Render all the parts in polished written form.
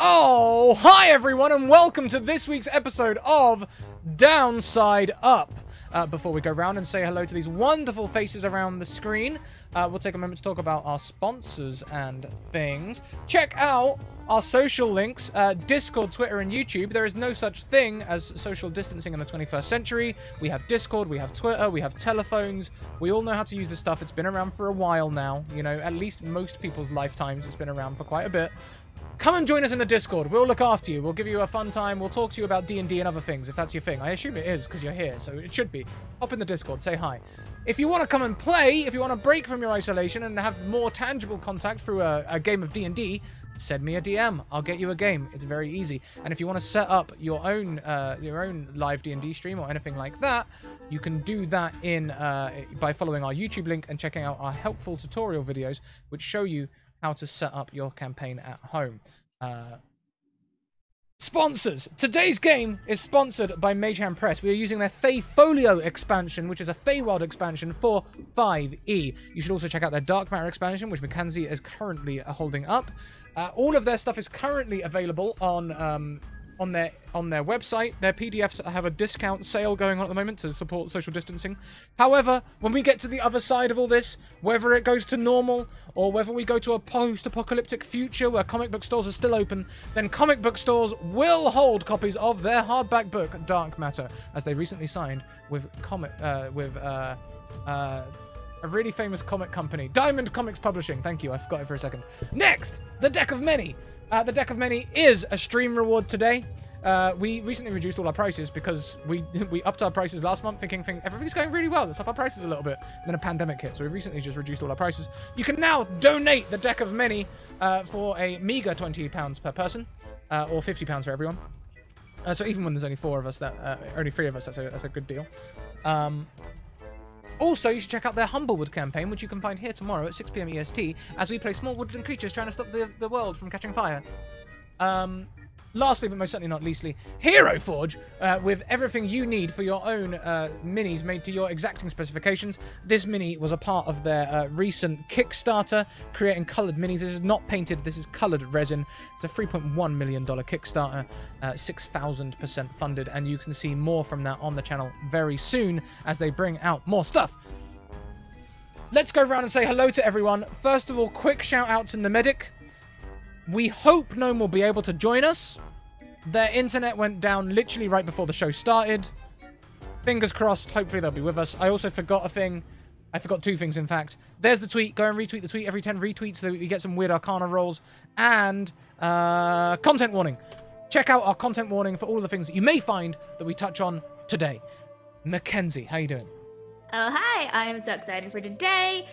Oh, hi everyone, and welcome to this week's episode of Downside Up. Before we go around and say hello to these wonderful faces around the screen, we'll take a moment to talk about our sponsors and things. Check out our social links, Discord, Twitter, and YouTube. There is no such thing as social distancing in the 21st century. We have Discord, we have Twitter, we have telephones. We all know how to use this stuff. It's been around for a while now. You know, at least most people's lifetimes it's been around for quite a bit. Come and join us in the Discord. We'll look after you. We'll give you a fun time. We'll talk to you about D&D and other things, if that's your thing. I assume it is, because you're here, so it should be. Hop in the Discord. Say hi. If you want to come and play, if you want to break from your isolation and have more tangible contact through a game of D&D, send me a DM. I'll get you a game. It's very easy. And if you want to set up your own live D&D stream or anything like that, you can do that by following our YouTube link and checking out our helpful tutorial videos, which show you how to set up your campaign at home. Sponsors. Today's game is sponsored by Mage Hand Press. We are using their Fey Folio expansion, which is a Feywild expansion for 5e. You should also check out their Dark Matter expansion, which Mackenzie is currently holding up. All of their stuff is currently available on their website. Their PDFs have a discount sale going on at the moment to support social distancing. However, when we get to the other side of all this, whether it goes to normal or whether we go to a post-apocalyptic future where comic book stores are still open, then comic book stores will hold copies of their hardback book, Dark Matter, as they recently signed with a really famous comic company, Diamond Comics Publishing. Thank you, I forgot it for a second. Next, the Deck of Many. The Deck of Many is a stream reward today. We recently reduced all our prices because we upped our prices last month thinking everything's going really well. Let's up our prices a little bit. And then a pandemic hit, so we recently just reduced all our prices. You can now donate the Deck of Many for a meager £20 per person, or £50 for everyone. So even when there's only only three of us, that's a good deal. Also, you should check out their Humblewood campaign, which you can find here tomorrow at 6 PM EST, as we play small woodland creatures trying to stop the world from catching fire. Lastly, but most certainly not leastly, Hero Forge, with everything you need for your own minis made to your exacting specifications. This mini was a part of their recent Kickstarter, creating coloured minis. This is not painted, this is coloured resin. It's a $3.1 million Kickstarter, 6,000% funded, and you can see more from that on the channel very soon as they bring out more stuff. Let's go around and say hello to everyone. First of all, quick shout out to Nemedic. We hope Gnome will be able to join us. Their internet went down literally right before the show started. Fingers crossed. Hopefully they'll be with us. I also forgot a thing. I forgot two things, in fact. There's the tweet. Go and retweet the tweet every 10 retweets so that we get some weird Arcana rolls. And content warning. Check out our content warning for all of the things that you may find that we touch on today. Mackenzie, how you doing? Oh, hi. I'm so excited for today.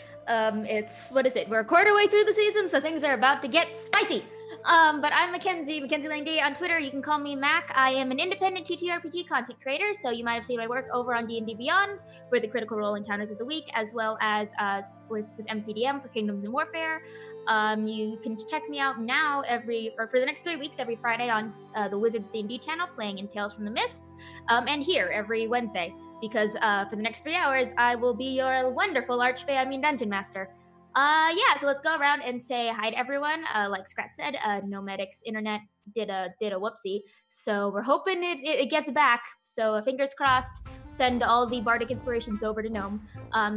What is it? We're a quarter way through the season, so things are about to get spicy. But I'm Mackenzie Lane D on Twitter. You can call me Mac. I am an independent TTRPG content creator, so you might have seen my work over on D&D Beyond for the Critical Role Encounters of the Week, as well as with MCDM for Kingdoms and Warfare. You can check me out now for the next 3 weeks, every Friday on the Wizards D&D channel, playing in Tales from the Mists, and here every Wednesday, because for the next 3 hours, I will be your wonderful Dungeon Master. So let's go around and say hi to everyone. Like Scrat said, Nomedic's internet did a whoopsie, so we're hoping it gets back. So fingers crossed. Send all the bardic inspirations over to Gnome.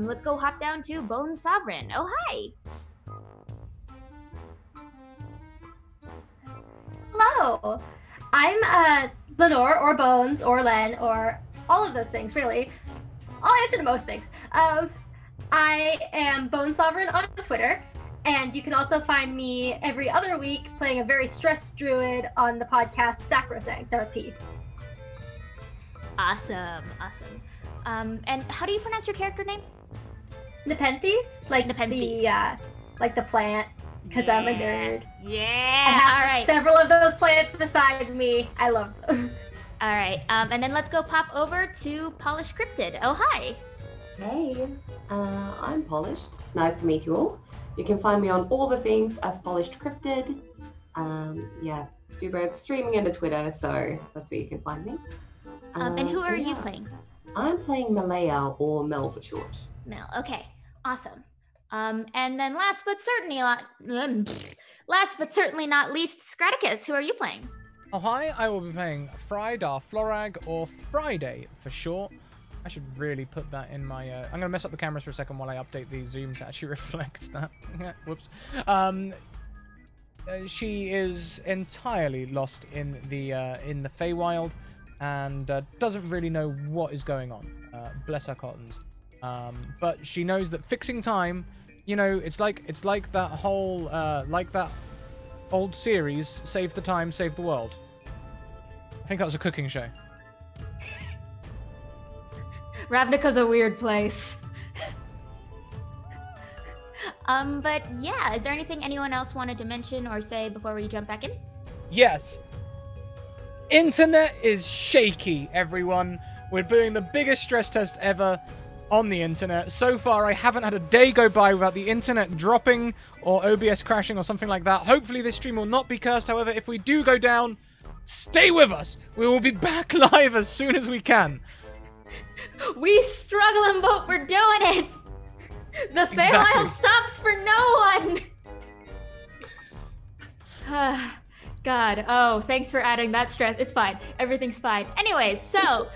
Let's go hop down to Bone Sovereign. Oh, hi. Hello. I'm Lenore, or Bones, or Len, or all of those things, really. I'll answer to most things. I am Bone Sovereign on Twitter, and you can also find me every other week playing a very stressed druid on the podcast Sacrosanct RP. Awesome. And how do you pronounce your character name? Nepenthes? Like Nepenthes. Like the plant, because I'm a nerd. Yeah, I have several of those plants beside me. I love them. All right, and then let's go pop over to Polished Cryptid. Oh, hi. Hey, I'm Polished. It's nice to meet you all. You can find me on all the things as Polished Cryptid. Do both streaming and a Twitter, so that's where you can find me. And who are you playing? I'm playing Malaya, or Mel for short. Mel, okay, awesome. And then last but certainly not least, Scratticus. Who are you playing? Oh, hi, I will be playing Friday, Florag, or Friday for short. I should really put that in my... I'm going to mess up the cameras for a second while I update the zoom to actually reflect that. Whoops. She is entirely lost in the Feywild and doesn't really know what is going on. Bless her cottons. But she knows that fixing time, you know, it's like that whole like that old series, Save the Time, Save the World. I think that was a cooking show. Ravnica's a weird place. But yeah, is there anything anyone else wanted to mention or say before we jump back in? Yes. Internet is shaky, everyone. We're doing the biggest stress test ever on the internet. So far, I haven't had a day go by without the internet dropping or OBS crashing or something like that. Hopefully this stream will not be cursed. However, if we do go down, stay with us. We will be back live as soon as we can. We struggle, but we're doing it. The Feywild stops for no one. God. Oh, thanks for adding that stress. It's fine. Everything's fine. Anyways, so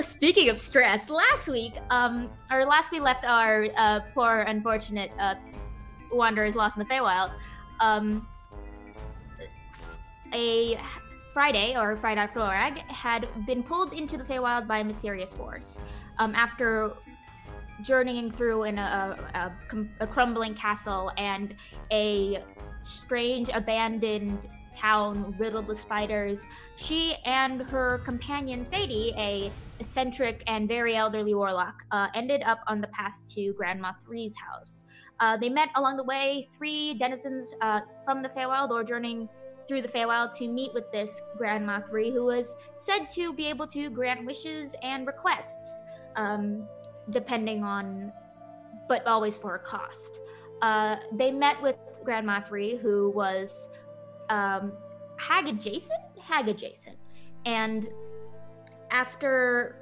speaking of stress, last we left our poor unfortunate wanderers lost in the Feywild. A Friday Florag had been pulled into the Feywild by a mysterious force. After journeying through in a crumbling castle and a strange abandoned town riddled with spiders, she and her companion Tzayde, a eccentric and very elderly warlock, ended up on the path to Grandma Three's house. They met along the way 3 denizens from the Feywild, or journeying through the Feywild, to meet with this Grandma Three, who was said to be able to grant wishes and requests, depending on, but always for a cost. They met with Grandma Three, who was hag adjacent, and after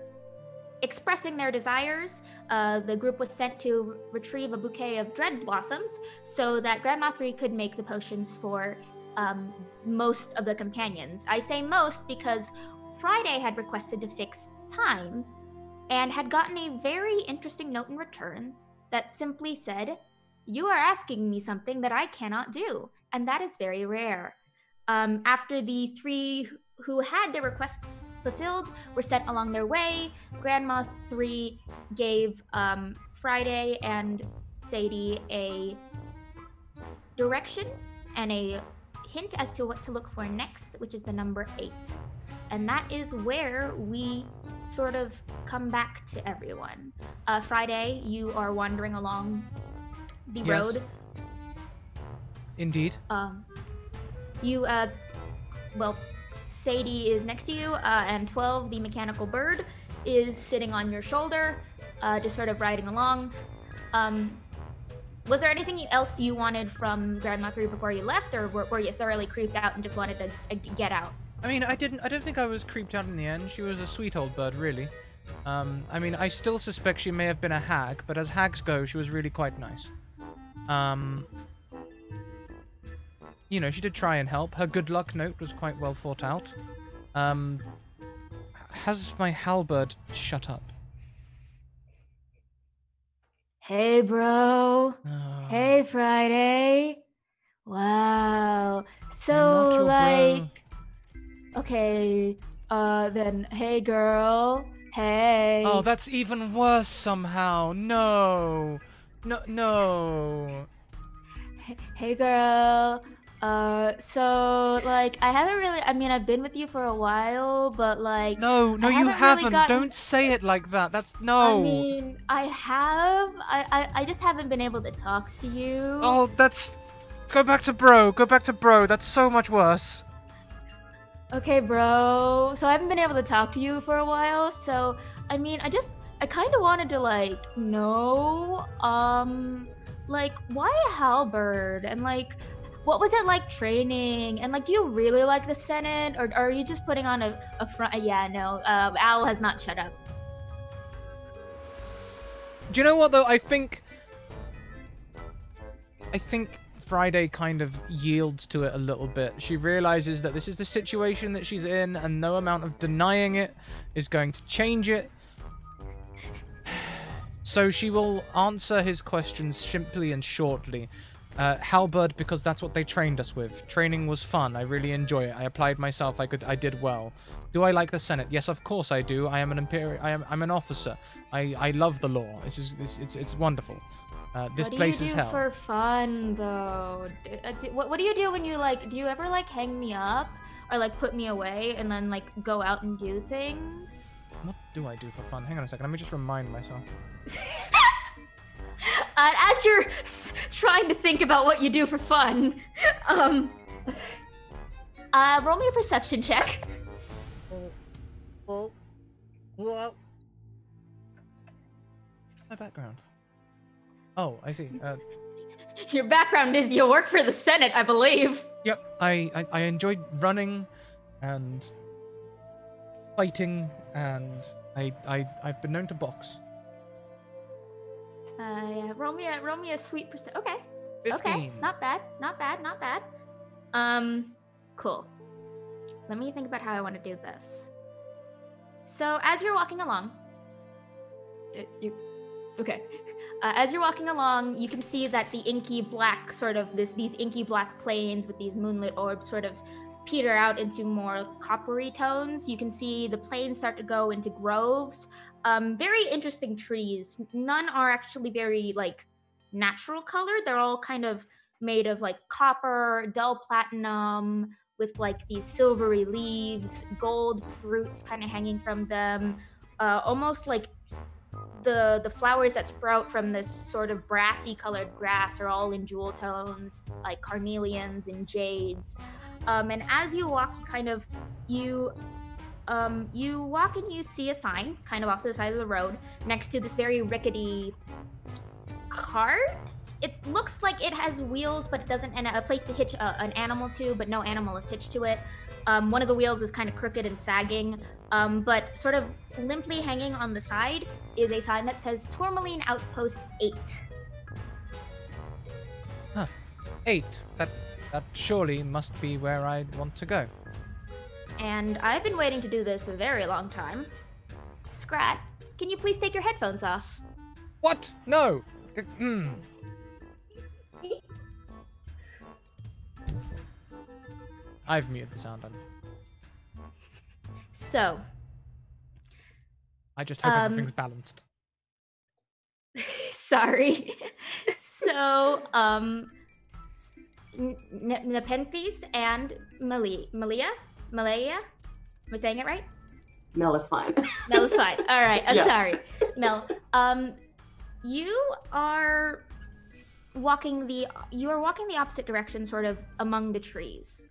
expressing their desires, the group was sent to retrieve a bouquet of dread blossoms so that Grandma Three could make the potions for most of the companions. I say most because Friday had requested to fix time and had gotten a very interesting note in return that simply said, "You are asking me something that I cannot do, and that is very rare." After the 3 who had their requests fulfilled were sent along their way, Grandma Three gave Friday and Tzayde a direction and a hint as to what to look for next, which is the number 8. And that is where we sort of come back to everyone. Friday, you are wandering along the road. Indeed. Tzayde is next to you, and 12, the mechanical bird, is sitting on your shoulder, just sort of riding along. Was there anything else you wanted from Grandma Three before you left, or were you thoroughly creeped out and just wanted to get out? I mean, I don't think I was creeped out in the end. She was a sweet old bird, really. I mean, I still suspect she may have been a hag, but as hags go, she was really quite nice. You know, she did try and help. Her good luck note was quite well thought out. Has my halberd shut up? Hey, bro. Oh. Hey, Friday. Wow. So, I'm not your like... Okay, then, hey, girl. Hey. Oh, that's even worse somehow. No. No. Hey, girl. So, like, I haven't really... I mean, I've been with you for a while, but, like... No, you haven't. Really Don't say it like that. That's... No. I mean, I have. I just haven't been able to talk to you. Oh, that's... Go back to bro. Go back to bro. That's so much worse. Okay, bro. So I haven't been able to talk to you for a while, so... I mean, I kind of wanted to, like, know... Like, why a halberd? And, like... What was it like training? And, like, do you really like the Senate? Or are you just putting on a front? Yeah, no. Owl has not shut up. Do you know what, though? I think I think Friday kind of yields to it a little bit. She realizes that this is the situation that she's in, and no amount of denying it is going to change it. So she will answer his questions simply and shortly. Halberd, because that's what they trained us with. Training was fun. I really enjoy it. I applied myself. I did well. Do I like the Senate? Yes, of course I do. I am an I'm an officer. I love the law. It's wonderful. This place is hell. What do you do for fun, though? What do you do when you, like, do you ever, like, hang me up? Or, like, put me away and then, like, go out and do things? What do I do for fun? Hang on a second. Let me just remind myself. As you're trying to think about what you do for fun, roll me a perception check. Well. My background. Oh, I see. Your background is you work for the Senate, I believe. Yep. I enjoyed running and fighting, and I've been known to box. Yeah, roll me a sweet percent. Okay. 15. Okay. Not bad. Cool. Let me think about how I want to do this. So as you're walking along, as you're walking along, you can see that the inky black these inky black plains with these moonlit orbs sort of peter out into more coppery tones. You can see the plains start to go into groves. Very interesting trees. None are actually very, like, natural colored. They're all kind of made of, like, copper, dull platinum, with, like, these silvery leaves, gold fruits kind of hanging from them. Almost like the flowers that sprout from this sort of brassy colored grass are all in jewel tones, like carnelians and jades. And as you walk, you walk and you see a sign kind of off to the side of the road next to this very rickety cart. It looks like it has wheels, but it doesn't, and a place to hitch an animal to, but no animal is hitched to it. One of the wheels is kind of crooked and sagging, but sort of limply hanging on the side is a sign that says Tourmaline Outpost 8. Huh. 8. That surely must be where I want to go. And I've been waiting to do this a very long time. Scrat, can you please take your headphones off? What? No! I've muted the sound on. So. I just hope everything's balanced. Sorry. So, Nepenthes and Malaya? Am I saying it right? Mel is fine. Mel is fine. All right. I'm Yeah. sorry. Mel, you are walking the opposite direction, sort of among the trees.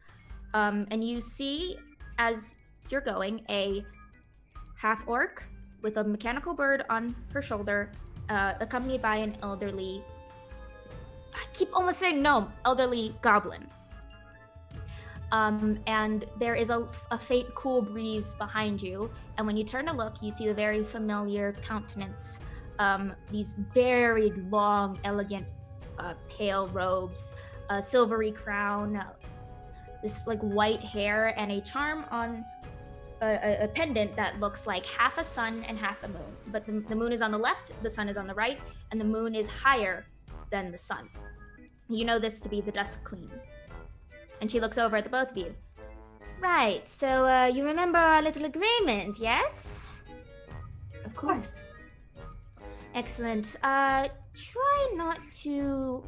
And you see, as you're going, a half-orc with a mechanical bird on her shoulder, accompanied by an elderly... I keep almost saying gnome, elderly goblin. And there is a faint cool breeze behind you, and when you turn to look, you see the very familiar countenance. These very long, elegant, pale robes, a silvery crown, this like white hair, and a charm on a pendant that looks like half a sun and half a moon. But the moon is on the left, the sun is on the right, and the moon is higher than the sun. You know this to be the Dusk Queen. And she looks over at the both of you. Right, so you remember our little agreement, yes? Of course. Excellent. Try not to,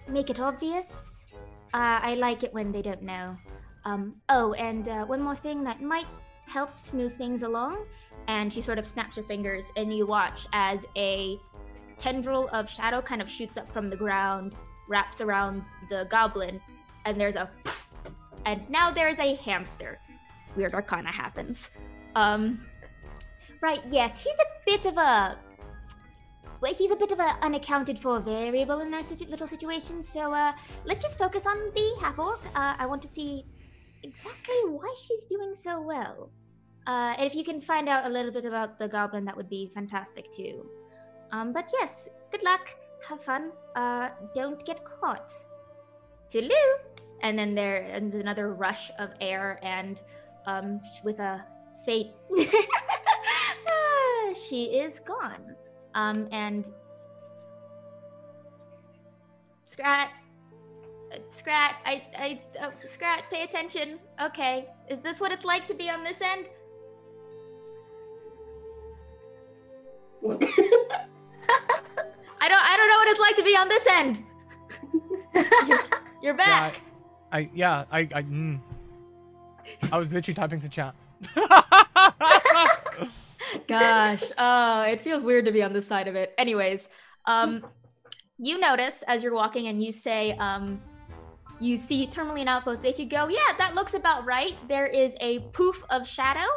make it obvious. I like it when they don't know. Oh, and one more thing that might help smooth things along. And she sort of snaps her fingers, and you watch as a tendril of shadow kind of shoots up from the ground, wraps around the goblin, and there's a poof, and now there's a hamster. Weird Arcana happens. Right, yes, he's a bit of an unaccounted for variable in our little situation, so let's just focus on the half-orc. I want to see exactly why she's doing so well. And if you can find out a little bit about the goblin, that would be fantastic too. But yes, good luck. have fun. Don't get caught. Toodaloo. And then there's another rush of air, and with a fate, she is gone. And Scrat, Scrat, pay attention. Okay, is this what it's like to be on this end? I don't know what it's like to be on this end. You're back. Yeah, I was literally typing to chat. Gosh, it feels weird to be on this side of it. Anyways, you notice as you're walking and you say, you see Tourmaline Outpost, you go, yeah, that looks about right. There is a poof of shadow,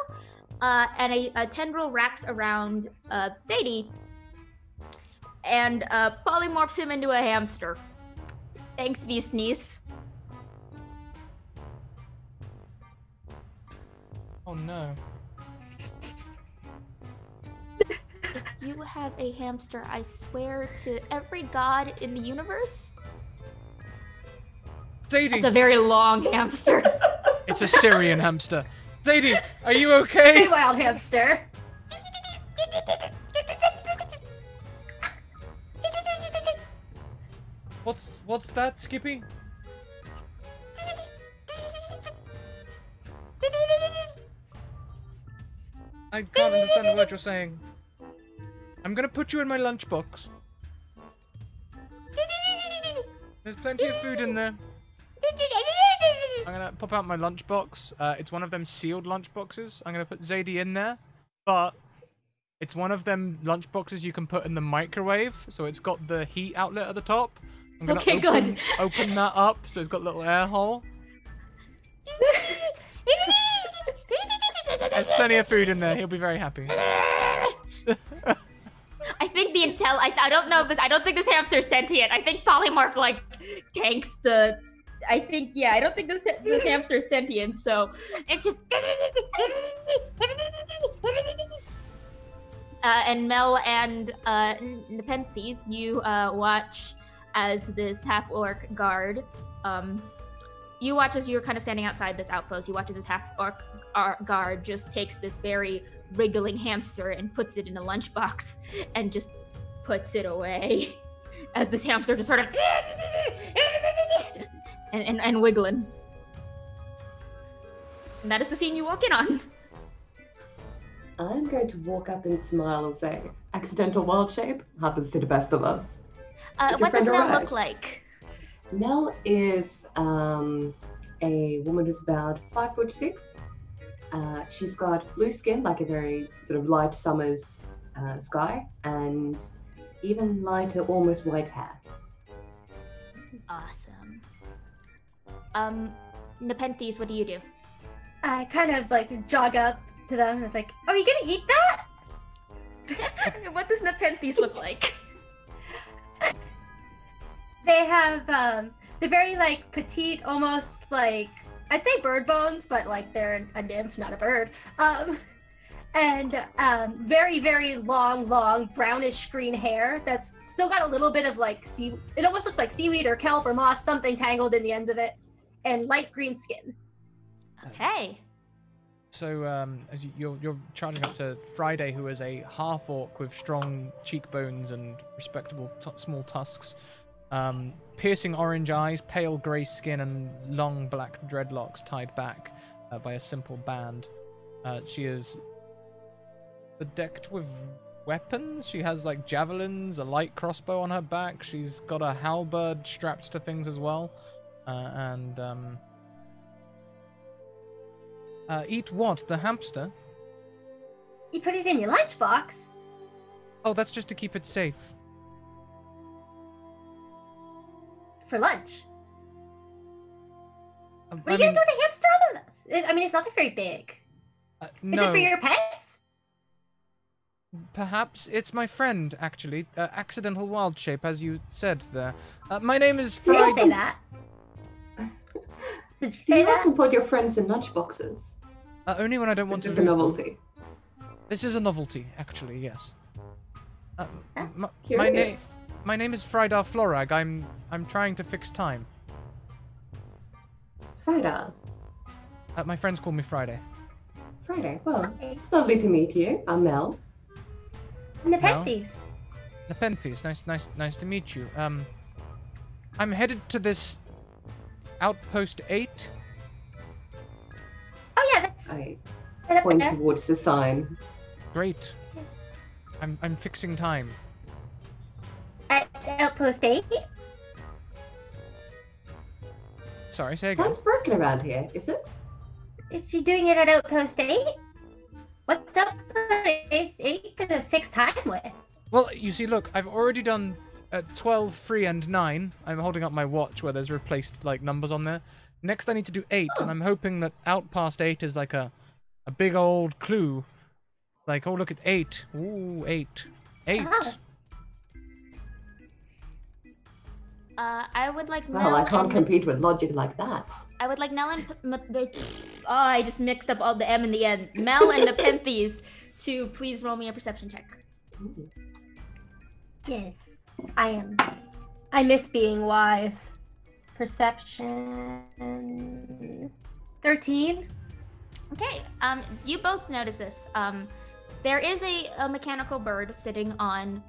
and a tendril wraps around Tzayde, and polymorphs him into a hamster. Thanks, Beastniece. Oh no. You have a hamster, I swear to every god in the universe. Tzayde! It's a very long hamster. It's a Syrian hamster. Tzayde, are you okay? Hey, wild hamster. What's that, Skippy? I can't understand a word you're saying. I'm gonna put you in my lunchbox. There's plenty of food in there. I'm gonna pop out my lunchbox. It's one of them sealed lunchboxes. I'm gonna put Tzayde in there, but it's one of them lunchboxes you can put in the microwave, so it's got the heat outlet at the top. I'm gonna good. Open that up, so it's got a little air hole. There's plenty of food in there. He'll be very happy. I think I don't know if this, I don't think this hamster is sentient. I think polymorph like tanks the, I don't think this hamster is sentient, so it's just, and Mel and Nepenthes, you watch as this half-orc guard, you watch as you're kind of standing outside this outpost, you watch as this half-orc guard just takes this very wriggling hamster and puts it in a lunchbox and just puts it away as this hamster just sort of and wiggling. And that is the scene you walk in on. I'm going to walk up and smile and say, accidental wild shape happens to the best of us. What does Mel look like? Mel is a woman who's about 5'6". She's got blue skin, like a very sort of light summer's sky, and even lighter, almost white hair. Awesome. Nepenthes, what do you do? I kind of like jog up to them and it's like, are you gonna eat that? What does Nepenthes look like? They have, they're very like petite, almost like, I'd say bird bones, but like they're a nymph, not a bird. And very, very long, brownish green hair that's still got a little bit of like it almost looks like seaweed or kelp or moss, something tangled in the ends of it, and light green skin. Okay. So as you're charging up to Friday, who is a half-orc with strong cheekbones and respectable small tusks, piercing orange eyes, pale grey skin, and long black dreadlocks tied back by a simple band. She is bedecked with weapons. She has like javelins, a light crossbow on her back. She's got a halberd strapped to things as well. Eat what? The hamster? You put it in your lunchbox? Oh, that's just to keep it safe. For lunch? What are I you gonna mean, do with a hamster other than this? I mean, it's not very big. no. Is it for your pets? Perhaps it's my friend, actually. Accidental wild shape, as you said there. My name is You didn't Friday. say that. Did you Do say you that? often put your friends in lunchboxes? Only when I don't want This to is a lose them. novelty. This is a novelty, actually, yes. My Curious. name. my name is Friday Florag. I'm trying to fix time. Friday. My friends call me Friday. Friday. Well, it's lovely to meet you. I'm Mel. Nepenthes. Nepenthes, nice to meet you. I'm headed to this Outpost 8. Oh yeah, that's I right up point there. towards the sign. Great. I'm fixing time. At Outpost 8. Sorry, say again. Sounds broken around here, is it? Is she doing it at Outpost 8? What's Outpost 8 gonna fix time with? Well, you see, look, I've already done 12, 3, and 9. I'm holding up my watch where there's replaced, like, numbers on there. Next I need to do 8, and I'm hoping that out past 8 is like a big old clue. Like, oh, look at 8. Ooh, 8. 8. I would like Well, Nell I can't and- compete with logic like that. I would like Nell and I just mixed up all the M in the end. Mel and Nepenthes to please roll me a perception check. Ooh. Yes, I am. I miss being wise. Perception. 13. Okay. You both notice this. There is a mechanical bird sitting on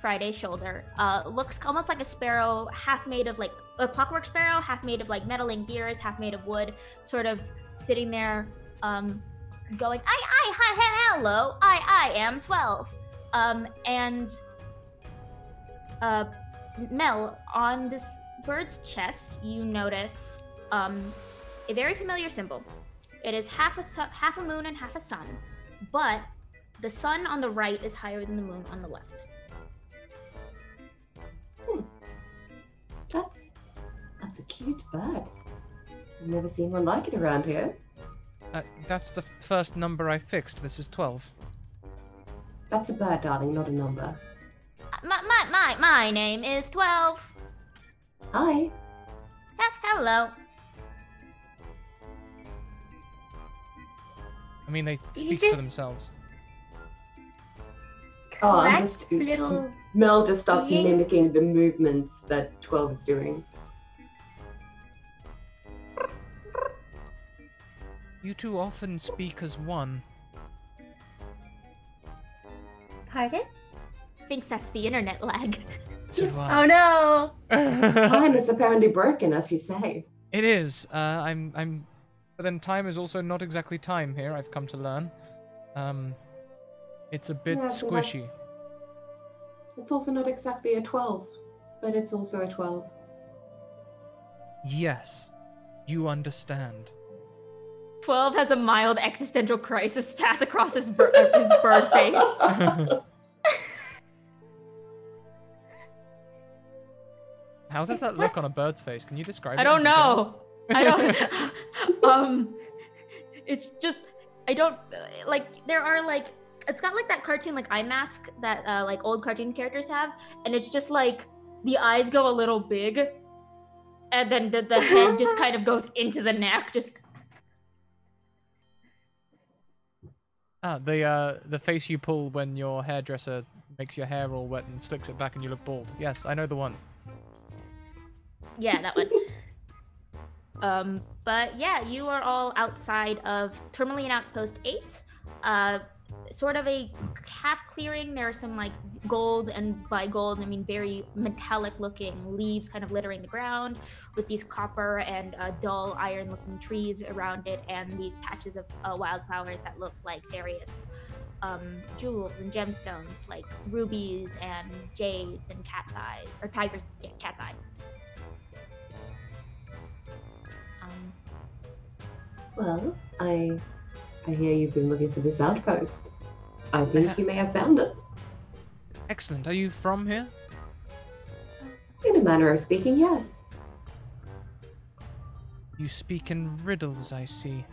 Friday's shoulder. Looks almost like a sparrow, half made of like a clockwork sparrow, half made of like metal and gears, half made of wood, sort of sitting there, going, hello, I am 12. And Mel, on this bird's chest, you notice a very familiar symbol. It is half a moon and half a sun, but the sun on the right is higher than the moon on the left. That's a cute bird. I've never seen one like it around here. That's the first number I fixed. This is 12. That's a bird, darling, not a number. My name is 12. Hi. Hello. I mean, they You speak just- for themselves. Oh, I'm Collects just... little. Mel just starts beings. mimicking the movements that 12 is doing. You two often speak as one. Pardon? I think that's the internet lag. So do I. Oh no! Time is apparently broken, as you say. It is. But then time is also not exactly time here. I've come to learn. It's a bit Yeah, so squishy. It's also not exactly a 12, but it's also a 12. Yes, you understand. 12 has a mild existential crisis pass across his bird face. How does that look on a bird's face? Can you describe it? I don't in detail? know. I don't. It's just I don't like. There are like. It's got like that cartoon like eye mask that like old cartoon characters have, and it's just like the eyes go a little big, and then the head just kind of goes into the neck. Just The face you pull when your hairdresser makes your hair all wet and slicks it back and you look bald. Yes, I know the one. yeah, that one. But yeah, you are all outside of Tourmaline Outpost 8. Sort of a half clearing. There are some like gold, and by gold I mean very metallic looking leaves kind of littering the ground, with these copper and dull iron looking trees around it, and these patches of wildflowers that look like various jewels and gemstones, like rubies and jades and cat's eye, or tiger's, yeah, cat's eye. Well, I hear you've been looking for this outpost. I think you may have found it. Excellent. Are you from here? In a manner of speaking, yes. You speak in riddles, I see.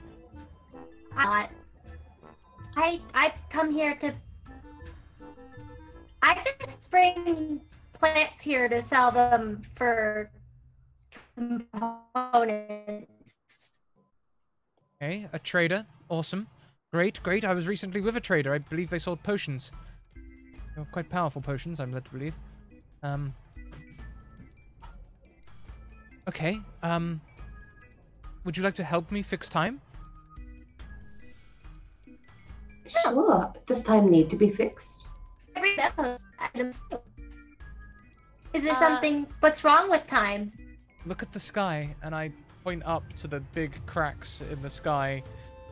I come here to. I just bring plants here to sell them for components. Okay, a trader. Awesome. Great, great. I was recently with a trader. I believe they sold potions. They were quite powerful potions, I'm led to believe. Okay. Would you like to help me fix time? Sure. Does time need to be fixed? Every item still. Is there something? What's wrong with time? Look at the sky, and I point up to the big cracks in the sky,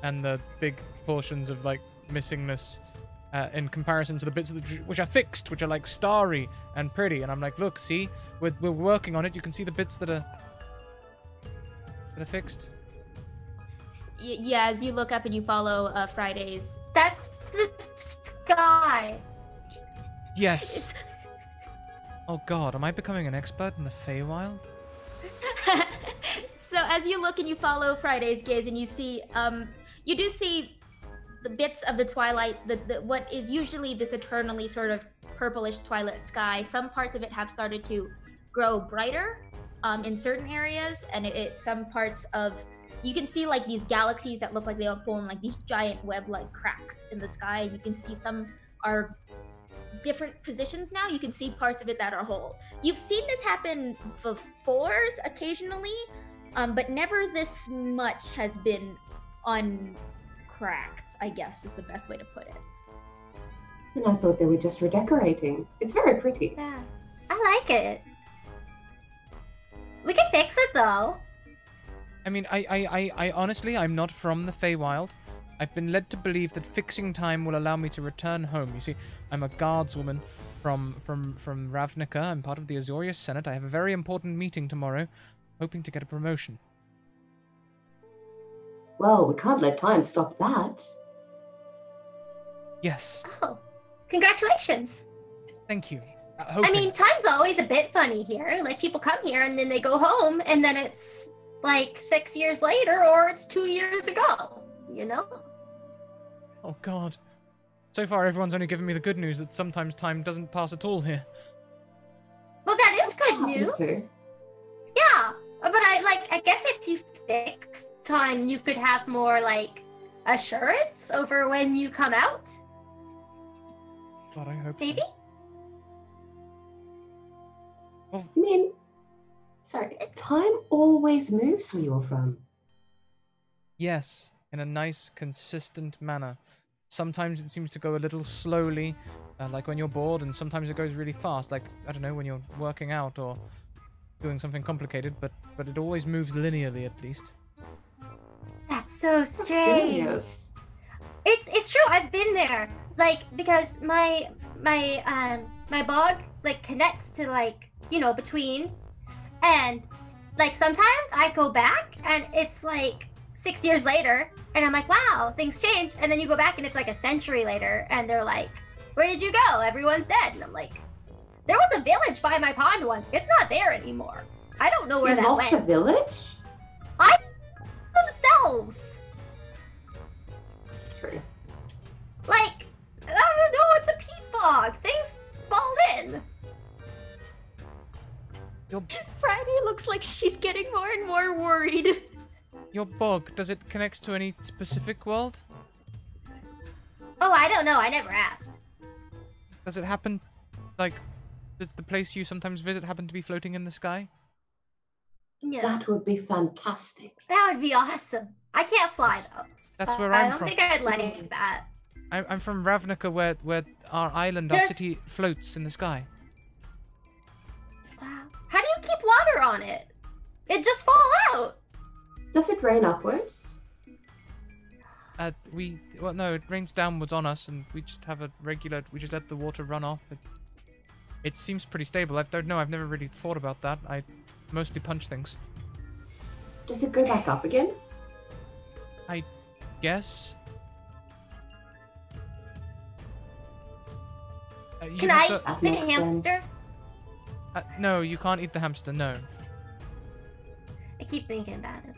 and the big portions of like missingness, in comparison to the bits of which are fixed, which are like starry and pretty. And I'm like, look, see, we're working on it. You can see the bits that are fixed. Yeah, as you look up and you follow Friday's. That's the sky. Yes. Oh God, am I becoming an expert in the Feywild? So as you look and you follow Friday's gaze and you see, you do see the bits of the twilight, what is usually this eternally sort of purplish twilight sky. Some parts of it have started to grow brighter in certain areas, and some parts of, you can see like these galaxies that look like they form like these giant web-like cracks in the sky, and you can see some are different positions now. You can see parts of it that are whole. You've seen this happen before occasionally, but never this much has been uncracked, I guess is the best way to put it. And I thought they were just redecorating. It's very pretty. Yeah, I like it. We can fix it though. I mean, I honestly, I'm not from the Feywild. I've been led to believe that fixing time will allow me to return home. You see, I'm a guardswoman from Ravnica. I'm part of the Azorius Senate. I have a very important meeting tomorrow, hoping to get a promotion. Well, we can't let time stop that. Yes. Oh, congratulations. Thank you. I mean, time's always a bit funny here. Like, people come here and then they go home, and then it's like 6 years later, or it's 2 years ago, you know? Oh God. So far, everyone's only given me the good news that sometimes time doesn't pass at all here. Well, that is good happens news. too. Yeah, but I guess if you fix time, you could have more, like, assurance over when you come out. God, I hope Maybe? so. Well, I mean, sorry, time always moves where you're from. yes, in a nice, consistent manner. Sometimes it seems to go a little slowly, like when you're bored, and sometimes it goes really fast, like, I don't know, when you're working out or doing something complicated, but it always moves linearly, at least. That's so strange. Curious. It's true. I've been there. Like, because my bog like connects to, like, you know, between, and like sometimes I go back and it's like 6 years later, and I'm like, wow, things changed. And then you go back and it's like a century later, and they're like, where did you go? Everyone's dead. And I'm like, there was a village by my pond once. It's not there anymore. I don't know where You that lost went. a village? I themselves. True. Like, I don't know, it's a peat bog. Things fall in. Friday looks like she's getting more and more worried. Your bog, does it connect to any specific world? Oh, I don't know. I never asked. Does it happen, like, does the place you sometimes visit happen to be floating in the sky? Yeah, That would be fantastic. that would be awesome. I can't fly though. That's where I I'm don't from. think I'd like that. I'm from Ravnica, where our island, our There's- city floats in the sky. Wow. How do you keep water on it? It just fall out. Does it rain upwards? Well, no, it rains downwards on us, and we just have we just let the water run off. It seems pretty stable. I don't know, I've never really thought about that. I mostly punch things. Does it go back up again? Guess? Can I eat That the makes hamster? sense. No, you can't eat the hamster, no. I keep thinking about it.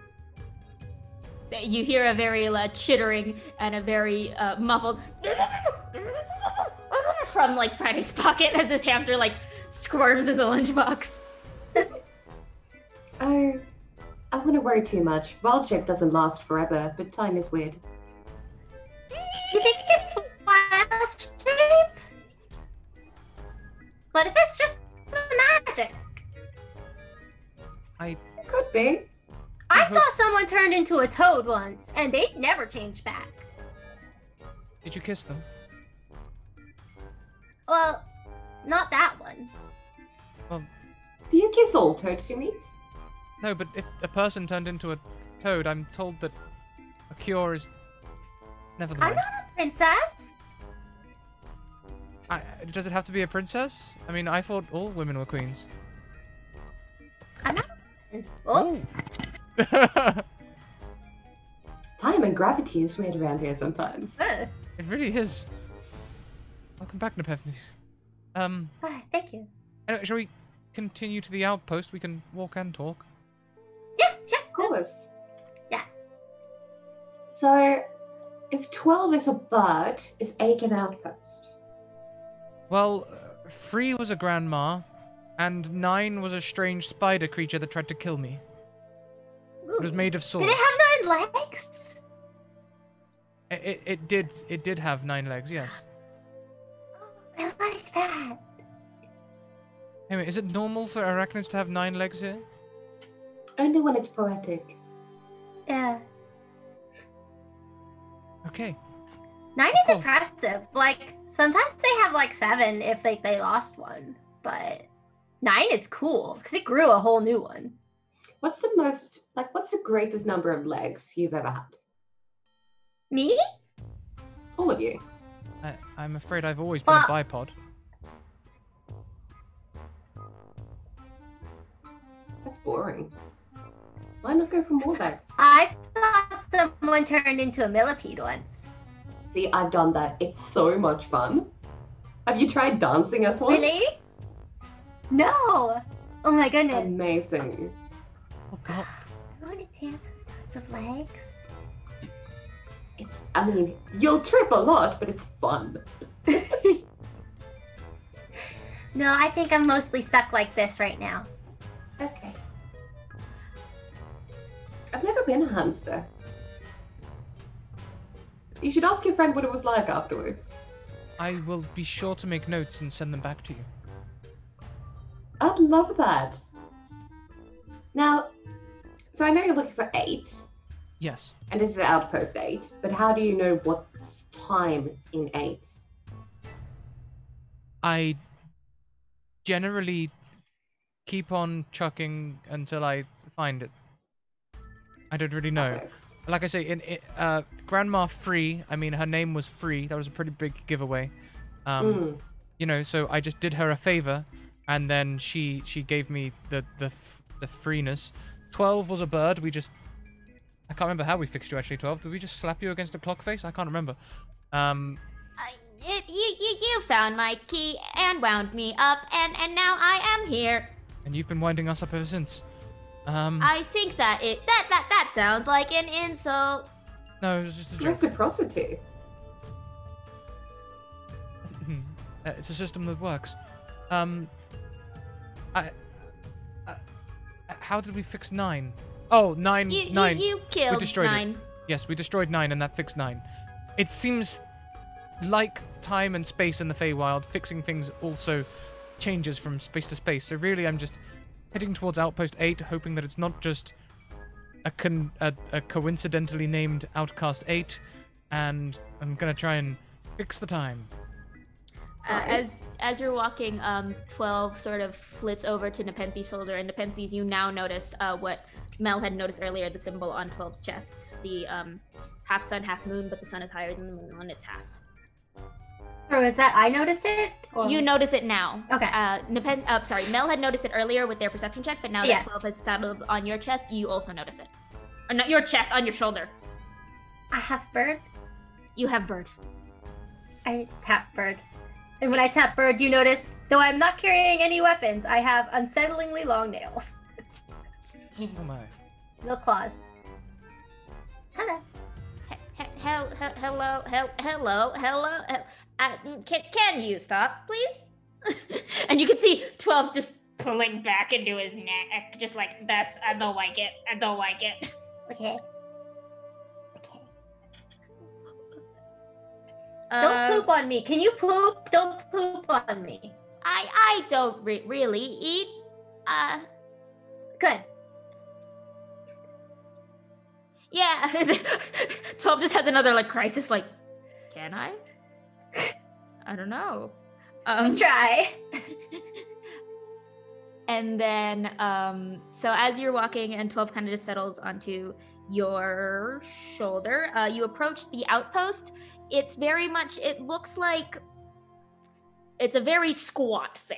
You hear a very chittering and a very muffled from like Friday's pocket as this hamster like squirms in the lunchbox. Oh, I wouldn't worry too much. Wild shape doesn't last forever, but time is weird. You think it's wild shape? What if it's just the magic? I I saw someone turned into a toad once, and they never changed back. Did you kiss them? Well, not that one. Well, Do you kiss all toads you meet? no, but if a person turned into a toad, I'm told that a cure is... Never I'm mind. not a princess. Does it have to be a princess? I mean, I thought all women were queens. I'm not. Oh, Time and gravity is weird around here sometimes. uh, It really is. Welcome back, Nepenthes. thank you. Anyway, shall we continue to the outpost? We can walk and talk. Yeah, yes, Of course. yes. So, if 12 is a bird, is 8 an outpost? Well, 3 was a grandma, and 9 was a strange spider creature that tried to kill me. It was made of swords. Did it have 9 legs? It did have 9 legs, yes. I like that. Anyway, is it normal for arachnids to have 9 legs here? Only when it's poetic. Yeah. Okay. 9 is Cool. impressive. Like, sometimes they have like 7 if they lost one. But 9 is cool, because it grew a whole new one. What's the greatest number of legs you've ever had? Me? All of you. I'm afraid I've always been a bipod. That's boring. Why not go for more legs? I saw someone turn into a millipede once. See, I've done that. It's so much fun. Have you tried dancing as one? Really? No! Oh my goodness. Amazing. Oh god. I want to dance with lots of legs. I mean, you'll trip a lot, but it's fun. No, I think I'm mostly stuck like this right now. Okay. I've never been a hamster. You should ask your friend what it was like afterwards. I will be sure to make notes and send them back to you. I'd love that. Now, so I know you're looking for 8, Yes. and this is Outpost 8, but how do you know what's time in 8? I generally keep on chucking until I find it. I don't really know. Works. Like I say, in Grandma Free, I mean, her name was Free. That was a pretty big giveaway. You know, so I just did her a favor, and then she gave me the freeness. 12 was a bird. I can't remember how we fixed you actually. 12. Did we just slap you against the clock face? I can't remember. You found my key and wound me up, and now I am here. And you've been winding us up ever since. I think that that sounds like an insult. No, it was just a joke. Reciprocity. It's a system that works. How did we fix 9? Oh, 9. You killed We destroyed 9. it. Yes, we destroyed 9, and that fixed 9. It seems like time and space in the Feywild, fixing things also changes from space to space. So really, I'm just heading towards Outpost 8, hoping that it's not just a coincidentally named Outcast 8, and I'm gonna try and fix the time. As you're walking, 12 sort of flits over to Nepenthes' shoulder, and Nepenthes, you now notice what Mel had noticed earlier, the symbol on 12's chest. The half sun, half moon, but the sun is higher than the moon on its half. Or is that I notice it? Or... You notice it now. Okay. Mel had noticed it earlier with their perception check, but now that 12 has settled on your chest, you also notice it. Or not your chest, on your shoulder. I have bird. You have bird. I tap bird. And when I tap bird, you notice, though I'm not carrying any weapons, I have unsettlingly long nails. Oh my. No claws. Hello. Hello. Can you stop, please? And you can see 12 just pulling back into his neck, just like this. I don't like it. Okay. Uh, Don't poop on me. Can you poop? Don't poop on me. I don't really eat. Good. Yeah. 12 just has another like crisis. Like, can I? I don't know. Try. And then, so as you're walking, and 12 kind of just settles onto your shoulder, you approach the outpost. It's very much, it looks like it's a very squat thing.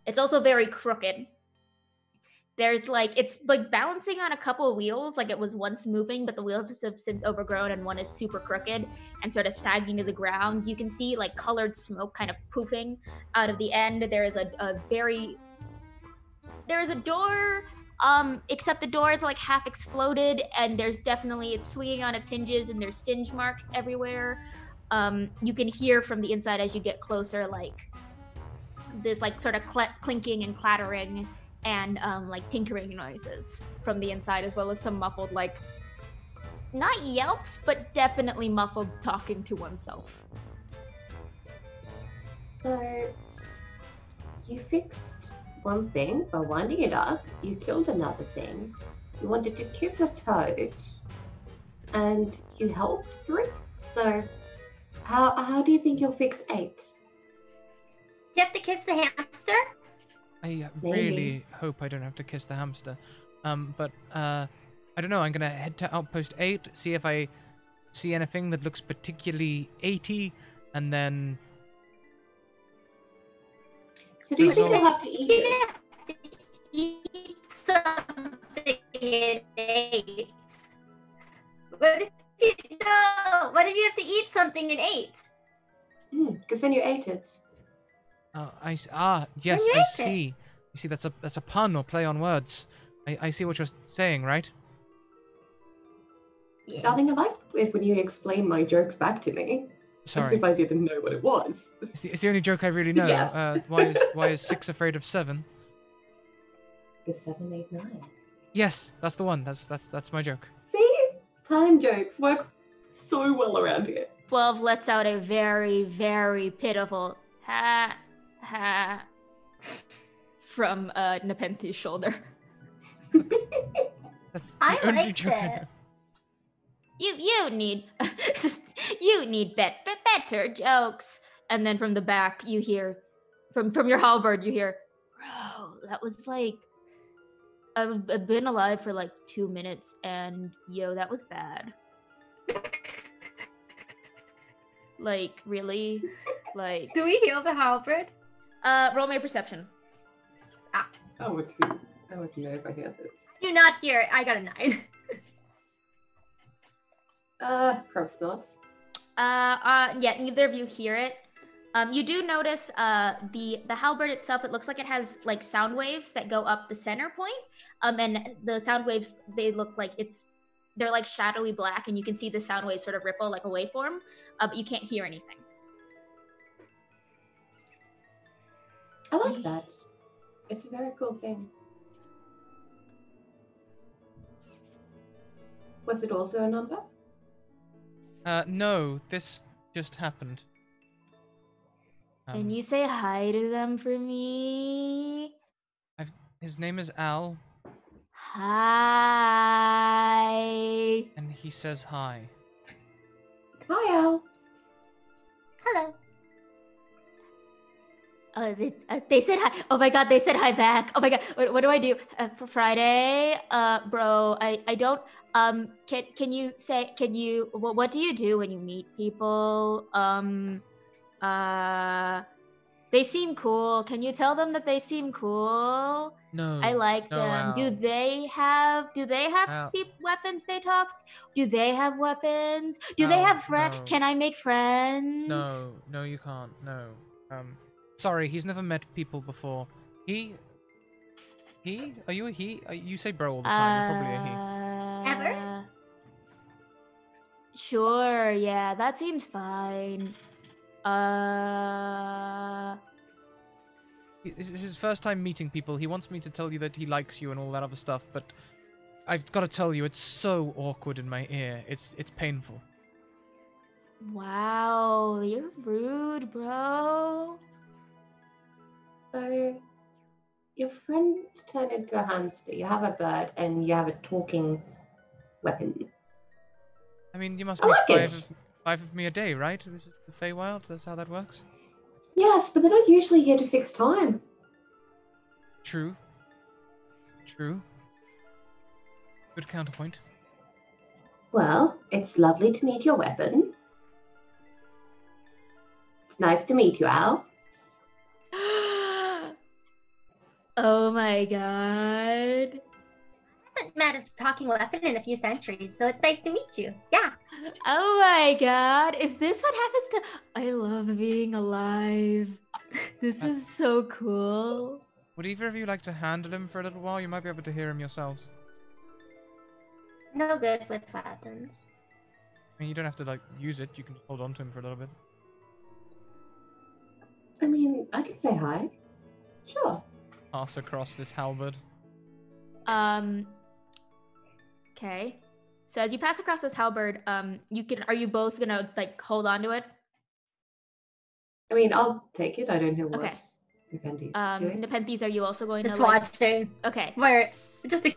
It's also very crooked. There's like, it's like balancing on a couple of wheels, like it was once moving, but the wheels have since overgrown, and one is super crooked and sort of sagging to the ground. You can see like colored smoke kind of poofing out of the end. There is a door, except the door is like half exploded, and there's definitely, it's swinging on its hinges, and there's singe marks everywhere. You can hear from the inside as you get closer, like this like sort of clinking and clattering and like tinkering noises from the inside, as well as some muffled, like, not yelps, but definitely muffled talking to oneself. So, you fixed one thing by winding it up, you killed another thing, you wanted to kiss a toad, and you helped 3. So, how do you think you'll fix 8? You have to kiss the hamster? I Maybe. really hope I don't have to kiss the hamster. But I don't know. I'm gonna head to Outpost 8, see if I see anything that looks particularly 80, and then. So do you think Resolve- you'll have to eat it? Eat something in 8. What if you have to eat something in 8? Because then you ate it. Yes, You I ate it. see. You see, that's a pun or play on words. I see what you're saying, right? Darling, I like it when you explain my jokes back to me. As Sorry. if I didn't know what it was. It's the only joke I really know. Yeah. Why is 6 afraid of 7? Because 7, 8, 9. Yes, that's the one. That's my joke. See? Time jokes work so well around here. 12 lets out a very, very pitiful ha ha from Nepenthe's shoulder. That's the I only liked joke I it. know. You need you need better jokes. And then from the back you hear from your halberd you hear, bro, that was like, I've been alive for like 2 minutes, and yo, that was bad. Like, really? Like, Do we heal the halberd? roll me a perception. I want to know if I hear this. Do not hear it. I got a 9. Perhaps not. Yeah, neither of you hear it. You do notice the halberd itself, it looks like it has like sound waves that go up the center point. And the sound waves, they look like they're like shadowy black, and you can see the sound waves sort of ripple like a waveform, but you can't hear anything. I like that. It's a very cool thing. Was it also a number? No, this just happened. Can you say hi to them for me? His name is Al, Hi. and he says hi. Hi, Al. Hello. Oh, they said hi. Oh my god, they said hi back. Oh my god, what do I do for Friday? Bro, I don't. Can you? What do you do when you meet people? They seem cool. Can you tell them that they seem cool? No. I like no, them. Al. Do they have Al. weapons they talked? Do they have weapons? Do they No, have friends? no. Can I make friends? No, you can't. No. Sorry, he's never met people before. He? Are you a he? You say bro all the time. You're probably a he. Ever? Sure, yeah, that seems fine. This is his first time meeting people. He wants me to tell you that he likes you and all that other stuff, but I've got to tell you, it's so awkward in my ear. It's painful. Wow, you're rude, bro. So, your friend turned into a hamster. You have a bird, and you have a talking weapon. I mean, you must I meet like five of me a day, right? This is the Feywild. That's how that works. Yes, but they're not usually here to fix time. True. True. Good counterpoint. Well, it's lovely to meet your weapon. It's nice to meet you, Al. Oh my god. I haven't met a talking weapon in a few centuries, so it's nice to meet you. Yeah. Oh my god. Is this what happens to... I love being alive. This is so cool. Would either of you like to handle him for a little while? You might be able to hear him yourselves. No good with weapons. I mean, you don't have to, like, use it. You can just hold on to him for a little bit. I mean, I can say hi. Sure. Pass across this halberd. Okay. So as you pass across this halberd, are you both gonna, like, hold on to it? I mean, I'll take it. I don't know what Okay. Nepenthes is doing. Nepenthes, are you also going Just to, like... watching. Okay. We're just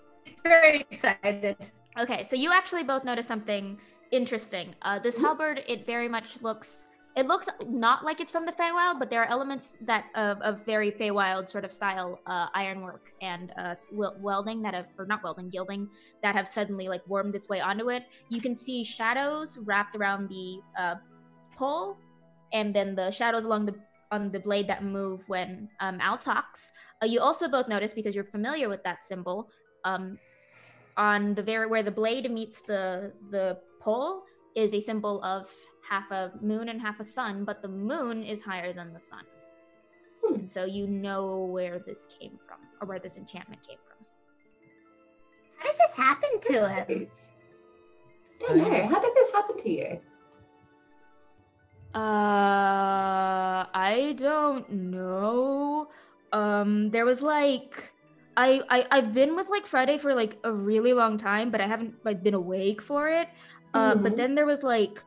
very excited. Okay, so you actually both notice something interesting. This halberd, it very much looks... It looks not like it's from the Feywild, but there are elements that of very Feywild sort of style ironwork and welding that have, or not welding, gilding, that have suddenly like wormed its way onto it. You can see shadows wrapped around the pole, and then the shadows on the blade that move when Al talks. You also both notice, because you're familiar with that symbol, on the where the blade meets the pole is a symbol of half a moon and half a sun, but the moon is higher than the sun. And so you know where this came from, or where this enchantment came from. How did this happen to him? I don't know. How did this happen to you? I don't know. There was like... I've been with like Friday for like a really long time, but I haven't like been awake for it. But then there was like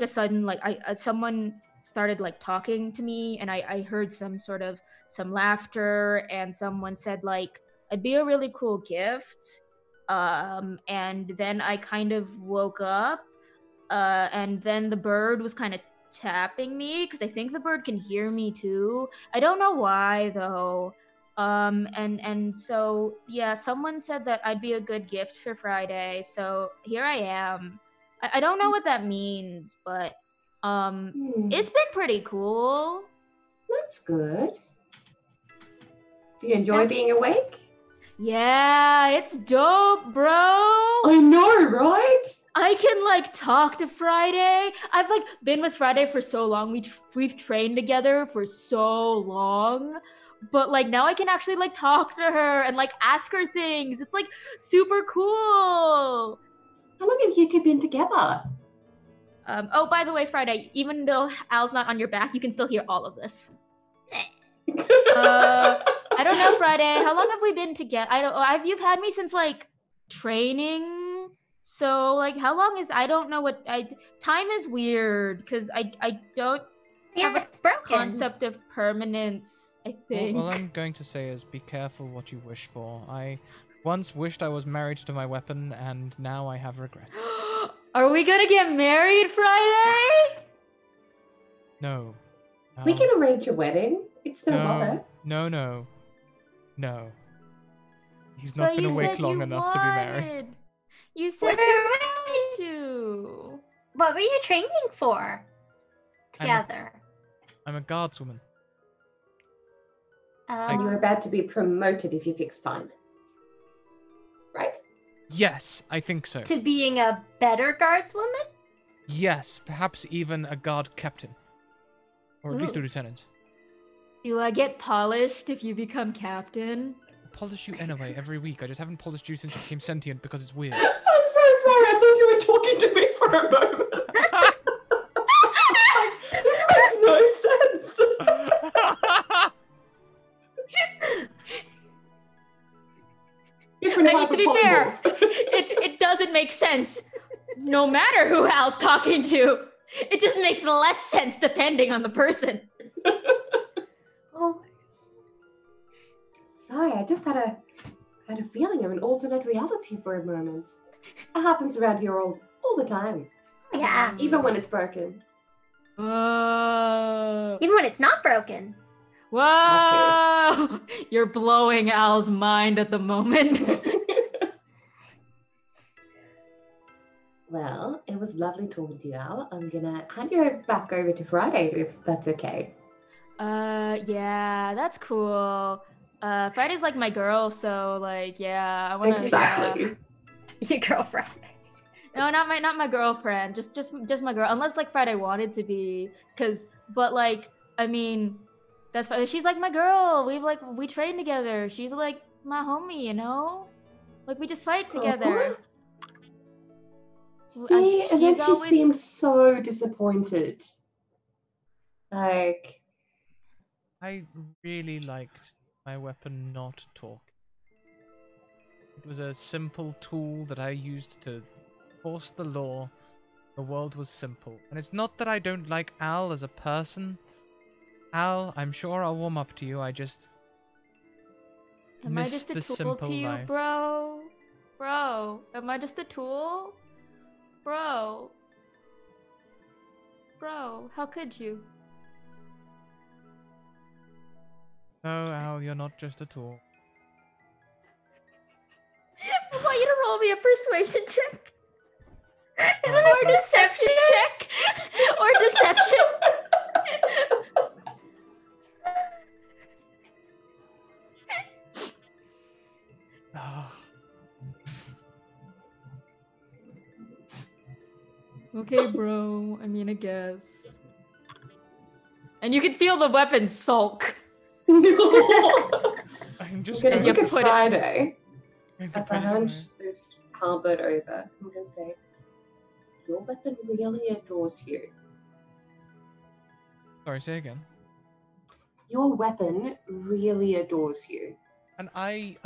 a sudden, like someone started like talking to me, and I heard some laughter, and someone said like, "It'd be a really cool gift." And then I kind of woke up, and then the bird was kind of tapping me, because I think the bird can hear me too. I don't know why though. And so yeah, someone said that I'd be a good gift for Friday, so here I am. I don't know what that means, but it's been pretty cool. That's good. Do you enjoy being awake? Yeah, it's dope, bro. I know, right? I can like talk to Friday. I've like been with Friday for so long. We've trained together for so long. But like now I can actually like talk to her and like ask her things. It's like super cool. How long have you two been together? Oh, by the way, Friday, even though Al's not on your back, you can still hear all of this. I don't know, Friday. How long have we been together? You've had me since like training. So like, how long is? I don't know what. Time is weird because I don't have it's a broken. concept of permanence. I think. All I'm going to say is be careful what you wish for. I once wished I was married to my weapon, and now I have regret. Are we gonna get married Friday? No. We can arrange a wedding. It's no bother. No. He's not been awake long enough to be married. You said you wanted to. What were you training for? Together. I'm a guardswoman. And you're about to be promoted if you fix time. Right? Yes, I think so. To being a better guardswoman? Yes, perhaps even a guard captain. Or at least a lieutenant. Do I get polished if you become captain? I polish you anyway, every week. I just haven't polished you since you became sentient because it's weird. I'm so sorry, I thought you were talking to me for a moment. This makes no sense. I mean, to be fair, it doesn't make sense no matter who Hal's talking to. It just makes less sense depending on the person. Oh. Sorry, I just had a feeling of an alternate reality for a moment. It happens around here all all the time, Yeah. even when it's broken. Whoa. Even when it's not broken. Whoa. You're blowing Al's mind at the moment. Well, it was lovely talking to you, Al. I'm gonna hand you back over to Friday if that's okay. Yeah, that's cool. Friday's like my girl, so like, yeah, I wanna. Exactly. Your girlfriend. No, not my girlfriend. Just my girl. Unless like Friday wanted to be, but like, I mean, that's fine. She's like my girl. We train together. She's like my homie, you know. Like we just fight together. Aw. See, and then she's she always- seemed so disappointed. Like, I really liked my weapon not talk. It was a simple tool that I used to force the law. The world was simple. And it's not that I don't like Al as a person. Al, I'm sure I'll warm up to you. I just Am I miss just a the tool simple to you, life. bro? Bro, am I just a tool? Bro, how could you? No, Al, you're not just a tool. I want you to roll me a persuasion check. Isn't it Or deception check? Or deception? Oh, Okay, bro. I mean, I guess. And you can feel the weapon sulk. I'm I'm just gonna you look at put it- Friday going to as I put it hand away. this halberd over. I'm gonna say, your weapon really adores you. Sorry, say again. Your weapon really adores you. And I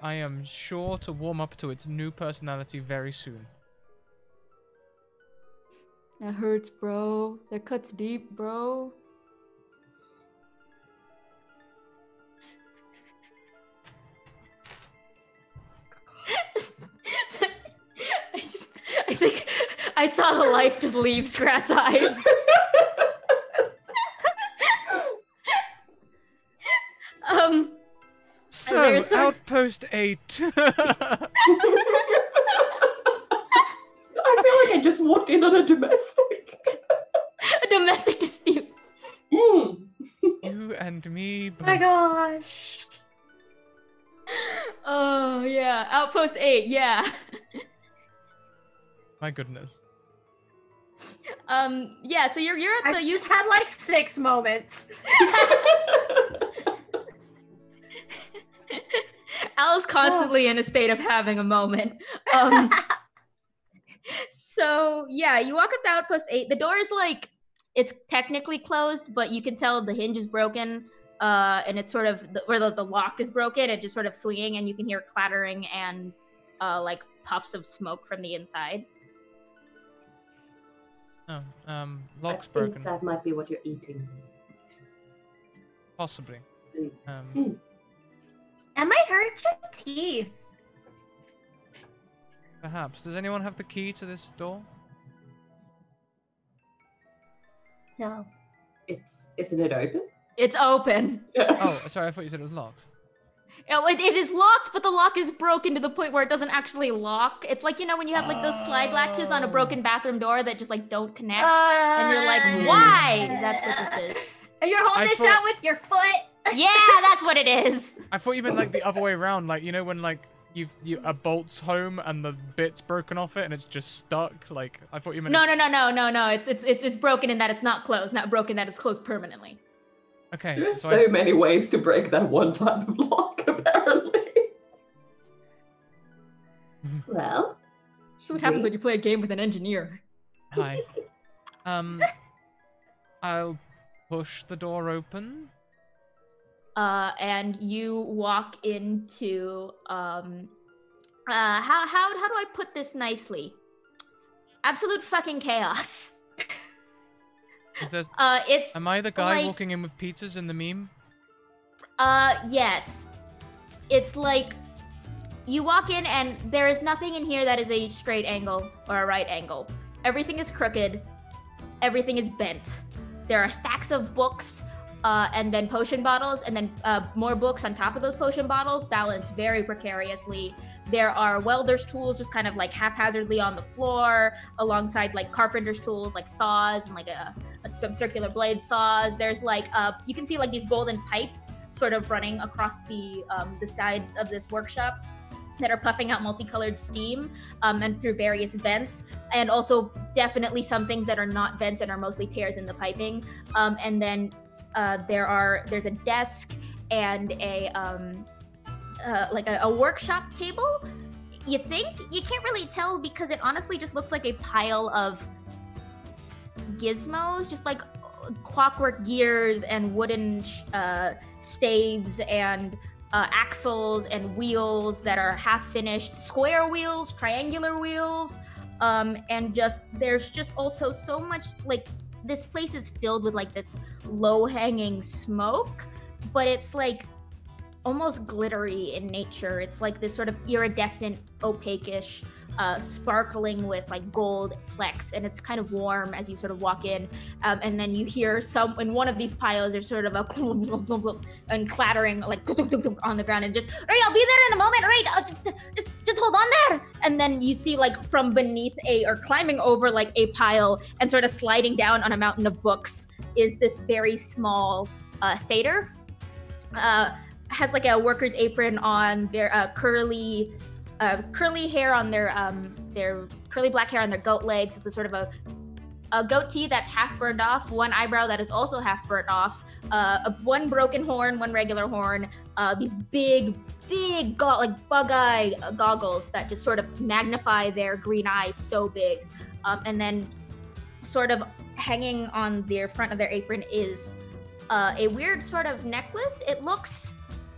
am sure to warm up to its new personality very soon. That hurts, bro. That cuts deep, bro. I think I saw the life just leave Scrat's eyes. So, there's some- Outpost 8. I feel like I just walked in on a domestic. A domestic dispute. Mm. You and me both. Oh my gosh. Oh yeah, Outpost 8, yeah. My goodness. Yeah, so you're at I the just had like 6 moments. Al's constantly in a state of having a moment. So yeah, you walk up to Outpost 8. The door is like, it's technically closed, but you can tell the hinge is broken. And it's sort of, where the lock is broken, it's just sort of swinging, and you can hear clattering and like puffs of smoke from the inside. Oh, I lock's think broken. that might be what you're eating. Possibly. That might hurt your teeth. Perhaps. Does anyone have the key to this door? No. Isn't it open? It's open. Oh, sorry, I thought you said it was locked. It is locked, but the lock is broken to the point where it doesn't actually lock. It's like, you know, when you have like those slide latches on a broken bathroom door that just like don't connect. And you're like, why? That's what this is. And you're holding I it thought- shut with your foot. Yeah, that's what it is. I thought you meant like the other way around, like, you know, when like a bolt's home and the bit's broken off it and it's just stuck. Like, I thought you meant. No. It's broken in that it's not closed, not broken that it's closed permanently. Okay. There's So so many ways to break that one type of lock, apparently. Well, That's what happens when you play a game with an engineer. Hi. I'll push the door open. And you walk into how do I put this nicely? Absolute fucking chaos. Is there? It's Am I the guy like- walking in with pizzas in the meme? yes. It's like you walk in and there is nothing in here that is a straight angle or a right angle. Everything is crooked. Everything is bent. There are stacks of books and then potion bottles and then more books on top of those potion bottles, balanced very precariously. There are welder's tools just kind of like haphazardly on the floor alongside like carpenter's tools like saws and like some circular blade saws. There's like, you can see like these golden pipes sort of running across the sides of this workshop that are puffing out multicolored steam and through various vents, and also definitely some things that are not vents and are mostly tears in the piping. And then there's a desk and a workshop table. You can't really tell because it honestly just looks like a pile of gizmos, just like clockwork gears and wooden staves and axles and wheels that are half finished, square wheels, triangular wheels, and there's just also so much, like, this place is filled with like this low-hanging smoke, but it's like almost glittery in nature. It's like this sort of iridescent, opaque-ish, sparkling with like gold flecks, and it's kind of warm as you sort of walk in, and then you hear in one of these piles there's sort of a and clattering like on the ground, and just, right, I'll be there in a moment, right, just hold on there. And then you see like from beneath or climbing over like a pile and sort of sliding down on a mountain of books is this very small satyr. Has like a worker's apron on, their curly hair on their curly black hair on their goat legs. It's a sort of a goatee that's half burned off, one eyebrow that is also half burnt off, one broken horn, one regular horn, these big like bug eye goggles that just sort of magnify their green eyes so big, and then sort of hanging on their front of their apron is a weird sort of necklace. It looks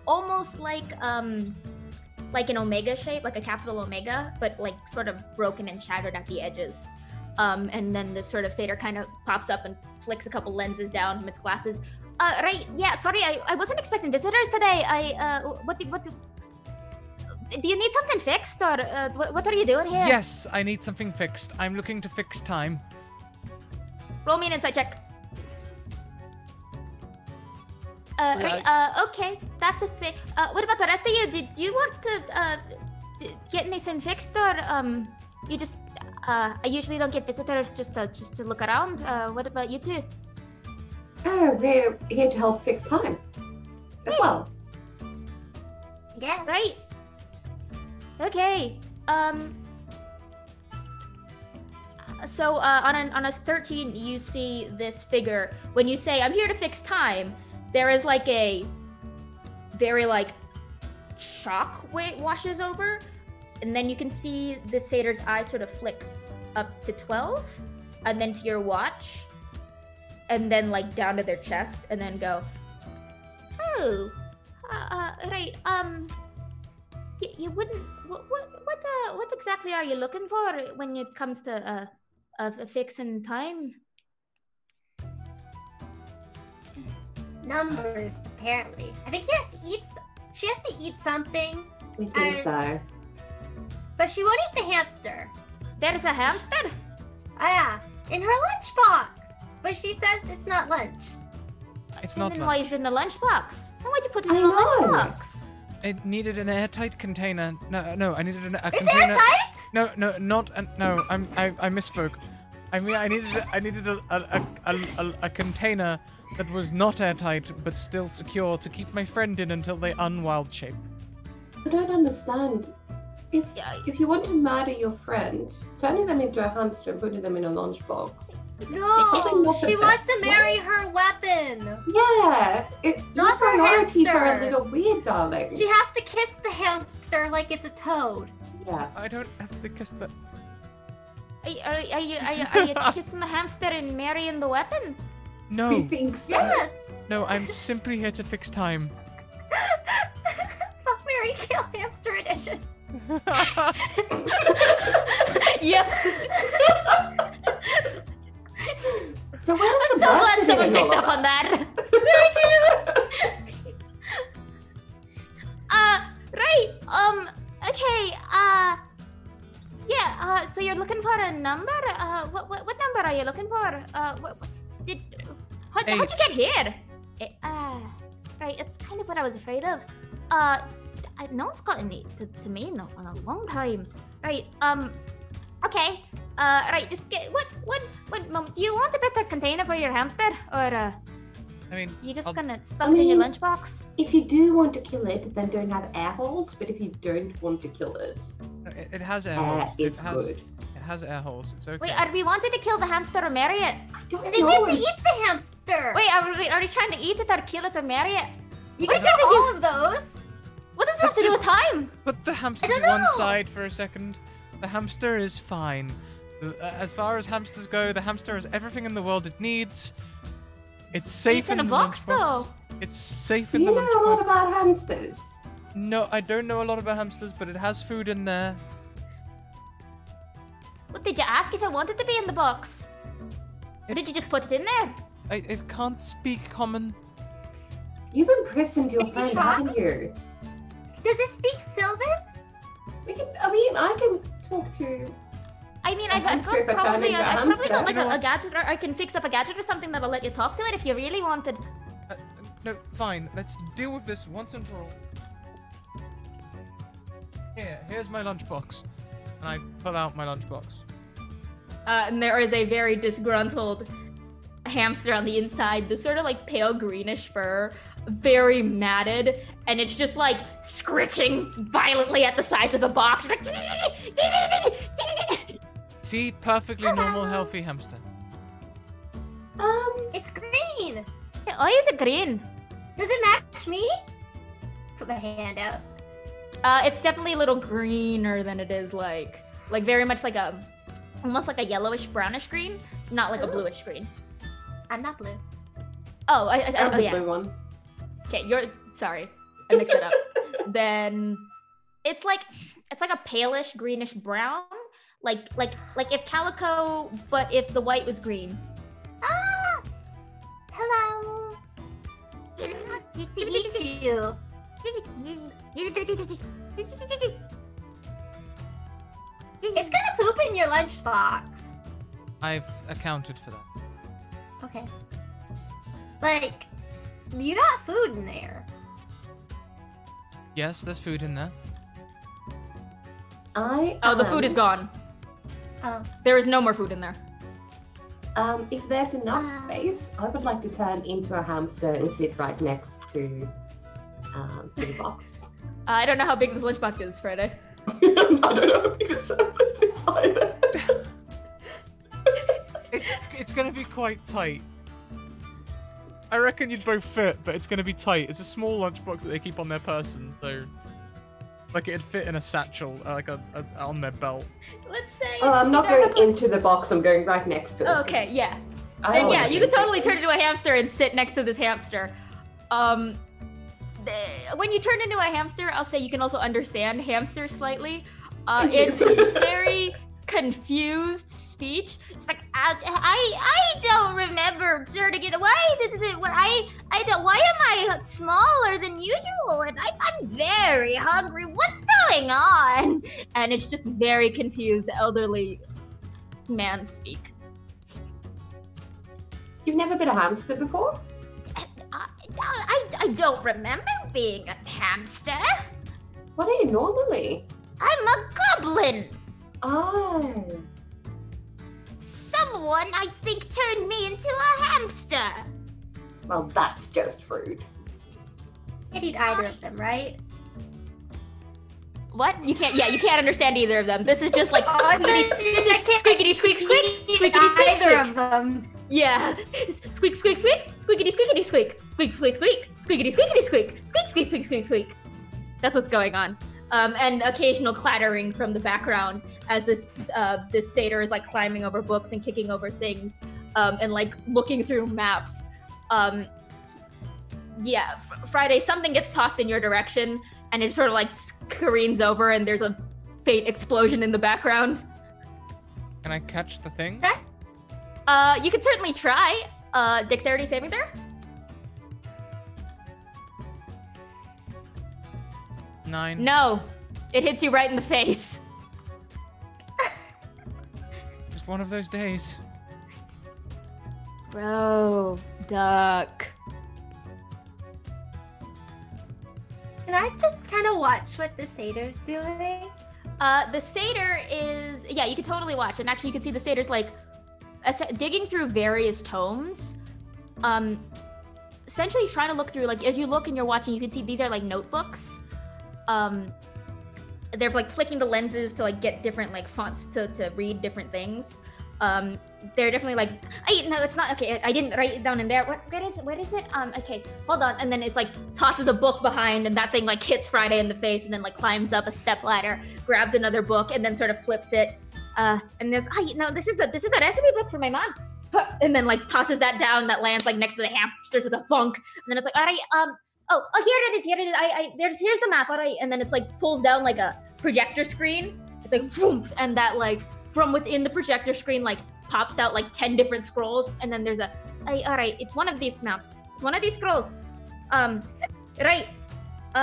almost like an omega shape, like a capital omega, but like sort of broken and shattered at the edges. And then this sort of satyr kind of pops up and flicks a couple lenses down from its glasses. Right, yeah, sorry, I wasn't expecting visitors today. Do you need something fixed, or what are you doing here? Yes, I need something fixed. I'm looking to fix time. Roll me an insight check. Right, okay, that's a thing. What about the rest of you? Do you want to get anything fixed, or you just? I usually don't get visitors just to look around. What about you two? Oh, we're here to help fix time as well. Yeah, right. Okay. So on a 13, you see this figure. When you say, "I'm here to fix time," there is like a very like shock washes over, and then you can see the satyr's eyes sort of flick up to 12, and then to your watch, and then like down to their chest, and then go, "Oh, right. You wouldn't. What exactly are you looking for when it comes to fixing time?" Numbers, apparently. I think she has to eat something. We think so. But she won't eat the hamster. There's a hamster? Oh yeah, in her lunchbox. But she says it's not lunch. It's not then lunch. why is it in the lunchbox? Then why'd you put it in the lunchbox? It needed an airtight container. No, I needed a It's container. airtight? No, I misspoke. I mean, I needed a container that was not airtight but still secure to keep my friend in until they unwild shape. I don't understand. If you want to murder your friend, turning them into a hamster and putting them in a lunchbox. No, she wants to marry her weapon. Yeah, Not your her priorities are a hamster. little weird, darling. She has to kiss the hamster like it's a toad. Yes. I don't have to kiss the. Are you kissing the hamster and marrying the weapon? We No, think so. Yes. no, I'm simply here to fix time. Fuck, Mary, kill hamster edition. Yep. So where I'm does so the bird glad fit someone in all picked up of on that? that. Thank you. Right. Okay. so you're looking for a number? What number are you looking for? How'd you get here? Right, it's kind of what I was afraid of. No one's gotten to me in a long time. Right, okay. Right, just get, one moment. Do you want a better container for your hamster? Or, I mean, you just gonna stuff it in your lunchbox? If you do want to kill it, then don't have air holes. But if you don't want to kill it, it has air holes. Is good. It has air holes. It's okay. Wait, are we wanted to kill the hamster or marry it? I don't They know. need to eat the hamster. Wait, are we trying to eat it or kill it or marry it? You can do all of those. What does this have to do with time? Put the hamster I to don't one know. side for a second. The hamster is fine. As far as hamsters go, the hamster has everything in the world it needs. It's safe It's in a the box, lunchbox. though. It's safe Do in you the know a lot lunchbox. about hamsters? No, I don't know a lot about hamsters, but it has food in there. What, did you ask if it wanted to be in the box? Or did you just put it in there? It can't speak common. You've imprisoned your Did you friend, try? haven't you? Does it speak Sylvan? I can talk to. I mean, A I've hamster got if I turn probably, into a I've probably got hamster. like a gadget, or I can fix up a gadget or something that'll let you talk to it if you really wanted. No, fine. Let's deal with this once and for all. Here's my lunchbox. And I pull out my lunchbox. And there is a very disgruntled hamster on the inside, this sort of like pale greenish fur, very matted, and it's just like scritching violently at the sides of the box. Like, See? Perfectly normal, healthy hamster. It's green. why is it green? Does it match me? Put my hand out. It's definitely a little greener than it is like very much like almost like a yellowish brownish green, not like a Ooh. bluish green. I'm not blue. Oh, I'm oh the yeah. blue one. Okay, sorry, I mixed it up. Then it's like a palish greenish brown, like if calico, but if the white was green. Ah! Hello. It's not to eat you. It's gonna poop in your lunchbox. I've accounted for that. Okay. Like, you got food in there. Yes, there's food in there. Oh, the food is gone. Oh. There is no more food in there. If there's enough space, I would like to turn into a hamster and sit right next to the box. I don't know how big this lunchbox is, Friday. I don't know how big the surface is either. It's gonna be quite tight. I reckon you'd both fit, but it's gonna be tight. It's a small lunchbox that they keep on their person, so like it'd fit in a satchel, like on their belt. Let's say. Oh, I'm not you know, going into the box. I'm going right next to it. Okay, yeah. I Then don't yeah, wanna you get could totally infected. turn into a hamster and sit next to this hamster. When you turn into a hamster, I'll say you can also understand hamsters slightly. It's very confused speech. It's like I don't remember turning it away. This is what I don't. Why am I smaller than usual? And I'm very hungry. What's going on? And it's just very confused, elderly man speak. You've never been a hamster before? I don't remember being a hamster. What are you normally? I'm a goblin. Oh. Someone, I think, turned me into a hamster. Well, that's just rude. Can't eat either of them, right? What? You can't? Yeah, you can't understand either of them. This is just like This is squeaky squeak squeak, squeaky squeak either squeak. of them. Yeah, it's squeak squeak squeak, squeakity squeakity squeak, squeak squeak squeak, squeakity squeakity squeak, squeak squeak squeak squeak squeak. That's what's going on. And occasional clattering from the background as this satyr is like climbing over books and kicking over things, and like looking through maps. Yeah, Friday, something gets tossed in your direction, and it sort of like careens over, and there's a faint explosion in the background. Can I catch the thing? You could certainly try. Dexterity saving throw? 9. No, it hits you right in the face. just one of those days. Bro, duck. Can I just kind of watch what the satyr's doing? The satyr is, yeah, you can totally watch. And actually you can see the satyr's like digging through various tomes. Essentially trying to look through, like, as you look and you're watching, you can see these are like notebooks. They're like flicking the lenses to like get different like fonts to read different things. They're definitely like, no, it's not, okay, I didn't write it down in there. Where is it? Okay, hold on. And then it's like tosses a book behind, and that thing like hits Friday in the face, and then like climbs up a step ladder, grabs another book, and then sort of flips it. And there's, no, this is the recipe book for my mom. And then like tosses that down, that lands like next to the hamsters with a thunk. And then it's like, all right, oh, here it is. Here's the map, all right. And then it's like pulls down like a projector screen. It's like, boom, and that like from within the projector screen like pops out like 10 different scrolls, and then there's a, all right, it's one of these maps. It's one of these scrolls. Right. All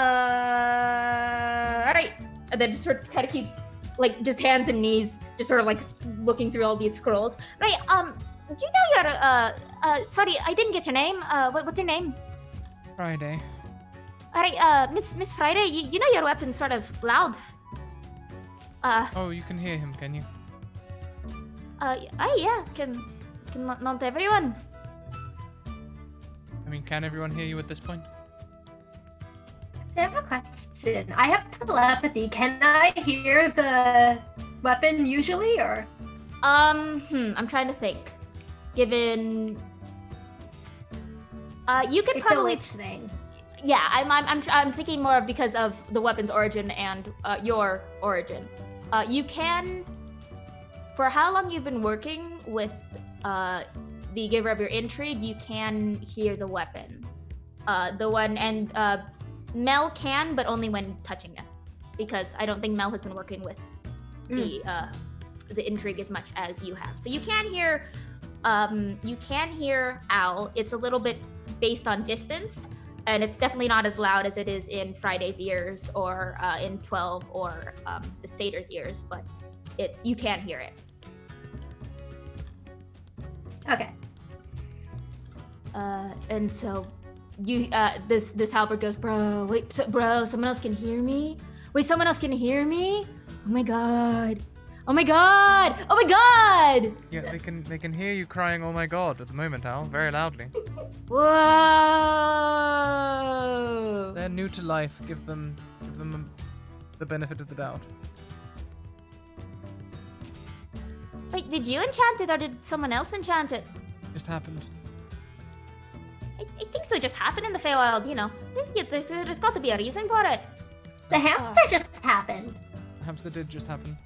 right. And then just sort of kind of keeps like just hands and knees, just sort of like looking through all these scrolls. Right. Do you know your sorry, I didn't get your name. What's your name? Friday. All right, Miss Friday, you know your weapon's sort of loud. Oh, you can hear him, can you? Yeah, can not everyone? I mean, can everyone hear you at this point? I have a question. I have telepathy. Can I hear the weapon usually, or? I'm trying to think. Given, you could probably. It's a witch thing. Yeah, I'm thinking more because of the weapon's origin and your origin. You can, for how long you've been working with the giver of your intrigue, you can hear the weapon. The one, and Mel can, but only when touching it, because I don't think Mel has been working with the intrigue as much as you have. So you can hear Owl. It's a little bit based on distance, and it's definitely not as loud as it is in Friday's ears or in 12 or the Satyr's ears, but you can hear it. Okay. And so you this halberd goes, bro, wait, bro, someone else can hear me? Wait, someone else can hear me? Oh my god. Oh my god! Oh my god! Yeah, they can hear you crying "Oh my god" at the moment, Al, very loudly. Whoa! They're new to life. Give them the benefit of the doubt. Wait, did you enchant it or did someone else enchant it? Just happened. I think so. Just happened in the Feywild, you know. There's got to be a reason for it. The hamster just happened. The hamster did just happen.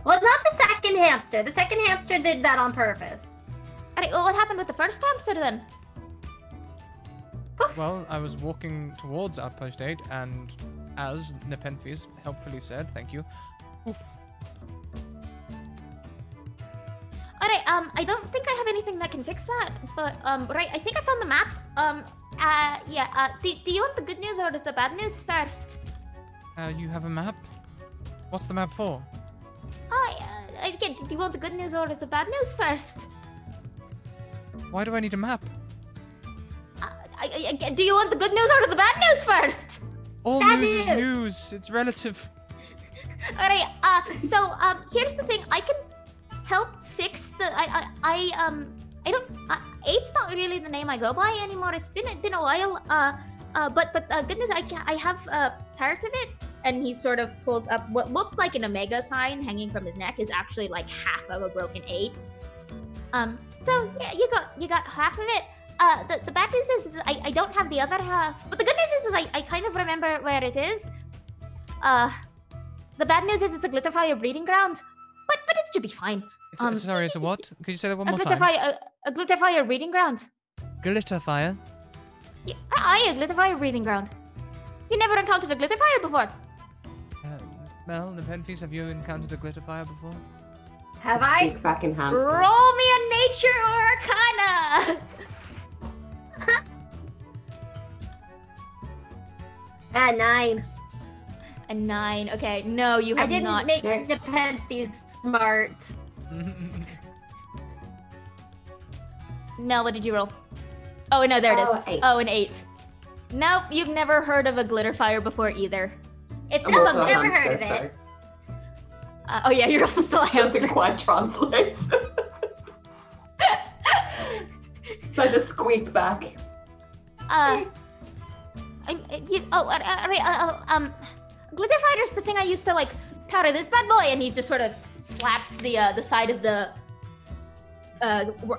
Well, not the second hamster. The second hamster did that on purpose. Alright, well, what happened with the first hamster then? Poof. Well, I was walking towards Outpost 8, and as Nepenthes helpfully said, thank you. Oof. Alright, I don't think I have anything that can fix that, but, right, I think I found the map. Do you want the good news or the bad news first? You have a map? What's the map for? Again, do you want the good news or the bad news first? Why do I need a map? Do you want the good news or the bad news first? All Bad news is news. news. It's relative. Alright, so, here's the thing. I can help fix the, eight's not really the name I go by anymore. It's been a while. But good news, I have parts of it. And he sort of pulls up what looked like an omega sign hanging from his neck is actually like half of a broken 8. So yeah, you got half of it. The bad news is I don't have the other half. But the good news is I kind of remember where it is. The bad news is it's a glitterfire breeding ground. But it should be fine. Sorry, it's a what? Could you say that one more time? A glitterfire breeding ground. Glitterfire? Yeah, a glitterfire breeding ground. You never encountered a glitterfire before. Mel, Nepenthes, have you encountered a glitterfire before? Have I? Speak back in hamster. Roll me a nature or arcana. 9. A 9. Okay, no, you have I didn't not. make Nepenthes smart. Mel, what did you roll? Oh, no, there it is. 8. Oh, an 8. Nope, you've never heard of a glitter fire before either. It's I'm just also a a never hamster, heard of it. oh yeah, you're also still a hamster. Doesn't quite translate. So I just squeak back. Glitter fighter's the thing I used to like powder this bad boy, and he just sort of slaps the side of the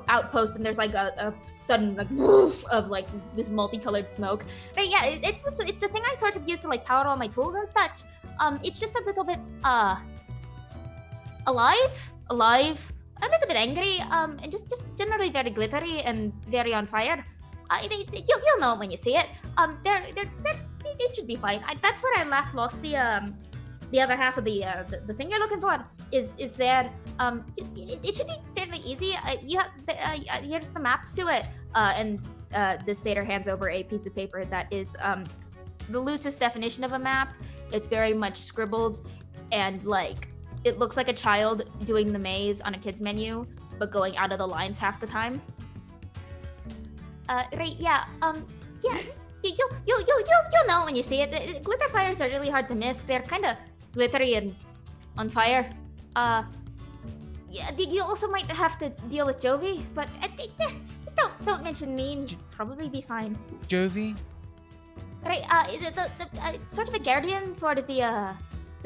outpost, and there's like a sudden like woof of like this multicolored smoke. Right? Yeah, it's the thing I sort of use to like powder all my tools and such. It's just a little bit alive, a little bit angry, and just generally very glittery and very on fire. You'll know it when you see it. It should be fine. That's where I last lost the other half of the thing you're looking for. Is there? It should be fairly easy. Here's the map to it. And the satyr hands over a piece of paper that is the loosest definition of a map. It's very much scribbled, and like it looks like a child doing the maze on a kid's menu, but going out of the lines half the time. Right, yeah, yeah, just, you'll know when you see it. Glitter fires are really hard to miss. They're kind of glittery and on fire. Yeah, you also might have to deal with Jovi, but just don't mention me, and you'll probably be fine. Jovi? Right, it's sort of a guardian for the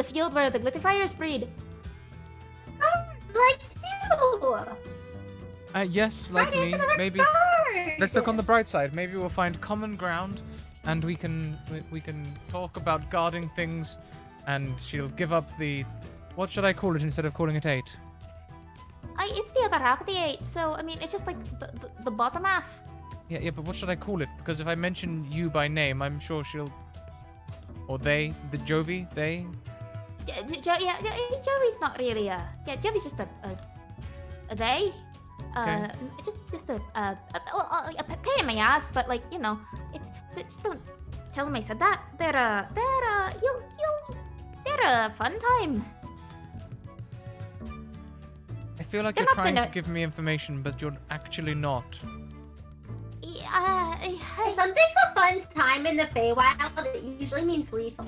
field where the glitter fires breed. Like you! Yes, like Friday, me. it's another Maybe. card! Let's look on the bright side. Maybe we'll find common ground, and we can talk about guarding things, and she'll give up the. What should I call it instead of calling it 8? It's the other half of the 8, so I mean it's just like the bottom half. Yeah, but what should I call it? Because if I mention you by name, I'm sure she'll. Or they, the Jovi, they. Jovi's not really Jovi's just a they. Okay. Just a pain in my ass, but like you know, just don't tell them I said that. They're a fun time. I feel like They're you're not trying to gonna- give me information, but you're actually not. If something's a fun time in the Feywild, it usually means lethal.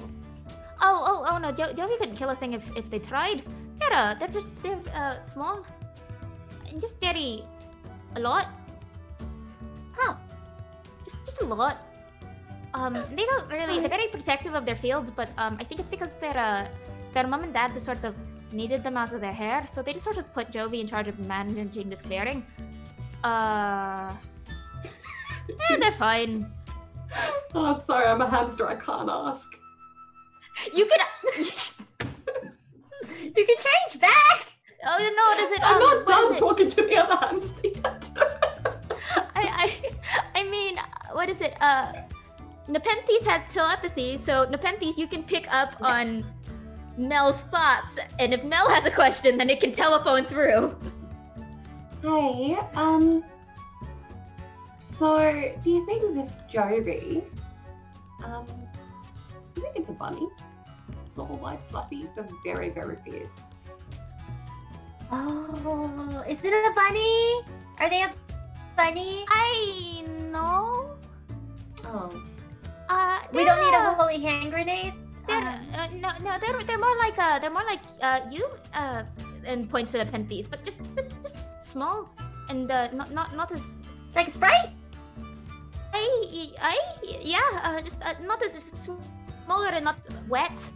Oh no, Jovi couldn't kill a thing if they tried. They're small. And just very a lot. Oh. Just a lot. They don't really they're very protective of their fields, but I think it's because their mom and dad just sort of needed them out of their hair, so they just sort of put Jovi in charge of managing this clearing. They're fine. Oh, sorry, I'm a hamster. I can't ask. You can You can change back! Oh no, does it I'm not what done is it? talking to the other hamster yet. I mean, what is it? Nepenthes has telepathy, so Nepenthes, you can pick up on Mel's thoughts, and if Mel has a question, then it can telephone through. Hey, so do you think this Jovi, do you think it's a bunny? It's not all like fluffy, they're very, very fierce. Oh, is it a bunny? Are they a bunny? I know. Oh. We don't need a holy hand grenade? They're more like you and points at Nepenthes, but just small and not as Like a Sprite? just not as just smaller and not wet.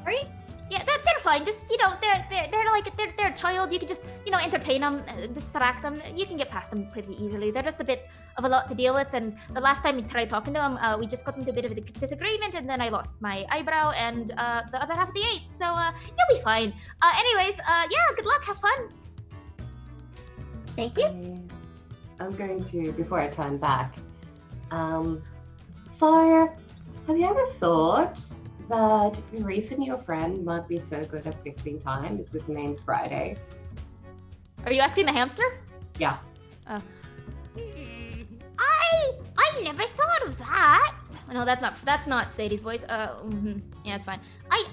Right? Yeah, they're fine. Just they're a child. You can just entertain them, distract them. You can get past them pretty easily. They're just a bit of a lot to deal with. And the last time we tried talking to them, we just got into a bit of a disagreement, and then I lost my eyebrow and the other half of the 8. So you'll be fine. Anyways, yeah, good luck. Have fun. Thank you. I'm going to, before I turn back, so have you ever thought that the reason your friend might be so good at fixing time is because the name's Friday? Are you asking the hamster? Yeah. I never thought of that. no, that's not Sadie's voice. Yeah, it's fine. I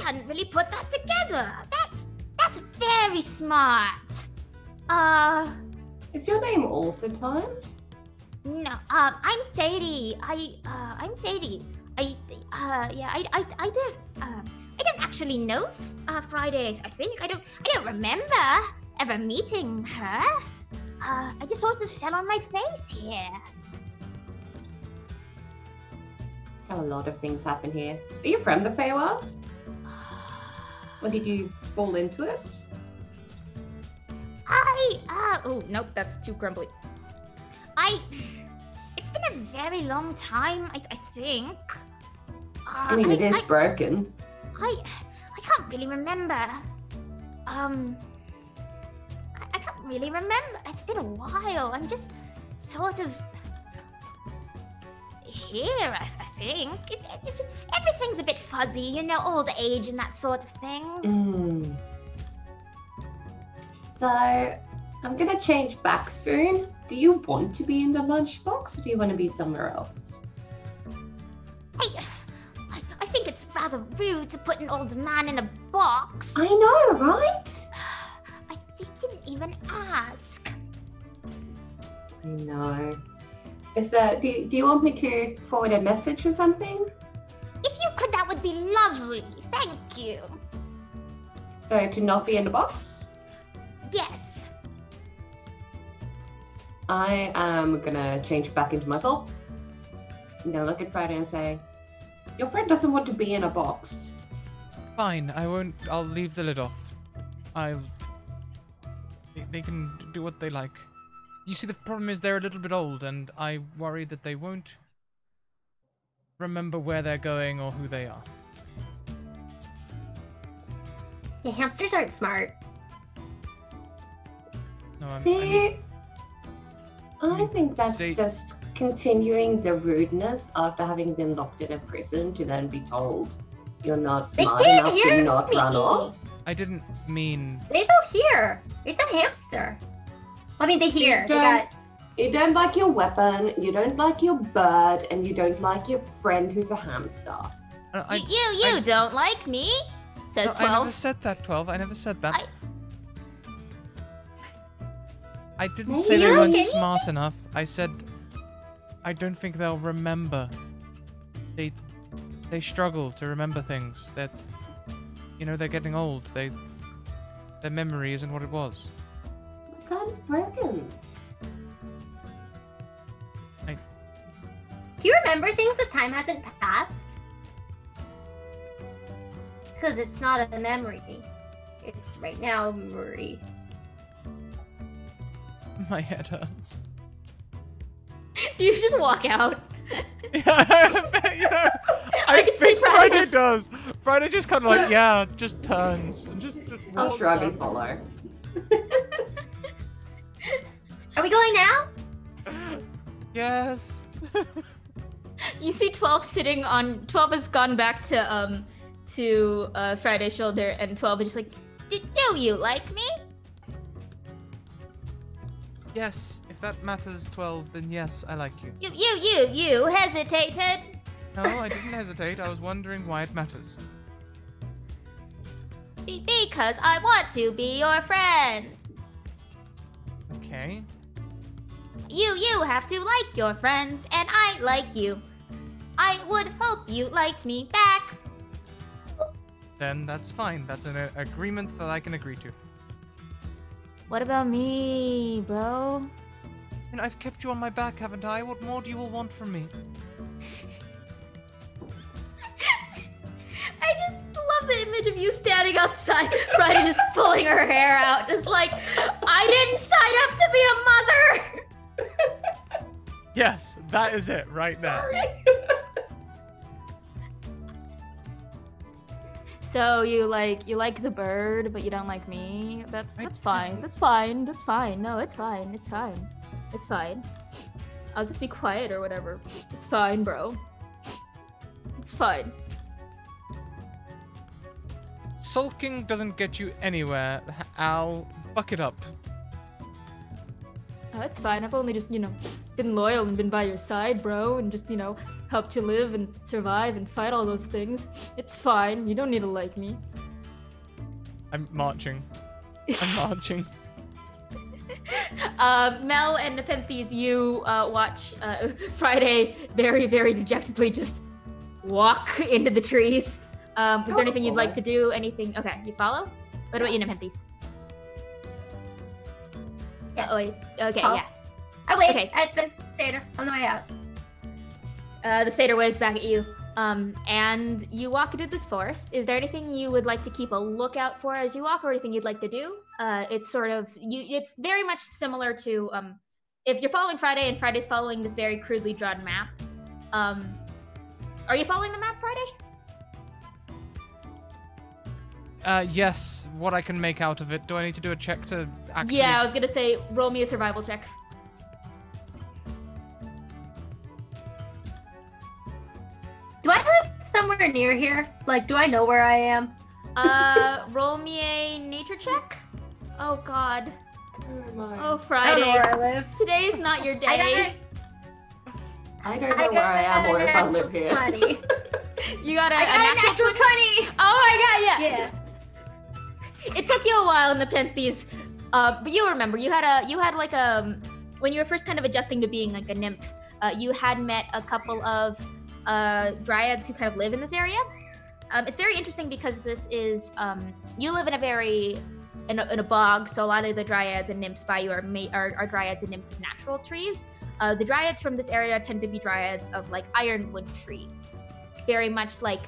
hadn't really put that together. That's very smart. Is your name also Time? No, I'm Sadie. I'm Sadie. I don't actually know Friday. I think I don't remember ever meeting her. I just sort of fell on my face here. That's how a lot of things happen here. Are you from the Feywild? Or did you fall into it? Oh, nope, that's too grumbly. It's been a very long time, I think. I mean, it is broken. I can't really remember. I can't really remember. It's been a while. I'm just sort of here, I think. Everything's a bit fuzzy, you know, old age and that sort of thing. So, I'm gonna change back soon. Do you want to be in the lunchbox or do you want to be somewhere else? I think it's rather rude to put an old man in a box. I know, right? I didn't even ask. I know. Do you want me to forward a message or something? If you could, that would be lovely. Thank you. So, to not be in the box? Yes. I am gonna change back into myself. I'm gonna look at Friday and say, your friend doesn't want to be in a box. Fine, I won't. I'll leave the lid off. They can do what they like. You see, the problem is they're a little bit old, and I worry that they won't remember where they're going or who they are. Yeah, hamsters aren't smart. No, I think that's just continuing the rudeness after having been locked in a prison to then be told you're not smart enough to not run off. I didn't mean... They don't hear. It's a hamster. I mean, they hear. You don't like your weapon, you don't like your bird, and you don't like your friend who's a hamster. You don't like me, says 12. I never said that, 12. I never said that. I didn't say they weren't smart enough. I said I don't think they'll remember. They struggle to remember things. They're getting old. Their memory isn't what it was. Time's broken. Do you remember things if time hasn't passed? Because it's not a memory. It's right now memory. My head hurts. Do you just walk out? Yeah, I think Friday does. Friday just kind of like, just turns and just I'll shrug and follow. Are we going now? Yes. You see 12 sitting on... 12 has gone back to Friday's shoulder, and 12 is just like, do you like me? Yes, if that matters, 12, then yes, I like you. You hesitated. No, I didn't hesitate. I was wondering why it matters. Because I want to be your friend. Okay. You have to like your friends, and I like you. I would hope you liked me back. Then that's fine. That's an agreement that I can agree to. What about me, bro? And I've kept you on my back, haven't I? What more do you all want from me? I just love the image of you standing outside, Friday just pulling her hair out, just like, I didn't sign up to be a mother! Yes, that is it, right there. So you like the bird, but you don't like me? That's fine. That's fine. That's fine. No, it's fine. It's fine. It's fine. I'll just be quiet or whatever. It's fine, bro. It's fine. Sulking doesn't get you anywhere. Al, buck it up. Oh, it's fine. I've only just, been loyal and been by your side, bro, and just, helped you live and survive and fight all those things. It's fine. You don't need to like me. I'm marching. I'm marching. Mel and Nepenthes, you watch Friday very, very dejectedly just walk into the trees. Is there anything you'd like to do? Anything? Okay, you follow? What about you, Nepenthes? Yeah. Oh, wait. Okay, Oh. yeah. I wait Okay. at the theater on the way out. The satyr waves back at you. And you walk into this forest. Is there anything you would like to keep a lookout for as you walk, or anything you'd like to do? It's sort of it's very much similar to if you're following Friday and Friday's following this very crudely drawn map. Are you following the map, Friday? Yes, what I can make out of it. Do I need to do a check to actually... Yeah, I was gonna say roll me a survival check. Do I live somewhere near here? Like, do I know where I am? Roll me a nature check. Oh God. Oh my. Oh I Friday. don't know where I live. Today's not your day. I don't know where I am or if I live here. 20. You got a I got a natural 20. Oh my God, yeah. Yeah. It took you a while in the Nepenthes, but you remember you had like when you were first kind of adjusting to being like a nymph, you had met a couple of dryads who kind of live in this area. It's very interesting because this is you live in a bog, so a lot of the dryads and nymphs by you are dryads and nymphs of natural trees. The dryads from this area tend to be dryads of like ironwood trees, very much like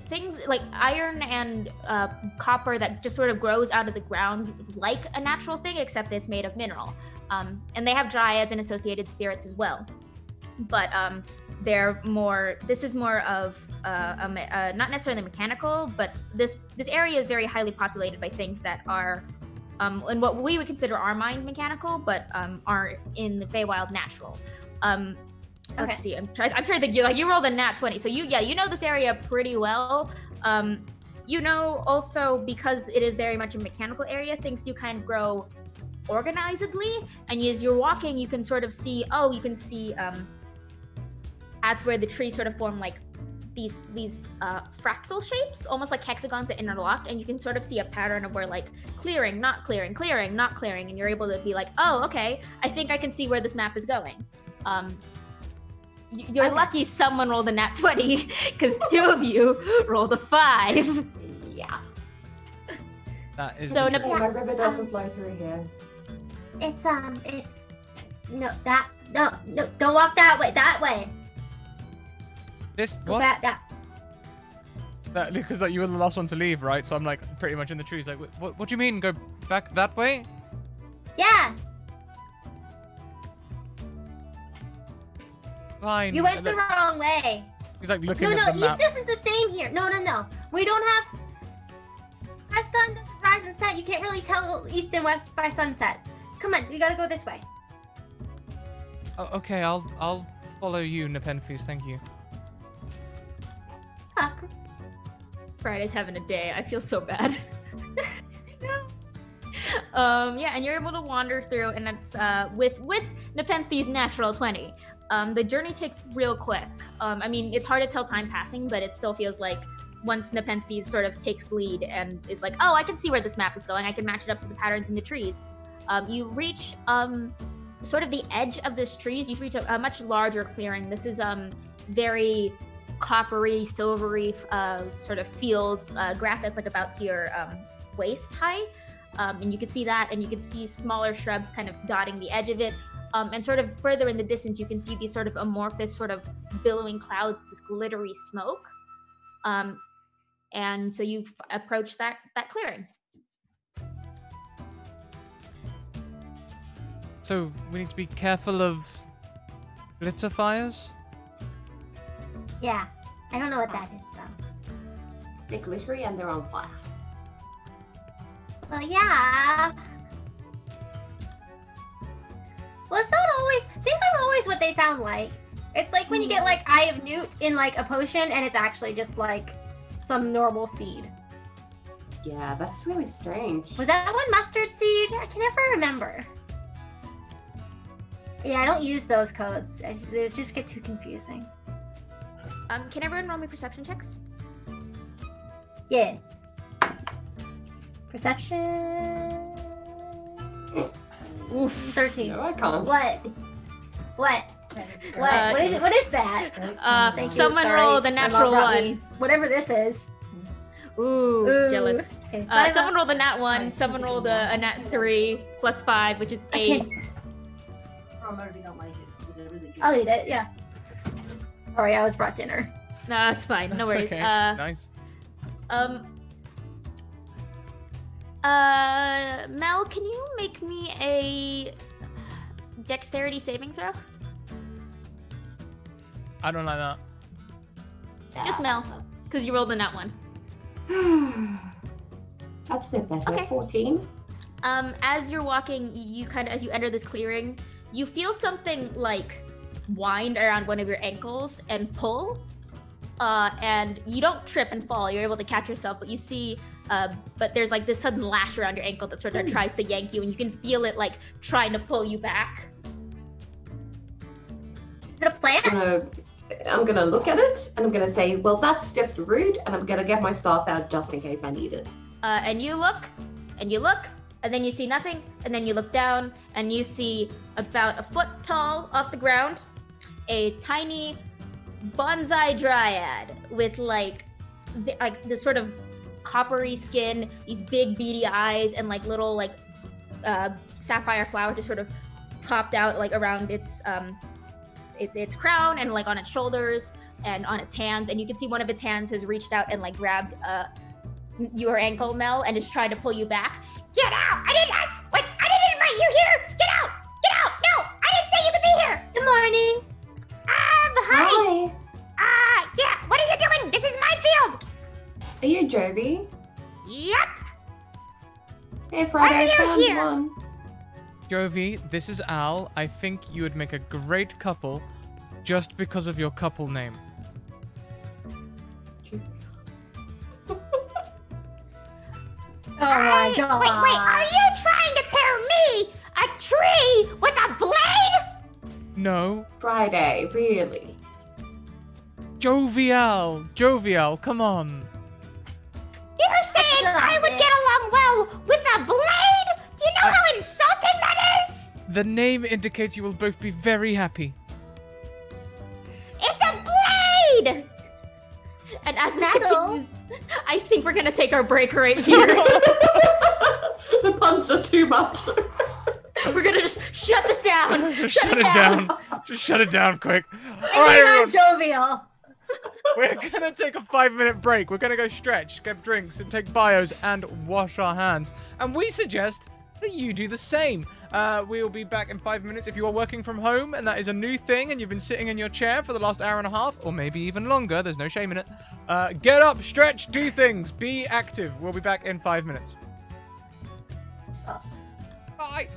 things like iron and copper that just sort of grows out of the ground like a natural thing, except it's made of mineral. And they have dryads and associated spirits as well. But this is more of not necessarily mechanical, but this area is very highly populated by things that are and what we would consider our mind mechanical, but are in the Feywild natural. Let's see. I'm trying to think. You rolled a nat 20, so you know this area pretty well. You know also because it is very much a mechanical area, things do kind of grow organizedly, and as you're walking, you can sort of see. That's where the trees sort of form like these fractal shapes, almost like hexagons that interlock, and you can sort of see a pattern of where like clearing, not clearing, clearing, not clearing, and you're able to be like, oh, okay, I think I can see where this map is going. You're lucky someone rolled a nat 20 because two of you rolled a 5. Yeah. That is So the trick. My river doesn't flow through here. It's no, don't walk that way. That way. This what? That. Because like you were the last one to leave, right? So I'm like pretty much in the trees. Like, what do you mean? Go back that way? Yeah. Fine. You went the wrong way. He's like looking No, at the map. east isn't the same here. No. We don't have. As sun rise and set, you can't really tell east and west by sunsets. Come on, we gotta go this way. Oh, okay, I'll follow you, Nepenthes. Thank you. Huh. Friday's having a day. I feel so bad. Yeah, and you're able to wander through, and it's with Nepenthes' natural 20. The journey takes real quick. I mean, it's hard to tell time passing, but it still feels like once Nepenthes sort of takes lead and is like, oh, I can see where this map is going. I can match it up to the patterns in the trees. You reach sort of the edge of this trees. You reach a much larger clearing. This is very coppery, silvery sort of fields, grass that's like about to your waist high. And you can see that, and you can see smaller shrubs kind of dotting the edge of it. And sort of further in the distance, you can see these sort of amorphous, sort of billowing clouds, this glittery smoke. And so you approach that clearing. So we need to be careful of glitter fires. Yeah, I don't know what that is though. They're glittery and they're on fire. Well, yeah. Well, things aren't always what they sound like. It's like when you get like Eye of Newt in like a potion and it's actually just like some normal seed. Yeah, that's really strange. Was that one mustard seed? I can never remember. Yeah, I don't use those codes. They just get too confusing. Can everyone roll me perception checks? Yeah. Perception. Oof. 13. No, I can't. What? What? What is it? What is that? Thank you, Someone sorry. roll the My mom natural brought one. me whatever this is. Ooh, Ooh. jealous. Okay, Someone rolled a nat 1, someone rolled a nat 3, plus 5, which is 8. I'll eat it, yeah. Sorry, I was brought dinner. No, it's fine. No That's worries. okay. Nice. Mel, can you make me a dexterity saving throw? I don't like that. Just Mel, because you rolled a nat 1. That's a bit better. Okay. 14. As you're walking, you kind of, as you enter this clearing, you feel something like wind around one of your ankles and pull. And you don't trip and fall. You're able to catch yourself, but you see, but there's like this sudden lash around your ankle that sort of tries to yank you, and you can feel it like trying to pull you back. Is it a plant? I'm gonna look at it and I'm gonna say, well, that's just rude, and I'm gonna get my staff out just in case I need it. And you look, and you look, and then you see nothing, and then you look down, and you see about a foot tall off the ground, a tiny bonsai dryad with like this sort of coppery skin, these big beady eyes, and like little like sapphire flower just sort of popped out like around its crown and like on its shoulders and on its hands, and you can see one of its hands has reached out and like grabbed your ankle, Mel, and is trying to pull you back. Get out! I didn't invite you here! Get out! Get out! No! I didn't say you could be here! Good morning. Hi! Yeah, what are you doing? This is my field! Are you Jovi? Yep! Hey, Friday, Why are you found here? one. Jovi, this is Al. I think you would make a great couple just because of your couple name. Oh my god. Wait, are you trying to pair me, a tree, with a blade? No. Friday, really? Jovial, come on. You're saying I would get along well with a blade? Do you know how insulting that is? The name indicates you will both be very happy. It's a blade! And as this Metal. continues, I think we're gonna take our break right here. The puns are too much. We're gonna just shut this down. Just shut it down. Just shut it down quick. All Maybe right, not everyone. jovial. We're gonna take a 5-minute break. We're gonna go stretch, get drinks, and take bios and wash our hands. And we suggest that you do the same. We'll be back in 5 minutes. If you are working from home and that is a new thing and you've been sitting in your chair for the last hour and a half, or maybe even longer, there's no shame in it. Get up, stretch, do things, be active. We'll be back in 5 minutes. Bye.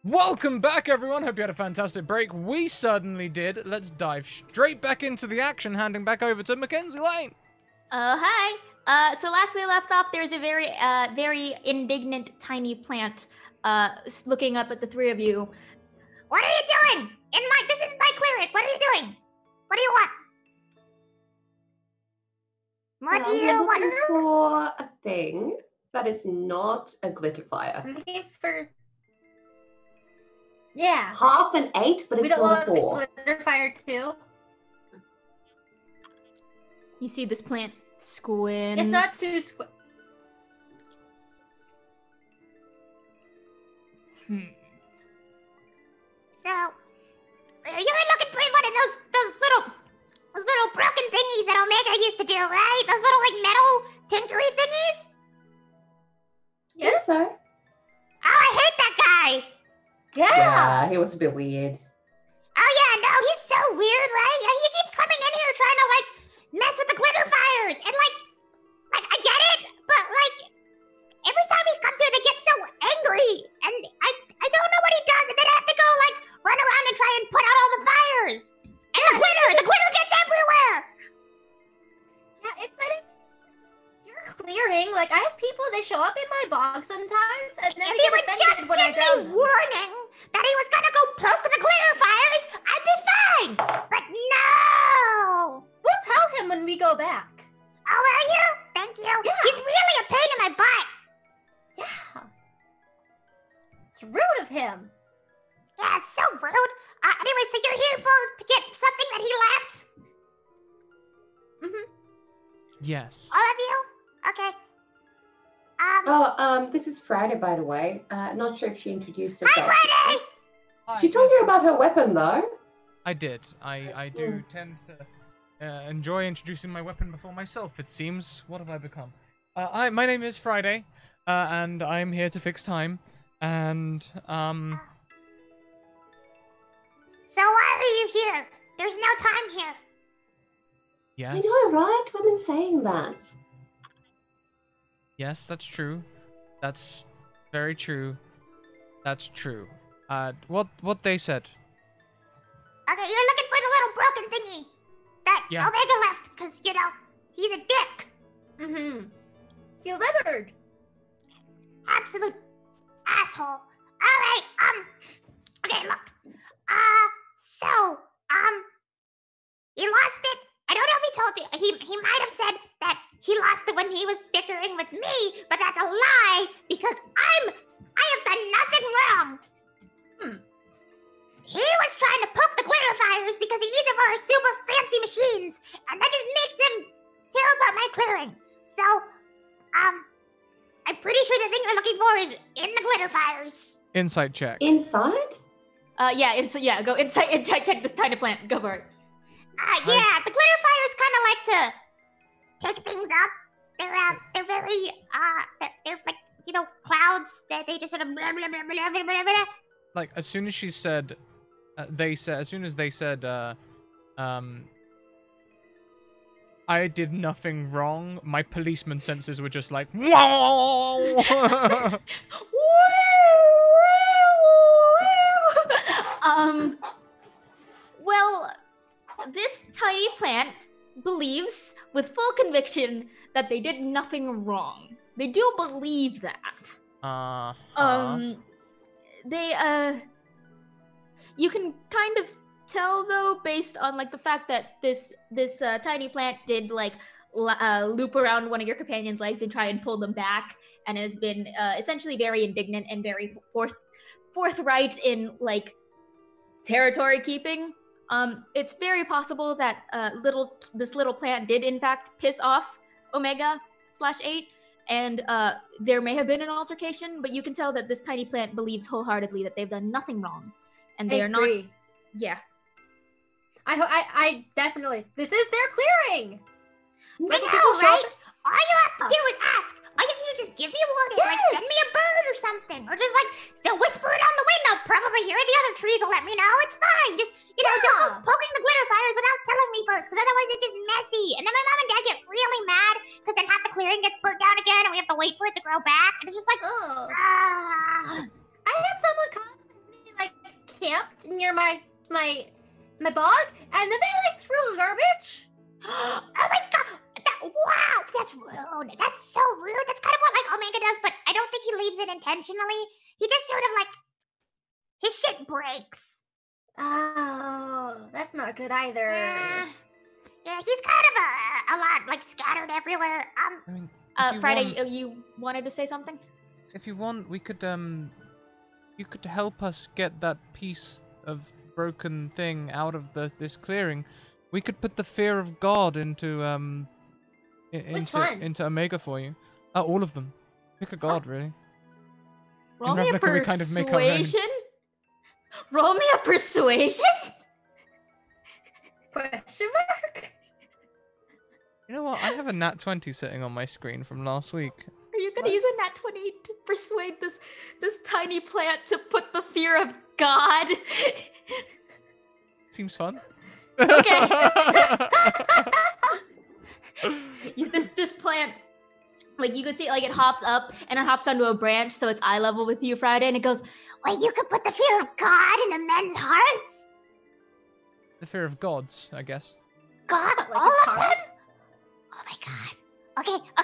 Welcome back, everyone. Hope you had a fantastic break. We certainly did. Let's dive straight back into the action, handing back over to Mackenzie Lane. Hi. So last we left off, there's a very indignant tiny plant looking up at the three of you. What are you doing? This is my cleric. What are you doing? What do you want? What do you I'm looking want? for a thing that is not a glitter fire. I'm looking for. Yeah. Half an 8, but We it's don't not a want 4. the glitter fire too. You see this plant squint. It's not too squid. So, you're looking for one of those little broken thingies that Omega used to do, right? Those little like metal tinkery thingies? Yes, so. Oh, I hate that guy. Yeah, he was a bit weird. Oh yeah, no, he's so weird, right? Yeah, he keeps coming in here trying to like mess with the glitter fires, and like I get it, but like every time he comes here, they get so angry, and I don't know what he does, and then I have to go like run around and try and put out all the fires, and the glitter gets everywhere. Yeah, it's like you're clearing. Like I have people, they show up in my box sometimes, and then If they he get would offended just when I give drown me them. warning that he was gonna go poke the glitter fires, I'd be fine. But no. We'll tell him when we go back. Oh, will you? Thank you. Yeah. He's really a pain in my butt. Yeah. It's rude of him. Yeah, it's so rude. Anyway, so you're here to get something that he left? Mm-hmm. Yes. All of you? Okay. This is Friday, by the way. Not sure if she introduced Hi, herself. Friday! She told you about her weapon, though. I did. I do tend to enjoy introducing my weapon before myself, it seems. What have I become? My name is Friday, and I'm here to fix time. And, So why are you here? There's no time here. yes. I know, right? We've been saying that. Yes, that's true. That's very true. That's true. What they said. Okay, you're looking for the little broken thingy that Yeah. Omega left, because, you know, he's a dick. Mm-hmm. He littered. Absolute asshole. All right, okay, look. He lost it. I don't know if he told you. He might have said that he lost it when he was bickering with me, but that's a lie because I have done nothing wrong. He was trying to poke the glitter fires because he needs it for his super fancy machines, and that just makes them tear apart my clearing. So, I'm pretty sure the thing you're looking for is in the glitter fires. Insight check. Inside? Go inside check this tiny plant. Go for it. Yeah, the glitter fires kind of like to take things up. They're very, they're like, you know, clouds that they just sort of blah, blah, blah, blah, blah, blah, blah. Like, as soon as she said, as soon as they said, I did nothing wrong, my policeman senses were just like, wow! Well, this tiny plant believes with full conviction that they did nothing wrong. They do believe that. You can kind of tell though, based on like the fact that this tiny plant did like loop around one of your companions' legs and try and pull them back, and has been essentially very indignant and very forthright in like territory keeping. It's very possible that this little plant did in fact piss off Omega/8, and there may have been an altercation, but you can tell that this tiny plant believes wholeheartedly that they've done nothing wrong, and they are not. Yeah. I definitely. This is their clearing. I know, right? All you have to do is ask. All you have to do is just give me a warning, like send me a bird or something, or just like still whisper it on the window. Probably here the other trees will let me know. It's fine. Just don't go poking the glitter fires without telling me first, because otherwise it's just messy. And then my mom and dad get really mad because then half the clearing gets burnt down again, and we have to wait for it to grow back. And it's just like, I had someone comment camped near my bog, and then they like threw garbage. Oh my god! Wow, that's rude. That's so rude. That's kind of what like Omega does, but I don't think he leaves it intentionally. He just sort of like his shit breaks. Oh, that's not good either. Yeah, he's kind of a lot like scattered everywhere. I mean, if you Friday, want- you wanted to say something? If you want, we could you could help us get that piece of broken thing out of this clearing. We could put the fear of God into one? into Omega for you. All of them. Pick a god, really. Roll me a Ravnica, we kind of make our own. persuasion. Roll me a persuasion. Question mark? You know what? I have a nat 20 sitting on my screen from last week. Are you gonna use a nat 20 to persuade this tiny plant to put the fear of God? Seems fun. Okay. This plant, like you could see, like it hops up and it hops onto a branch, so it's eye level with you, Friday, and it goes, Wait, you could put the fear of God into men's hearts? The fear of gods, I guess. God, Like all it's of hard? them? Oh my god. Okay. Yeah, I'll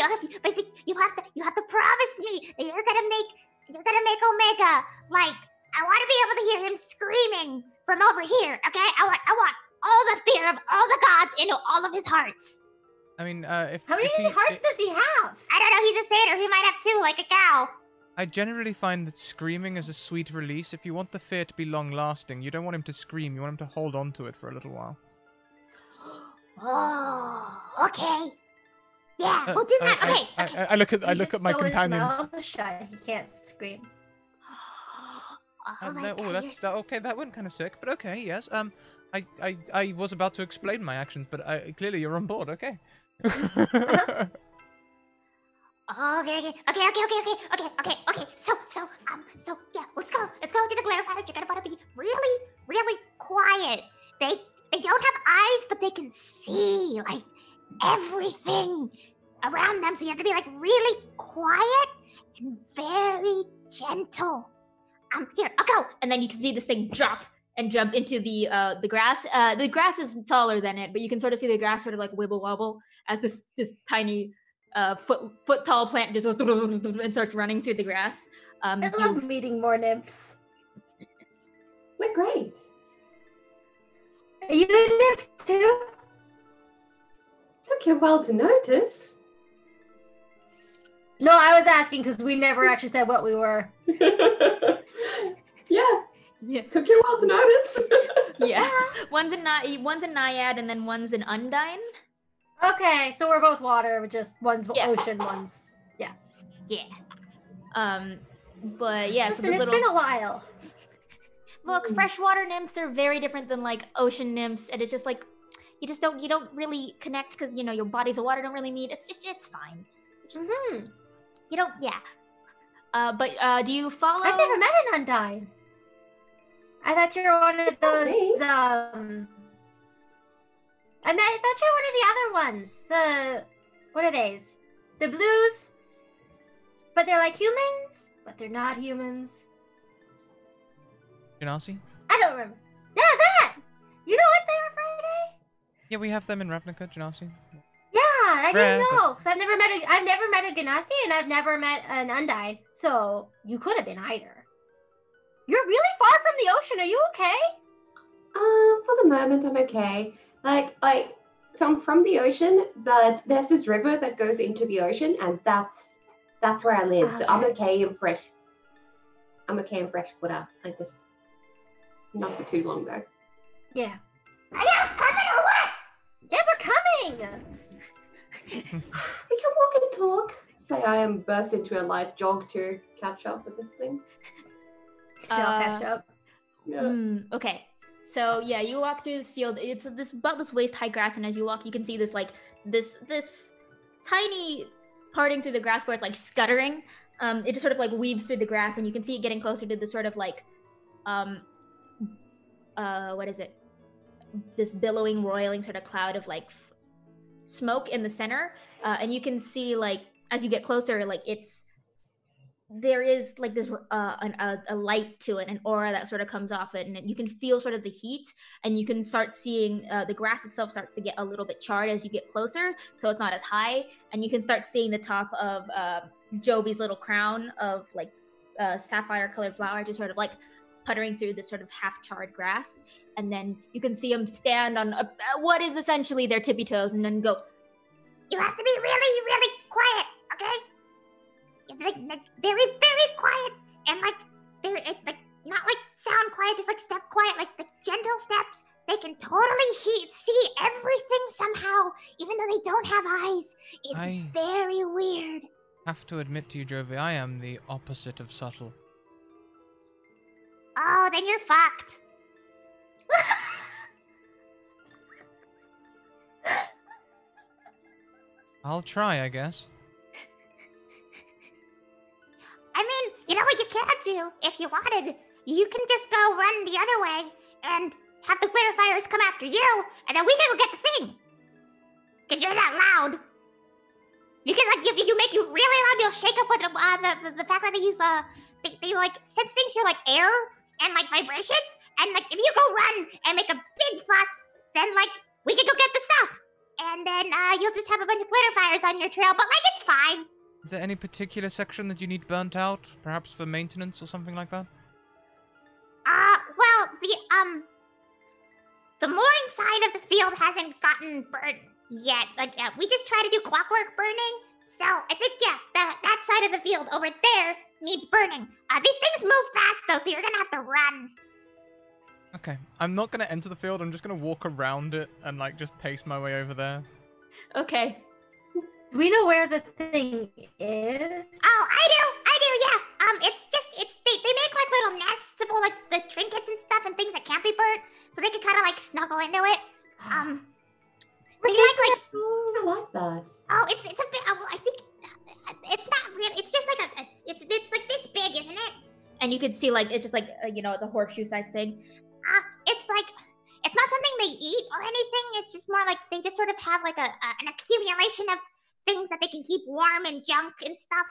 help you. But you have to promise me that you're gonna make Omega like I want to be able to hear him screaming from over here. Okay, I want all the fear of all the gods into all of his hearts. I mean, if How many if he, hearts does he have? I don't know. He's a satyr. He might have two, like a cow. I generally find that screaming is a sweet release. If you want the fear to be long-lasting, you don't want him to scream. You want him to hold on to it for a little while. Oh, okay. Yeah, we'll do that. Okay. I look at He just at my sew his companions. mouth shut. He can't scream. Oh my God, that's that. Okay, that went kind of sick, but okay, yes. I was about to explain my actions, but clearly you're on board. Okay. Okay. So yeah, let's go to the glare pirate. You're gonna want to be really, really quiet. They don't have eyes, but they can see like everything around them. So you have to be like really quiet and very gentle. Here, I'll go. and then you can see this thing drop and jump into the grass. The grass is taller than it, but you can sort of see the grass sort of like wibble wobble as this tiny foot tall plant just goes and starts running through the grass. I love meeting more nymphs. We're great. Are you a nymph too? Took you a while to notice. No, I was asking because we never actually said what we were. Yeah, Took you a while to notice. yeah. One's a naiad, and then one's an undine. Okay, so we're both water, just one's Yeah. ocean, one's Yeah. But yeah, Listen, so the it's little been a while. look, freshwater nymphs are very different than like ocean nymphs, and it's just like you don't really connect because your bodies of water don't really meet. It's fine. It's just you don't But do you follow? I've never met an Undine. I thought you were one of those. me. I thought you were one of the other ones. What are these? The blues. But they're like humans, but they're not humans. Genasi? I don't remember. Yeah, that. You know what they are, Friday? Yeah, we have them in Ravnica, Genasi. Yeah, I Rare, didn't but- know because I've never met a Ganassi and I've never met an Undine. So you could have been either. You're really far from the ocean. Are you okay? For the moment, I'm okay. So I'm from the ocean, but there's this river that goes into the ocean, and that's where I live. So I'm okay in fresh. I'm okay in fresh water. Not for too long though. Yeah. Are you coming or what? Yeah, we're coming. We can walk and talk. Say I burst into a light jog to catch up with this thing. I'll catch up. Yeah. Okay. So yeah, you walk through this field. It's about this waist high grass, and as you walk, you can see this this tiny parting through the grass where it's like scuttering. It just sort of like weaves through the grass, and you can see it getting closer to this sort of like what is it? This billowing, roiling sort of cloud of like smoke in the center, and you can see like as you get closer, like it's there is like this a light to it, an aura that sort of comes off it, and you can feel sort of the heat, and you can start seeing the grass itself starts to get a little bit charred as you get closer, so it's not as high, and you can start seeing the top of Joby's little crown of like sapphire colored flower just sort of like puttering through this sort of half charred grass, and then you can see him stand on what is essentially their tippy toes, and then go, You have to be really, really quiet, okay? You have to be very, very quiet, and like not like sound quiet, just like step quiet, like the gentle steps. They can totally see everything somehow, even though they don't have eyes. It's very weird. Have to admit to you, Jovi, I am the opposite of subtle. Oh, then you're fucked. I'll try, I guess. I mean, you know what you can do if you wanted? You can just go run the other way and have the glitter fires come after you, and then we can go get the thing. Cause you're that loud. You can like you make you really loud. You'll shake up with the fact that they use they like sense things through like air and like vibrations, and like if you go run and make a big fuss, then like we can go get the stuff, and then you'll just have a bunch of glitter fires on your trail. But like it's fine. Is there any particular section that you need burnt out? Perhaps for maintenance or something like that? Well, the mooring side of the field hasn't gotten burnt yet. Like, we just try to do clockwork burning. So, I think, yeah, that side of the field over there needs burning. These things move fast, though, so you're gonna have to run. Okay, I'm not gonna enter the field, I'm just gonna walk around it and, like, just pace my way over there. okay. We know where the thing is. Oh, I do, yeah. They make like little nests of all like the trinkets and stuff and things that can't be burnt, so they can kind of like snuggle into it. They I like that. oh, it's a bit. Well, I think it's not real. It's just like it's like this big, isn't it? And you can see like it's just like it's a horseshoe size thing. It's like it's not something they eat or anything. It's just more like they just sort of have like an accumulation of things that they can keep warm and junk and stuff.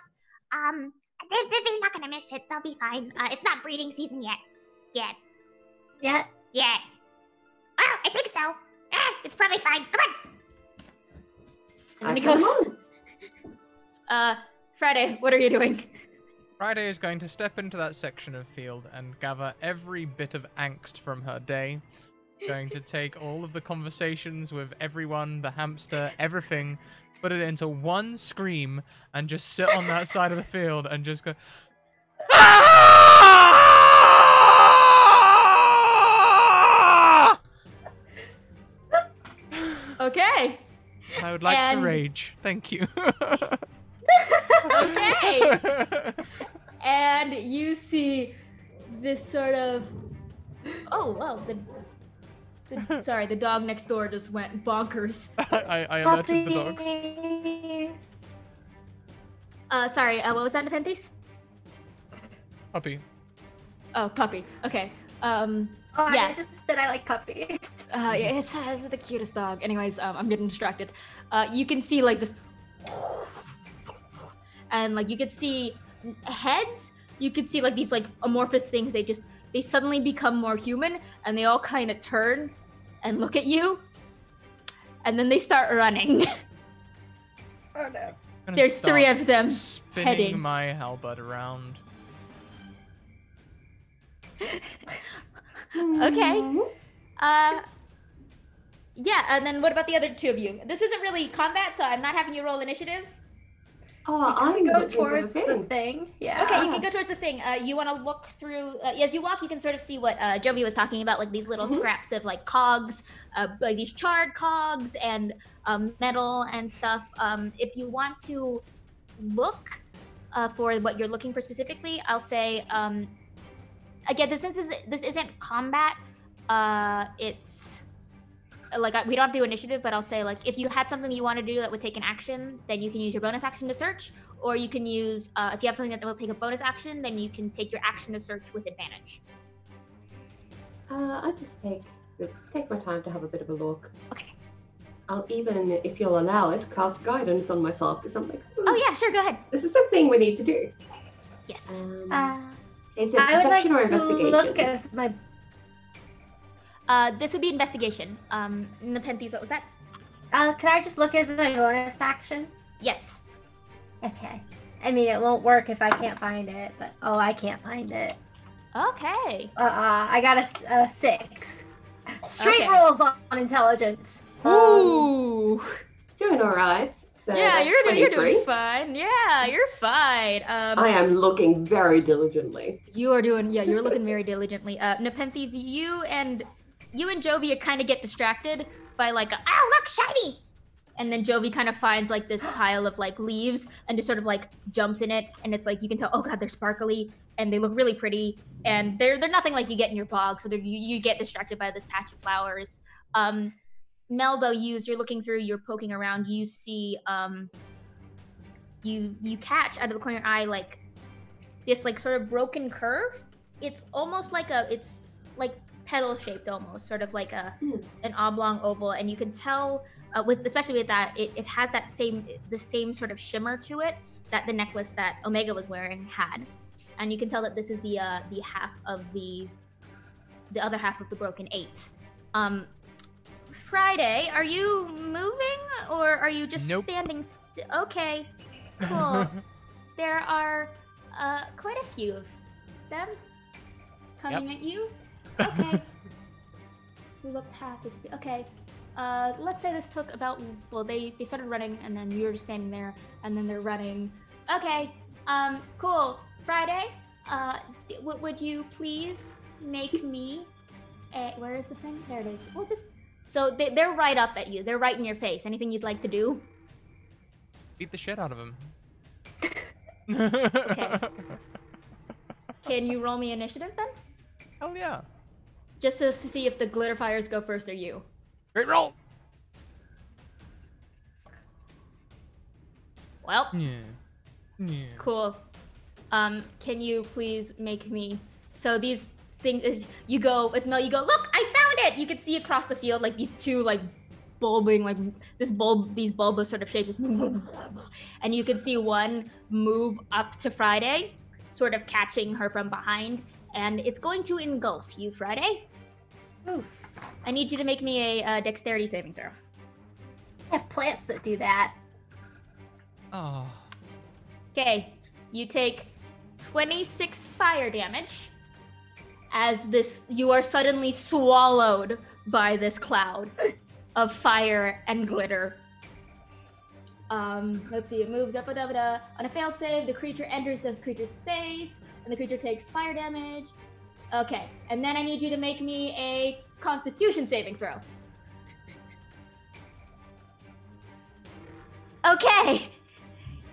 They're not gonna miss it. They'll be fine. It's not breeding season yet. Yet. Well, I think so. It's probably fine. Come on. And then he goes, Friday, what are you doing? Friday is going to step into that section of field and gather every bit of angst from her day. Going to take all of the conversations with everyone, the hamster, everything, put it into one scream, and just sit on that side of the field and just go... Okay. I would like to rage. Thank you. Okay. And you see this sort of... Oh, well, sorry, the dog next door just went bonkers. I alerted the dogs. Sorry, what was that, Nepenthes? Puppy. Oh, puppy. Okay. Oh, yeah. I just said I like puppies. Yeah, it's the cutest dog. Anyways, I'm getting distracted. You can see like this, and like you could see heads. You could see like these like amorphous things. They suddenly become more human, and they all kind of turn and look at you, and then they start running. Oh no. There's three of them spinning heading. my halberd around. Okay. Yeah, and then what about the other two of you? This isn't really combat, so I'm not having you roll initiative. Oh, I I'm go looking for towards the thing. Yeah. Okay, you can go towards the thing. You want to look through, as you walk, you can sort of see what Jovi was talking about, like these little scraps of like cogs, like these charred cogs and metal and stuff. If you want to look for what you're looking for specifically, I'll say, again, this isn't combat. It's like we don't have to do initiative, but I'll say like if you had something you want to do that would take an action, then you can use your bonus action to search, or you can use if you have something that will take a bonus action, then you can take your action to search with advantage. I just take my time to have a bit of a look. Okay. I'll even, if you'll allow it, cast guidance on myself because I'm like, Oh yeah, sure, go ahead. this is something we need to do. Yes. Is it I would like perception or to investigation? look as my. This would be investigation. Nepenthes, what was that? Can I just look as my bonus action? Yes. Okay. I mean, it won't work if I can't find it, but I can't find it. Okay. I got a 6. Straight Okay. rolls on intelligence. Ooh. Doing all right. So Yeah, that's you're 23. doing fine. Yeah, you're fine. I am looking very diligently. You're looking very diligently. Nepenthes, you and Jovi kind of get distracted by like Oh, look, shiny! and then Jovi kind of finds like this pile of like leaves and just sort of like jumps in it, and it's like you can tell, oh god, they're sparkly and they look really pretty, and they're nothing like you get in your bog, so you get distracted by this patch of flowers. Melbo, you're looking through, you're poking around, you see you catch out of the corner of your eye like this like sort of broken curve. It's almost like it's like petal shaped, almost sort of like an oblong oval, and you can tell especially with that it has the same sort of shimmer to it that the necklace that Omega was wearing had, and you can tell that this is the half of the other half of the broken 8. Friday, are you moving or are you just Nope. standing okay, cool. There are quite a few of them coming at you. Okay. We looked past this. Okay. Let's say this took about, well, they started running and then you're just standing there and then they're running. Okay. Cool. Friday, would you please make me where is the thing? There it is. We'll just, so they're right up at you. They're right in your face. Anything you'd like to do? Beat the shit out of him. Okay. Can you roll me initiative then? Hell yeah. Just to see if the glitter fires go first or you. Great roll. Well, Yeah. cool. Can you please make me, so these things, as you go, Ismail, you go, look, I found it! You can see across the field, like, these two, like, bulbing, like, these bulbous sort of shapes, and you can see one move up to Friday, sort of catching her from behind, and it's going to engulf you, Friday. Ooh. I need you to make me a dexterity saving throw. I have plants that do that. Oh. Okay, you take 26 fire damage as you are suddenly swallowed by this cloud of fire and glitter. Let's see, it moves up. On a failed save, the creature enters the creature's space, and the creature takes fire damage. Okay, and then I need you to make me a Constitution saving throw. Okay,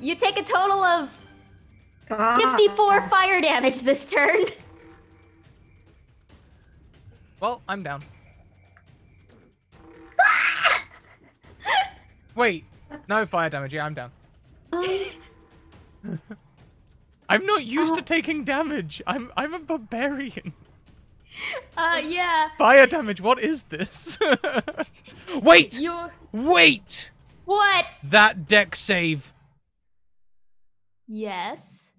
you take a total of 54 fire damage this turn. Well, I'm down. Wait. No fire damage. Yeah, I'm down. I'm not used to taking damage. I'm a barbarian. Yeah. Fire damage. What is this? Wait. Wait. What? That dex save. Yes.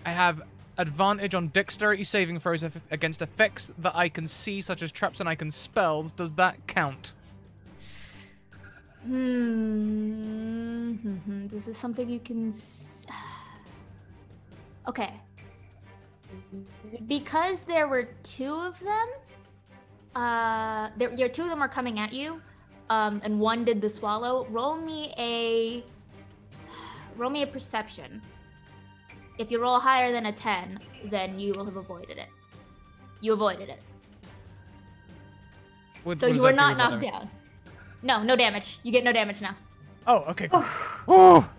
I have advantage on dexterity saving throws against effects that I can see, such as traps and icon spells. Does that count? This is something you can. Okay. Because there were 2 of them. Two of them are coming at you, and one did the swallow. Roll me a perception. If you roll higher than a 10, then you will have avoided it. You avoided it. So you were not knocked down. No damage. You get no damage now. Oh, okay. Oh.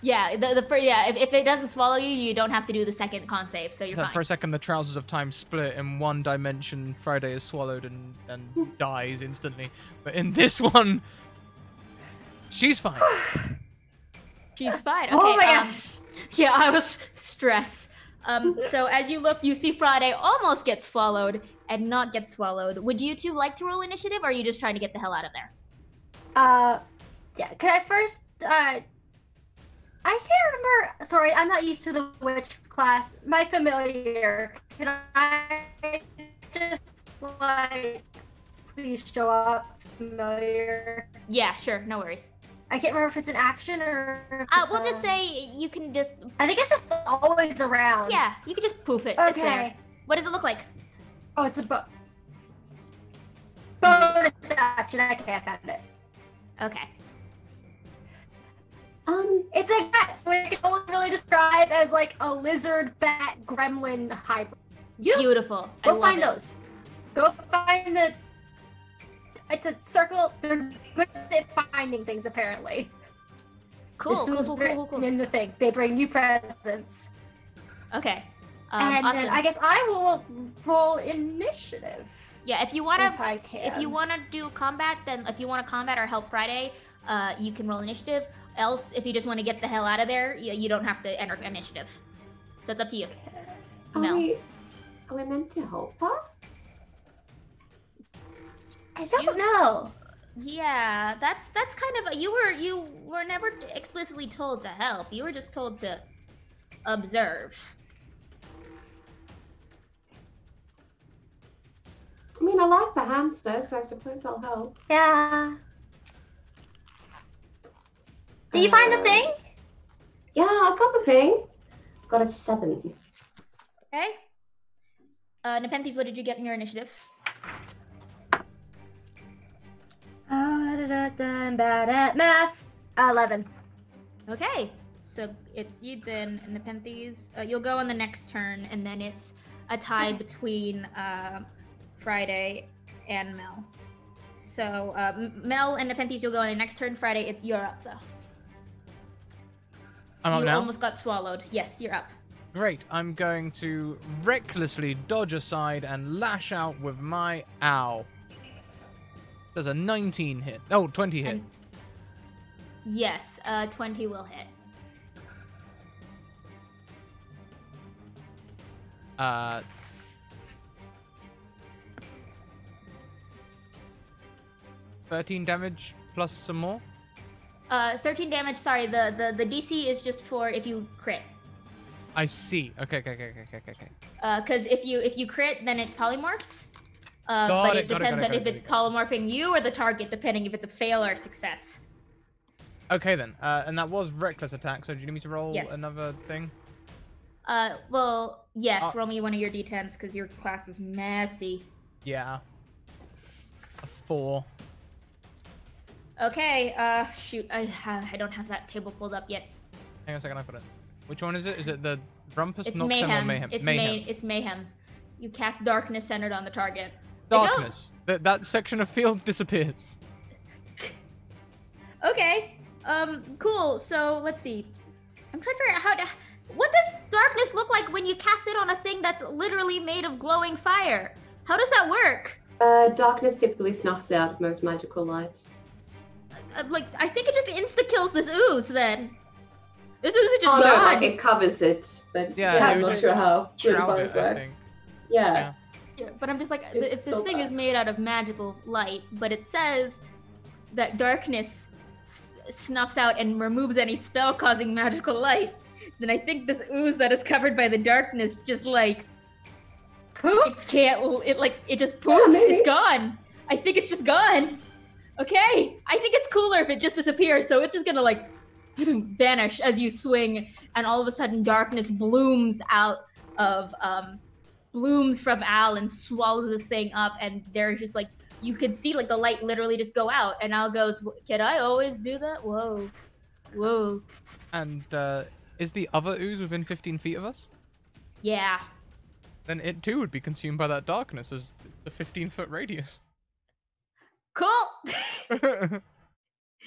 Yeah, if it doesn't swallow you, you don't have to do the second con save, so you're fine. For a second, the trousers of time split. In one dimension, Friday is swallowed and dies instantly. But in this one, she's fine. She's fine. Okay, Oh my gosh. Yeah, I was stressed. So as you look, you see Friday almost get swallowed and not get swallowed. Would you two like to roll initiative, or are you just trying to get the hell out of there? Yeah. Could I first? I can't remember. Sorry, I'm not used to the witch class. My familiar. Can I just like please show up familiar? Yeah, sure, no worries. I can't remember if it's an action or. We'll just say you can just. I think it's just always around. Yeah, you can just poof it. Okay. It's there. What does it look like? Oh, it's a bonus action. I can't find it. Okay. It's a cat. So we can only really describe as like a lizard, bat, gremlin hybrid. Beautiful. I Go love find it. those. Go find the. It's a circle. They're good at finding things, apparently. Cool, This cool, was cool, written cool, cool. in the thing. They bring you presents. Okay. And awesome. then I guess I will roll initiative. Yeah, if you wanna, If I can. if you wanna do combat, then if you wanna combat or help Friday, you can roll initiative. Else, if you just want to get the hell out of there, you don't have to enter initiative. So it's up to you. Are Mel. we meant to help her? I don't know. Yeah, that's kind of you were never explicitly told to help. You were just told to observe. I mean, I like the hamster, so I suppose I'll help. Yeah. Did you find the thing? Yeah, I got the thing. Got a 7. Okay. Nepenthes, what did you get in your initiative? I'm bad at math. 11. Okay, so it's you then, Nepenthes. You'll go on the next turn, and then it's a tie between Friday and Mel. So Mel and Nepenthes, you'll go on the next turn. Friday, you're up though. I'm up You now. almost got swallowed. Yes, you're up. Great. I'm going to recklessly dodge aside and lash out with my owl. Does a 19 hit? Oh, 20 hit. Yes, 20 will hit. Uh, 13 damage plus some more. 13 damage. Sorry, the DC is just for if you crit. I see. Okay. Because if you crit, then it's polymorphs. Got But it, it got it, depends got it, on if got it, it's got polymorphing you or the target, depending if it's a fail or a success. Okay then. And that was reckless attack. So do you need me to roll Yes. another thing? Well, yes. Roll me one of your d10s because your class is messy. Yeah. A 4. Okay. Shoot. I don't have that table pulled up yet. Hang on a second. I put it. Which one is it? Is it the Rumpus, It's Noctem, or mayhem. Mayhem? It's Mayhem. It's mayhem. You cast darkness centered on the target. Darkness. That section of field disappears. Okay. Cool. So let's see. I'm trying to figure out how to. What does darkness look like when you cast it on a thing that's literally made of glowing fire? How does that work? Darkness typically snuffs out most magical light. Like, I think it just insta kills this ooze. Then this ooze is just Oh no, gone. like it covers it, but Yeah, yeah, it I'm would not just sure how Shroud vampires it, I work. think. Yeah. Yeah, but I'm just like, It's if this so thing bad. is made out of magical light, but it says that darkness snuffs out and removes any spell-causing magical light, then I think this ooze that is covered by the darkness just like Poops. it just poops. maybe. It's gone. I think it's just gone. Okay, I think it's cooler if it just disappears. So it's just gonna like vanish as you swing, and all of a sudden darkness blooms out of blooms from Al and swallows this thing up, and there's just like you could see like the light literally just go out, and Al goes, "Can I always do that? Whoa." And is the other ooze within 15 feet of us? Yeah. Then it too would be consumed by that darkness as the 15-foot radius. Cool.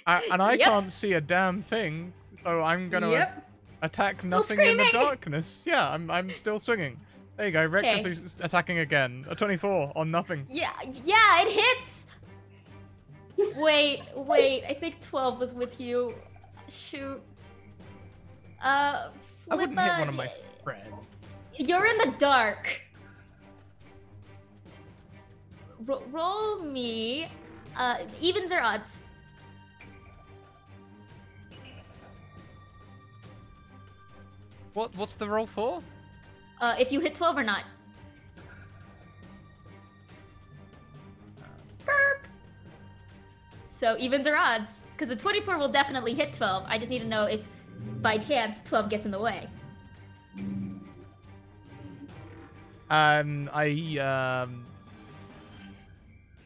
I Yep. can't see a damn thing, so I'm gonna Yep. attack nothing in the screaming. darkness. Yeah, I'm still swinging. There you go, recklessly attacking again. A 24 on nothing. Yeah, it hits. Wait, I think 12 was with you. Shoot. I wouldn't hit Flippa, one of my friends. You're in the dark. Roll me. Evens or odds? What's the roll for? If you hit 12 or not. Burp. So evens or odds, because a 24 will definitely hit 12. I just need to know if, by chance, 12 gets in the way.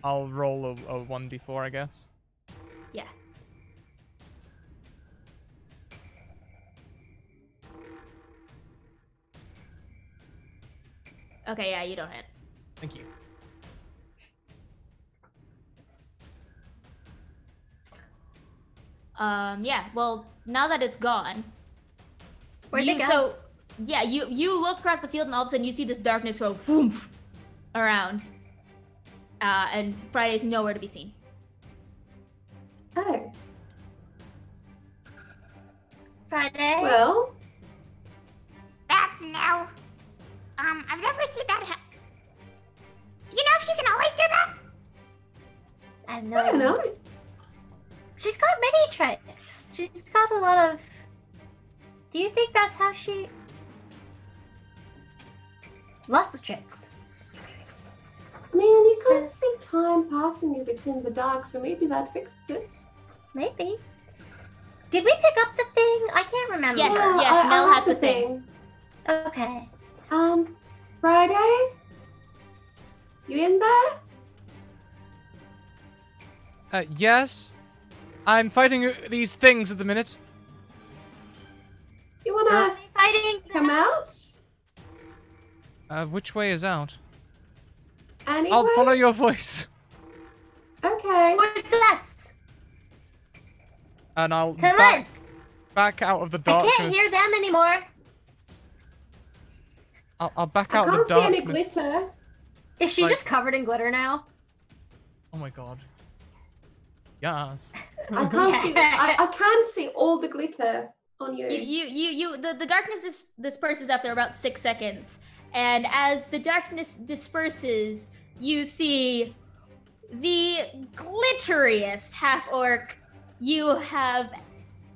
I'll roll a 1d4, I guess. Yeah. Okay, yeah, you don't hit. Thank you. Yeah, well, now that it's gone. Where'd it go? So, yeah, you look across the field and all of a sudden you see this darkness go boom around. And Friday's nowhere to be seen. Oh, Friday. well, That's no. I've never seen that. Do you know if she can always do that? I have no I don't idea. know. She's got many tricks. She's got a lot of. Do you think that's how she? Lots of tricks. I mean, you can't see time passing if it's in the dark, so maybe that fixes it. Maybe. Did we pick up the thing? I can't remember. Yes. Yeah, Mel I has have the thing. Okay. Friday? You in there? Yes. I'm fighting these things at the minute. You wanna Fighting. come out? Which way is out? Anyway? I'll follow your voice. Okay. What's us? And I'll Come on. back out of the I darkness. can't hear them anymore. I'll back I out of the can't see any darkness. glitter. Is she Like- just covered in glitter now? Oh my god. Yes. I can't see. I can see all the glitter on you. The darkness disperses after about 6 seconds. And as the darkness disperses, you see the glitteriest half-orc you have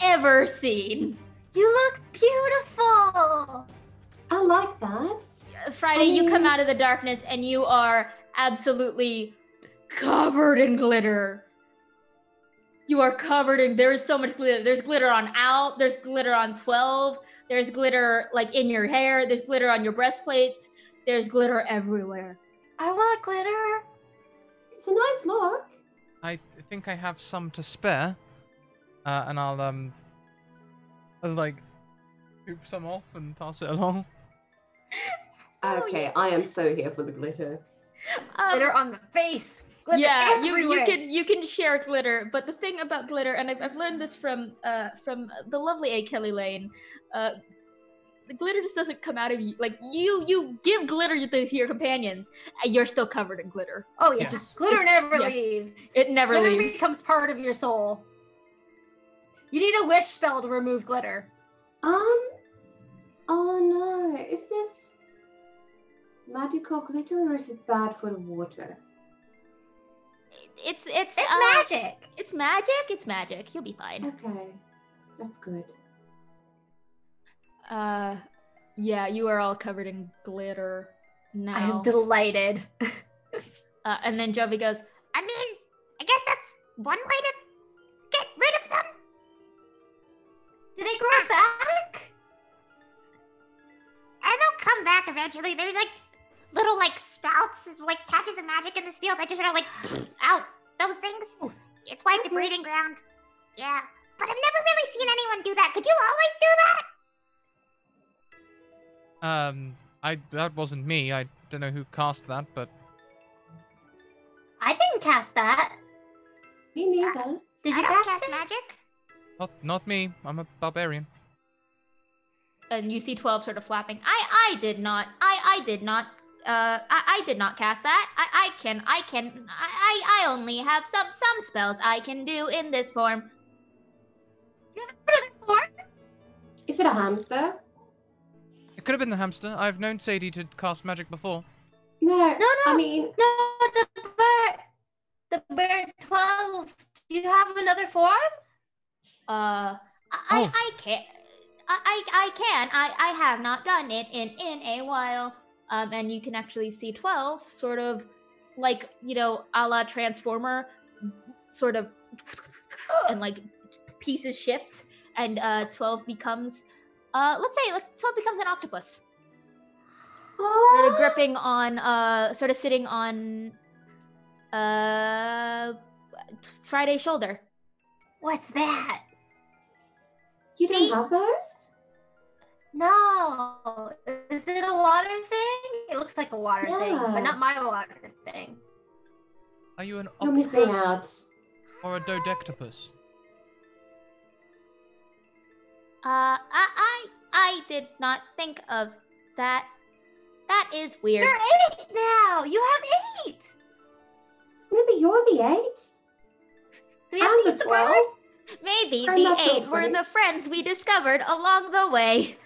ever seen. You look beautiful. I like that. Friday, you come out of the darkness and you are absolutely covered in glitter. You are covered in, there is so much glitter. There's glitter on Al, there's glitter on 12, there's glitter like in your hair, there's glitter on your breastplate, there's glitter everywhere. I want glitter. It's a nice look. I think I have some to spare. And I'll like scoop some off and pass it along. Okay, I am so here for the glitter. Glitter on the face. Glitter Yeah, everywhere. you can share glitter, but the thing about glitter, and I've learned this from the lovely A. Kelly Lane, the glitter just doesn't come out of you. Like you give glitter to your companions, and you're still covered in glitter. Oh yeah, Yes. just glitter It's- never yeah. leaves. It never Glitter leaves. becomes part of your soul. You need a wish spell to remove glitter. Oh no, is this magical glitter or is it bad for the water? It's It's magic. It's magic. It's magic. You'll be fine. Okay, that's good. Yeah, you are all covered in glitter I am now. delighted. And then Jovi goes, I mean, I guess that's one way to get rid of them. Did they grow back? And they'll come back eventually. There's like little like spouts, like patches of magic in this field. I just sort of like out those things. It's why it's a Okay. breeding ground. Yeah, but I've never really seen anyone do that. Could you always do that? That wasn't me. I don't know who cast that, but I didn't cast that. Me neither. Did I you don't cast cast it? magic. not me. I'm a barbarian. and you see 12 sort of flapping. I did not cast that. I only have some spells I can do in this form. You have another form? Is it a hamster? It could have been the hamster. I've known Sadie to cast magic before. No. No. I mean, No, the bird. The bird 12. Do you have another form? I Oh. can't. I can. I have not done it in a while. And you can actually see 12 sort of like, you know, a la Transformer, sort of, and like pieces shift, and 12 becomes, let's say, like 12 becomes an octopus. Sort of gripping on, sort of sitting on, Friday's shoulder. What's that? You don't have those? No. Is it a water thing? It looks like a water thing, but Yeah. not my water thing. Are you an You're missing octopus out. or a dodectopus? I did not think of that. That is weird. You're 8 now. You have 8. Maybe you're the 8? Do we have I'm to the eat the 12? bird? Maybe I'm the not so 8 were funny. the friends we discovered along the way.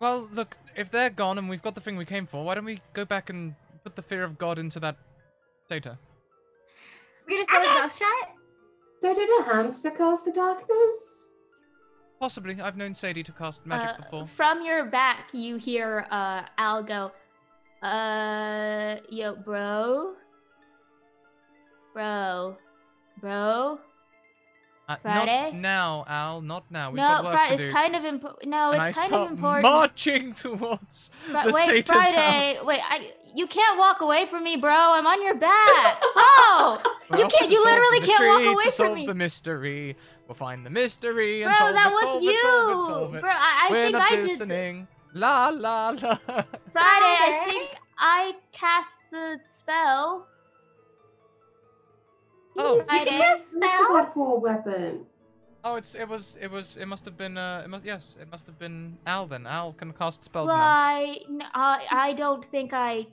Well, look, if they're gone and we've got the thing we came for, why don't we go back and put the fear of God into that data? We're gonna sew his mouth shut? So did a hamster cast the darkness? Possibly. I've known Sadie to cast magic before. From your back, you hear Al go, yo, bro? Bro? Friday? Not now, Al. Not now. We've No, got work to it's do. kind of important. No, And it's I kind start of important. marching towards the Wait, satyr's Friday. house. Wait, you can't walk away from me, bro. I'm on your back. Oh, We're you off can't. to You solve the literally can't walk mystery, away to from solve me. the mystery. We'll find the mystery and Bro, solve that it, was solve you. it, solve it, solve it. Bro, I We're think not I did. listening. La la la. Friday, I Friday? think I cast the spell. Oh. You Friday? can cast Look at that spells? poor weapon. Oh, it must have been, it must have been Al then. Al can cast spells Well, now. I don't think I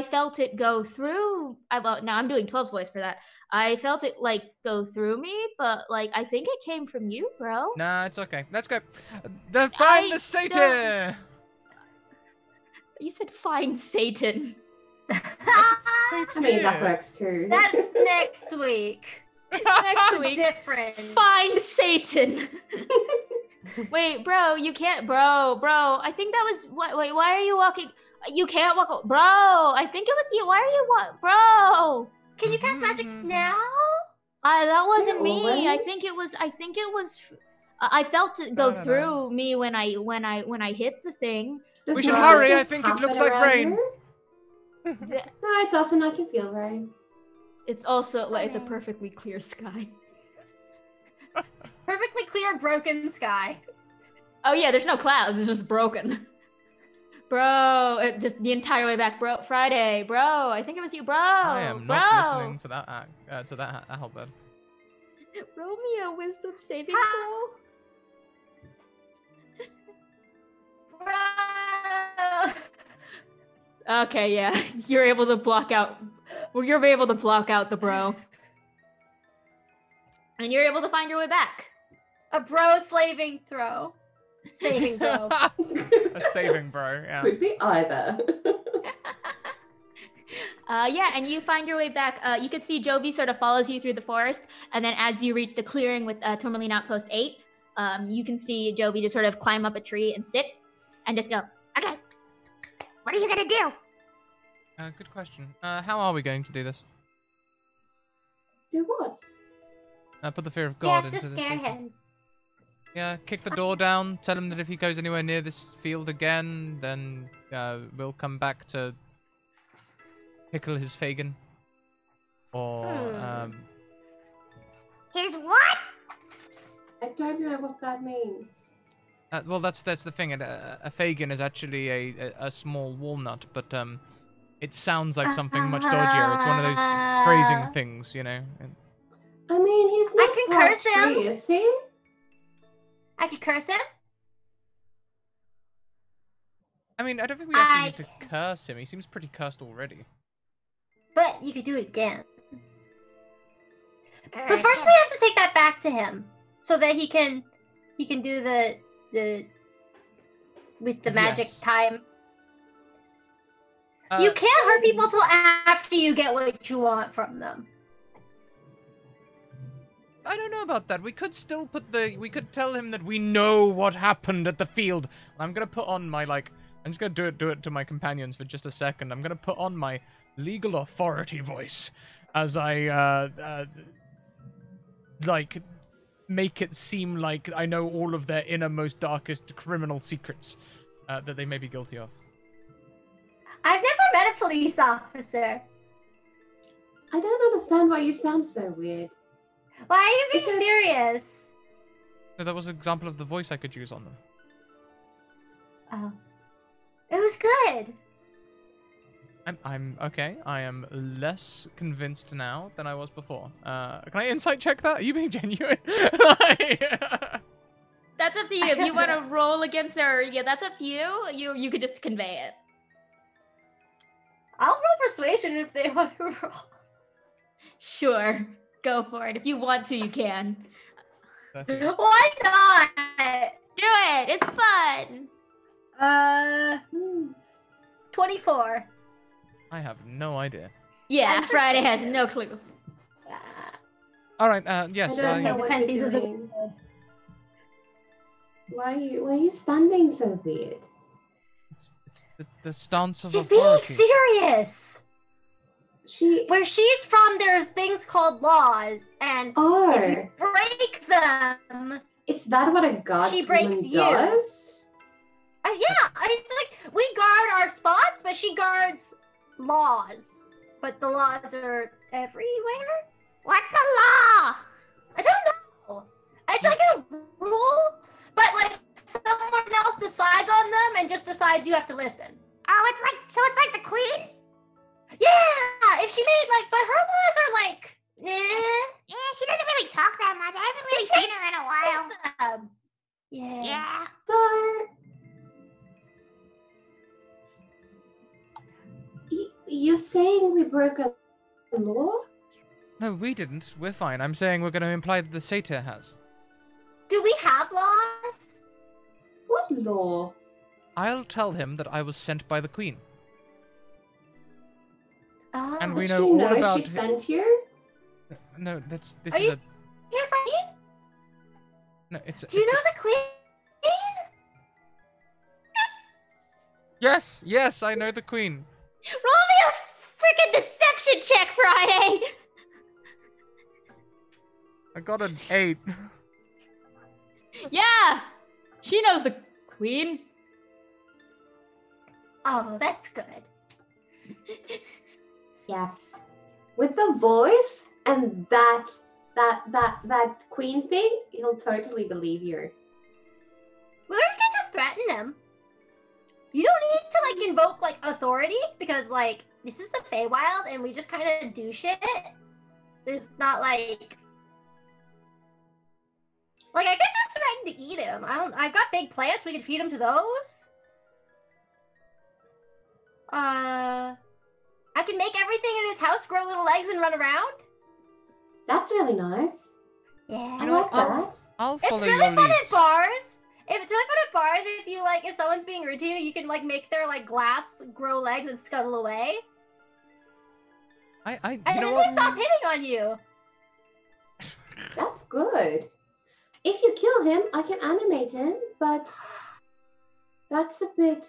felt it go through. Well, no, I'm doing 12's voice for that. I felt it like go through me, but like I think it came from you, bro. Nah, it's okay. Let's go. Find the satyr! don't- You said find Satan. I mean, that works too. That's next week. Next week. Different. Find Satan. Wait, bro, you can't, bro. I think that was. Wait, why are you walking? You can't walk, bro. I think it was you. Why are you bro? Can you cast magic now? That wasn't Yeah, me. I always. think it was. I felt it go No. through me when I hit the thing. Does We should magic hurry, just I think it happen looks like around rain. you? No, it doesn't. I can feel rain. It's also like it's a Okay. perfectly clear sky. Perfectly clear, broken sky. Oh yeah, there's no clouds. It's just broken. Bro, it just the entire way back, bro. Friday, bro. I think it was you, bro. I am bro. not listening to that Albert. Roll me a wisdom saving Ah. Bro. throw. Okay, yeah, you're able to block out. Well, you're able to block out the bro, and you're able to find your way back. A bro slaving throw. Saving throw. A saving, bro. Yeah. Could be either. Yeah, and you find your way back. You can see Jovi sort of follows you through the forest, and then as you reach the clearing with Tourmaline Outpost 8, you can see Jovi just sort of climb up a tree and sit, and just go. Okay. What are you gonna do? Good question. How are we going to do this? Do what? Put the fear of You God have to into the scare people. him. Yeah, kick the door down. Tell him that if he goes anywhere near this field again, then we'll come back to pickle his Fagin. Or His what? I don't know what that means. well, that's the thing. A Fagin is actually a small walnut, but it sounds like something much dodgier. It's one of those phrasing things, you know. I mean, he's not can quite curse him. tree, is he? I could curse him. I mean, I don't think we actually I- need to curse him. He seems pretty cursed already. But you could do it again. But first we have to take that back to him. So that he can do the with the magic Yes. time. You can't hurt people till after you get what you want from them. I don't know about that. We could still we could tell him that we know what happened at the field. I'm gonna put on my, I'm just gonna do it to my companions for just a second. I'm gonna put on my legal authority voice as I, make it seem like I know all of their innermost, darkest criminal secrets that they may be guilty of. I've never met a police officer. I don't understand why you sound so weird. Why are you being serious? No, that was an example of the voice I could use on them. Oh. It was good. I'm okay. I am less convinced now than I was before. Can I insight check that? Are you being genuine? That's up to you. If you want to roll against her, yeah, that's up to you. You could just convey it. I'll roll persuasion if they want to roll. Sure. Go for it. If you want to, you can. Why not? Do it. It's fun. 24. I have no idea. Yeah, I'm Friday has persuasive. no clue. All right. Yes. I don't know what Depends, you're these are doing. Why are you standing so weird? It's the stance of She's being authority. serious. She. Where she's from, there's things called laws, and if Oh, you break them, is that what a guardswoman She breaks you. does? yeah, it's like we guard our spots, but she guards laws. But the laws are everywhere. What's a law? I don't know. It's like a rule, but like someone else decides on them and just decides you have to listen. Oh, it's like the queen? Yeah, if she made but her laws are like, Yeah, she doesn't really talk that much. I haven't really seen her in a while. Yeah. Yeah. So. You're saying we broke a law? No, we didn't. We're fine. I'm saying we're going to imply that the satyr has. Do we have laws? What law? I'll tell him that I was sent by the queen. Oh, And we Does know she all know about she sent you? No, this Are is you- a here, Franny? no. It's Do you it's know a- the queen? Yes, I know the queen. Roll me a freaking deception check, Friday. I got an 8. Yeah, she knows the queen. Oh, that's good. Yes. With the voice and that queen thing, he'll totally believe you. We can just threaten them. You don't need to invoke authority because this is the Feywild and we just kind of do shit. There's not I could just threaten to eat him. I've got big plants. We could feed him to those. I can make everything in his house grow little legs and run around. That's really nice. Yeah. I You know like what, that. I'll It's follow really your fun lead. at bars. It's really fun at bars if you if someone's being rude to you, you can make their glass grow legs and scuttle away. You And know then what? they stop hitting on you. That's good. If you kill him, I can animate him, but that's a bit.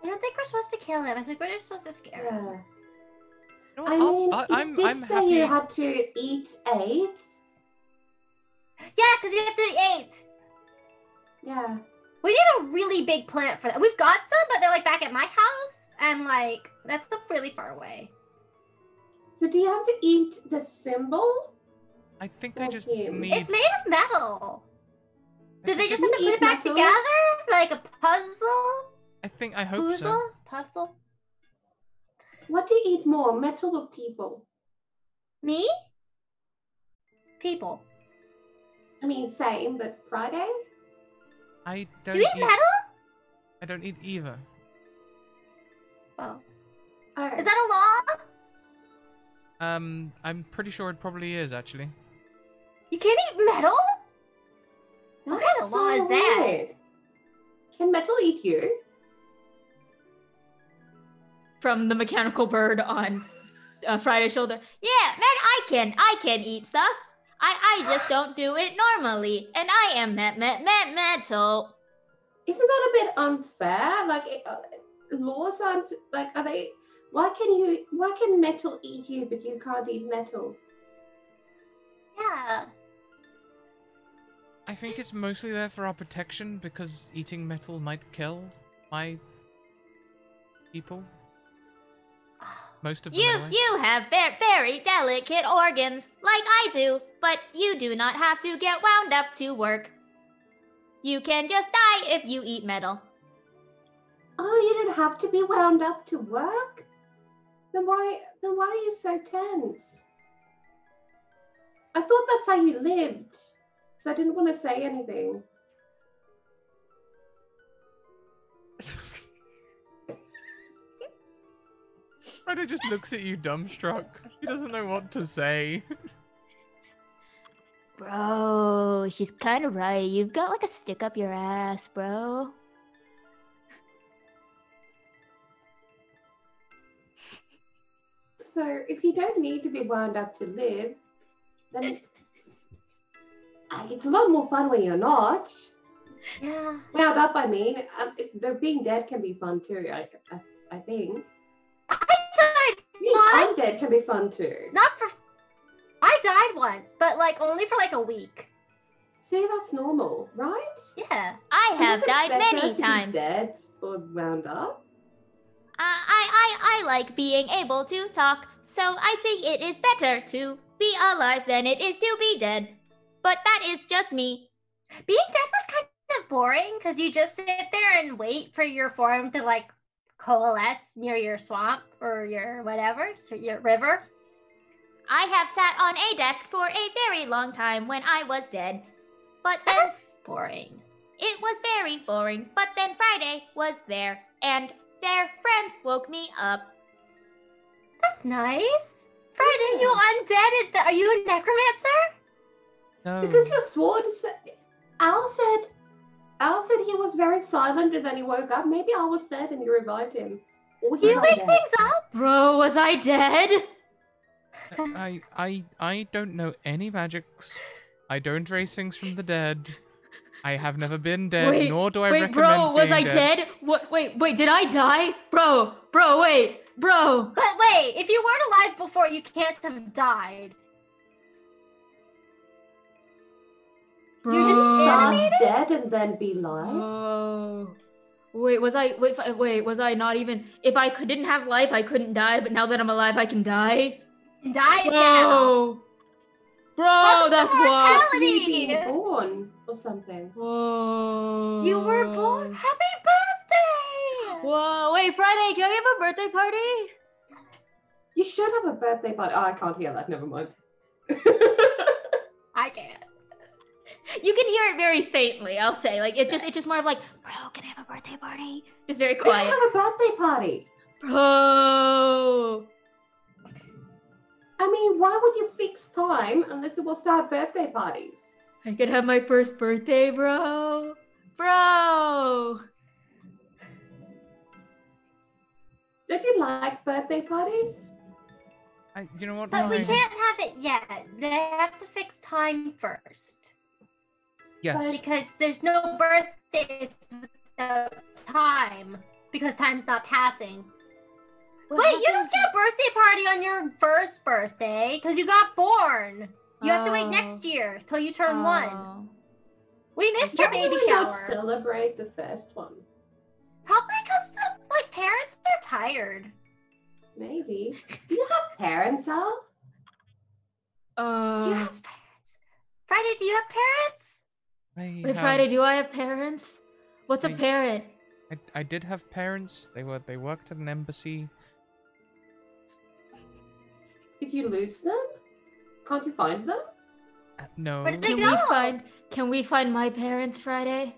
I don't think we're supposed to kill him. I think we're just supposed to scare him. Yeah. You know I what, mean, I'm you did say happy. you had to eat 8. Yeah, because you have to eat. Yeah. We need a really big plant for that. We've got some, but they're back at my house, and that's still really far away. So do you have to eat the symbol? I think I just Okay. need. It's made of metal. Did they just have to You put eat it back metal? together? Like a puzzle? I hope so. Puzzle? What do you eat more, metal or people? Me? People. I mean, same, but Friday? I don't Do you eat metal? I don't eat either. Oh. Oh. Is that a law? I'm pretty sure it probably is actually. You can't eat metal? What That's kind of law is that? weird. Can metal eat you? from the mechanical bird on Friday's shoulder. Yeah, man, I can eat stuff. I just don't do it normally, and I am metal. Isn't that a bit unfair? Like, laws aren't like, are they? Why can metal eat you, but you can't eat metal? Yeah. I think it's mostly there for our protection because eating metal might kill my people. Most of them. Anyway. You have very delicate organs, like I do, but you do not have to get wound up to work. You can just die if you eat metal. Oh, you don't have to be wound up to work? Then why are you so tense? I thought that's how you lived, so I didn't want to say anything. Ryder just looks at you dumbstruck. He doesn't know what to say. Bro, she's kind of right. You've got like a stick up your ass, bro. So if you don't need to be wound up to live, then it's a lot more fun when you're not. Yeah. Wound up, I mean. The being dead can be fun too, I think. Being undead can be fun too. I died once, but like only for like a week. See, that's normal, right? Yeah. I have Is it died better many to be times. dead or wound up? I like being able to talk, so I think it is better to be alive than it is to be dead. But that is just me. Being dead was kind of boring because you just sit there and wait for your form to like coalesce near your swamp or your whatever, so your river. I have sat on a desk for a very long time when I was dead. But then That's boring. it was very boring. But then Friday was there, and their friends woke me up. That's nice. Friday, you undead? Are you a necromancer? No. Because your sword Al said he was very silent and then he woke up. Maybe Al was dead and you revived him. Or he You died wake dead. things up? Bro, was I dead? I don't know any magics. I don't raise things from the dead. I have never been dead, nor do I recommend bro, was I being dead. What? Wait, did I die? Bro, wait, bro. But wait, if you weren't alive before, you can't have died. Bro. You're just Start animated? dead and then be live. Oh. Wait, was I not even? If I didn't have life, I couldn't die. But now that I'm alive, I can die. Die now. Bro, Welcome that's to wild. mortality. You being born or something. Whoa. You were born. Happy birthday! Whoa, wait, Friday, can we have a birthday party? You should have a birthday party. Oh, I can't hear that. Never mind. I can't. You can hear it very faintly, I'll say. Like it's just more of like, bro, can I have a birthday party? Just very We should quiet. have a birthday party. Bro. I mean, why would you fix time unless it was to have birthday parties? I could have my first birthday, bro. Bro. Don't you like birthday parties? You know what? But we Ryan? can't have it yet. They have to fix time first. Yes. Because there's no birthdays without time. Because time's not passing. What Wait, you don't happens- get a birthday party on your first birthday because you got born. You have to wait Oh. next year till you turn 1. We missed your Why baby do we not shower. celebrate the first one? Probably because the parents are tired. Maybe. Do you have parents, Al? Do you have parents? Friday, do you have parents? Wait, Friday, do I have parents? What's a I- parent? I did have parents. They worked at an embassy. Did you lose them? Can't you find them? No. Where did they Can go? we find my parents, Friday?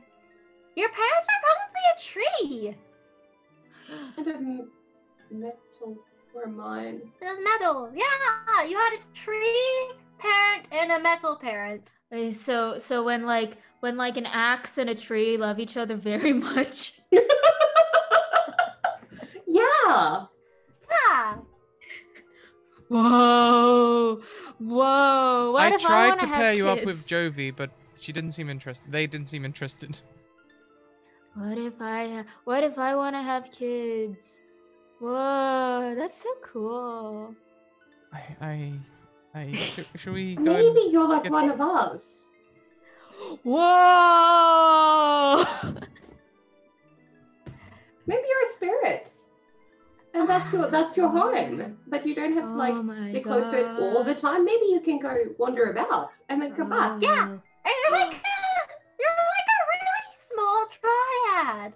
Your parents are probably a tree. And a metal or mine. A metal. Yeah, you had a tree parent and a metal parent. So when an axe and a tree love each other very much. Yeah. Whoa. Whoa. What I if I tried want to pair have you up kids? with Jovi, but she didn't seem interested. They didn't seem interested. What if I want to have kids? Whoa, that's so cool. Should we go? Maybe and you're like get- one of us. Whoa! Maybe you're a spirit. And that's your home. But you don't have to Oh my be close to it all the God. time. Maybe you can go wander about and then come back. Yeah. And you're like a really small triad.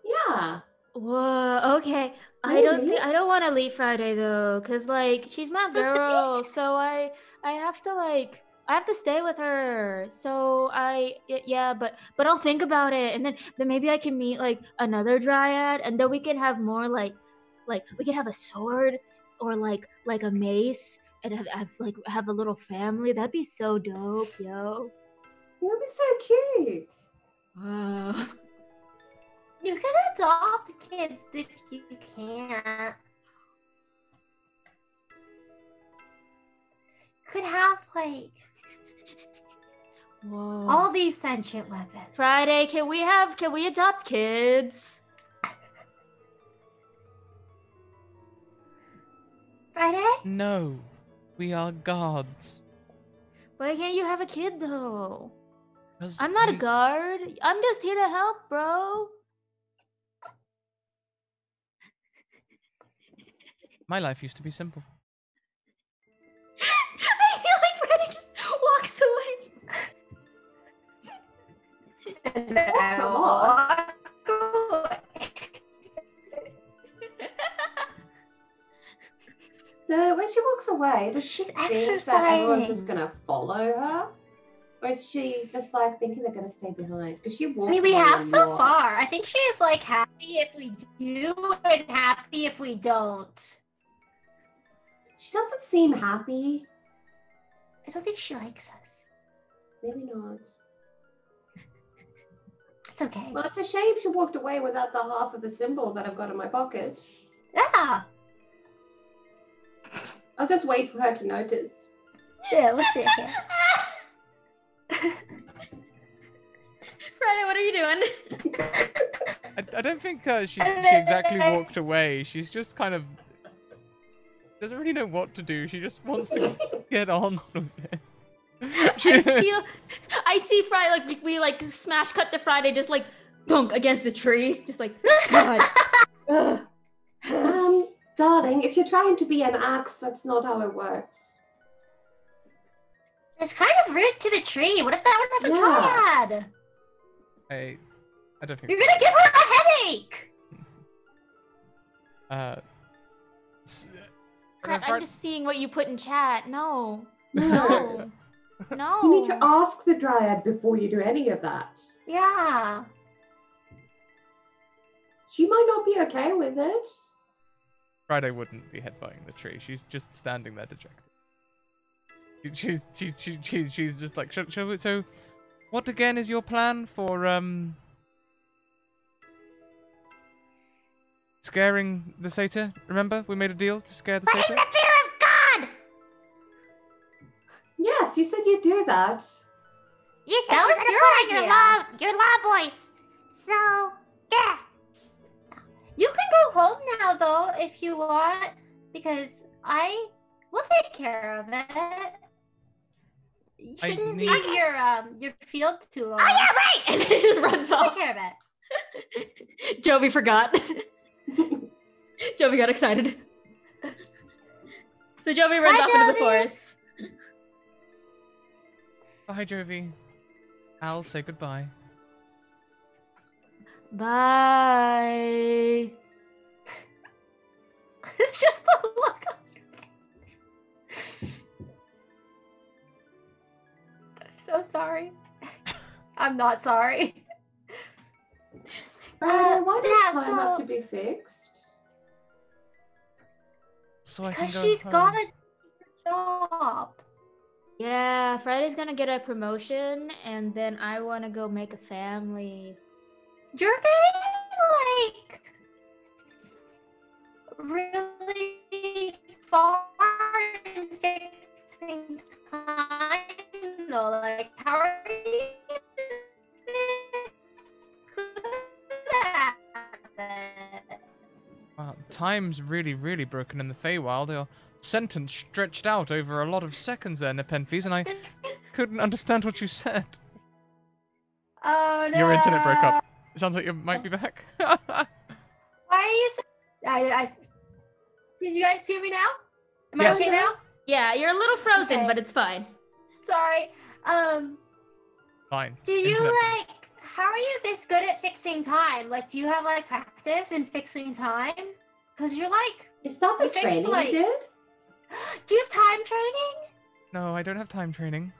Yeah. Whoa. Okay. Maybe. I don't want to leave Friday though, cause like she's my So stay. girl. So I have to I have to stay with her. So yeah, but I'll think about it, and then maybe I can meet like another dryad, and then we can have more like we can have a sword or like a mace, and have a little family. That'd be so dope, yo. That'd be so cute. Wow. You can adopt kids if you can't. Could have like Whoa. all these sentient weapons. Friday, can we adopt kids? Friday? No, we are gods. Why can't you have a kid though? 'Cause I'm not a we- guard. I'm just here to help, bro. My life used to be simple. I feel like Friday just walks away. That's a lot. So when she walks away, does she She's think that everyone's just exercising. gonna follow her? Or is she just like thinking they're gonna stay behind? Because she walks I mean, we away have a so lot. far. I think she's like happy if we do and happy if we don't. She doesn't seem happy. I don't think she likes us. Maybe not. It's okay. Well, it's a shame she walked away without the half of the symbol that I've got in my pocket. Yeah. I'll just wait for her to notice. Yeah, we'll sit here. Friday, what are you doing? I don't think she exactly walked away. She's just kind of doesn't really know what to do. She just wants to get on with it. I see Friday like we like smash cut to Friday just like dunk against the tree, just like God. Ugh. Darling, if you're trying to be an axe, that's not how it works. It's kind of rude to the tree. What if that one has a Yeah. triad? I don't think. You're gonna give her a headache. I'm just seeing what you put in chat. No. No. No. You need to ask the dryad before you do any of that. Yeah. She might not be okay with it. Friday wouldn't be headbutting the tree. She's just standing there dejected. She's just like, so what again is your plan for scaring the satyr? Remember, we made a deal to scare the But in satyr. the fear of God! Yes, you said you'd do that. You said That you were was gonna your put on idea. your law voice. So, yeah. You can go home now, though, if you want, because we'll take care of it. You I shouldn't need- leave your field too long. Oh, yeah, right! And then it just runs Take off. care of it. Jovi forgot. Jovi got excited. So Jovi runs Bye, off into the Jovi. forest. Bye, Jovi. Al, say goodbye. Bye. It's just the look on your face. I'm so sorry. I'm not sorry. Friday, why does yeah, time have so- to be fixed? So I can Because go she's home. got a job. Yeah, Friday's gonna get a promotion, and then I want to go make a family. You're getting like really far Wow, time's really, really broken in the Feywild. Your sentence stretched out over a lot of seconds there, Nepenthes, and I couldn't understand what you said. Oh no. Your internet broke up. It sounds like you might be back. Why are you Can you guys hear me now? Am Yes. I okay now? Yeah, you're a little frozen, Okay. but it's fine. Sorry. Fine. Do you Internet. how are you this good at fixing time? Like, do you have like practice in fixing time? Because you're like, Is that the You fix, training like- you did? do you have time training? No, I don't have time training.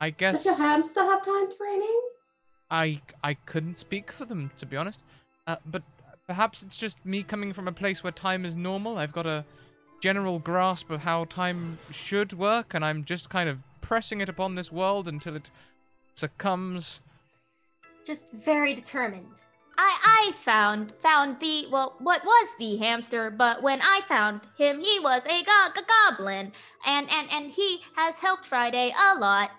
I Does guess your hamster have time training? I couldn't speak for them, to be honest. But perhaps it's just me coming from a place where time is normal. I've got a general grasp of how time should work, and I'm just kind of pressing it upon this world until it succumbs. Just very determined. I found the, well, what was the hamster, but when I found him, he was a goblin, and he has helped Friday a lot.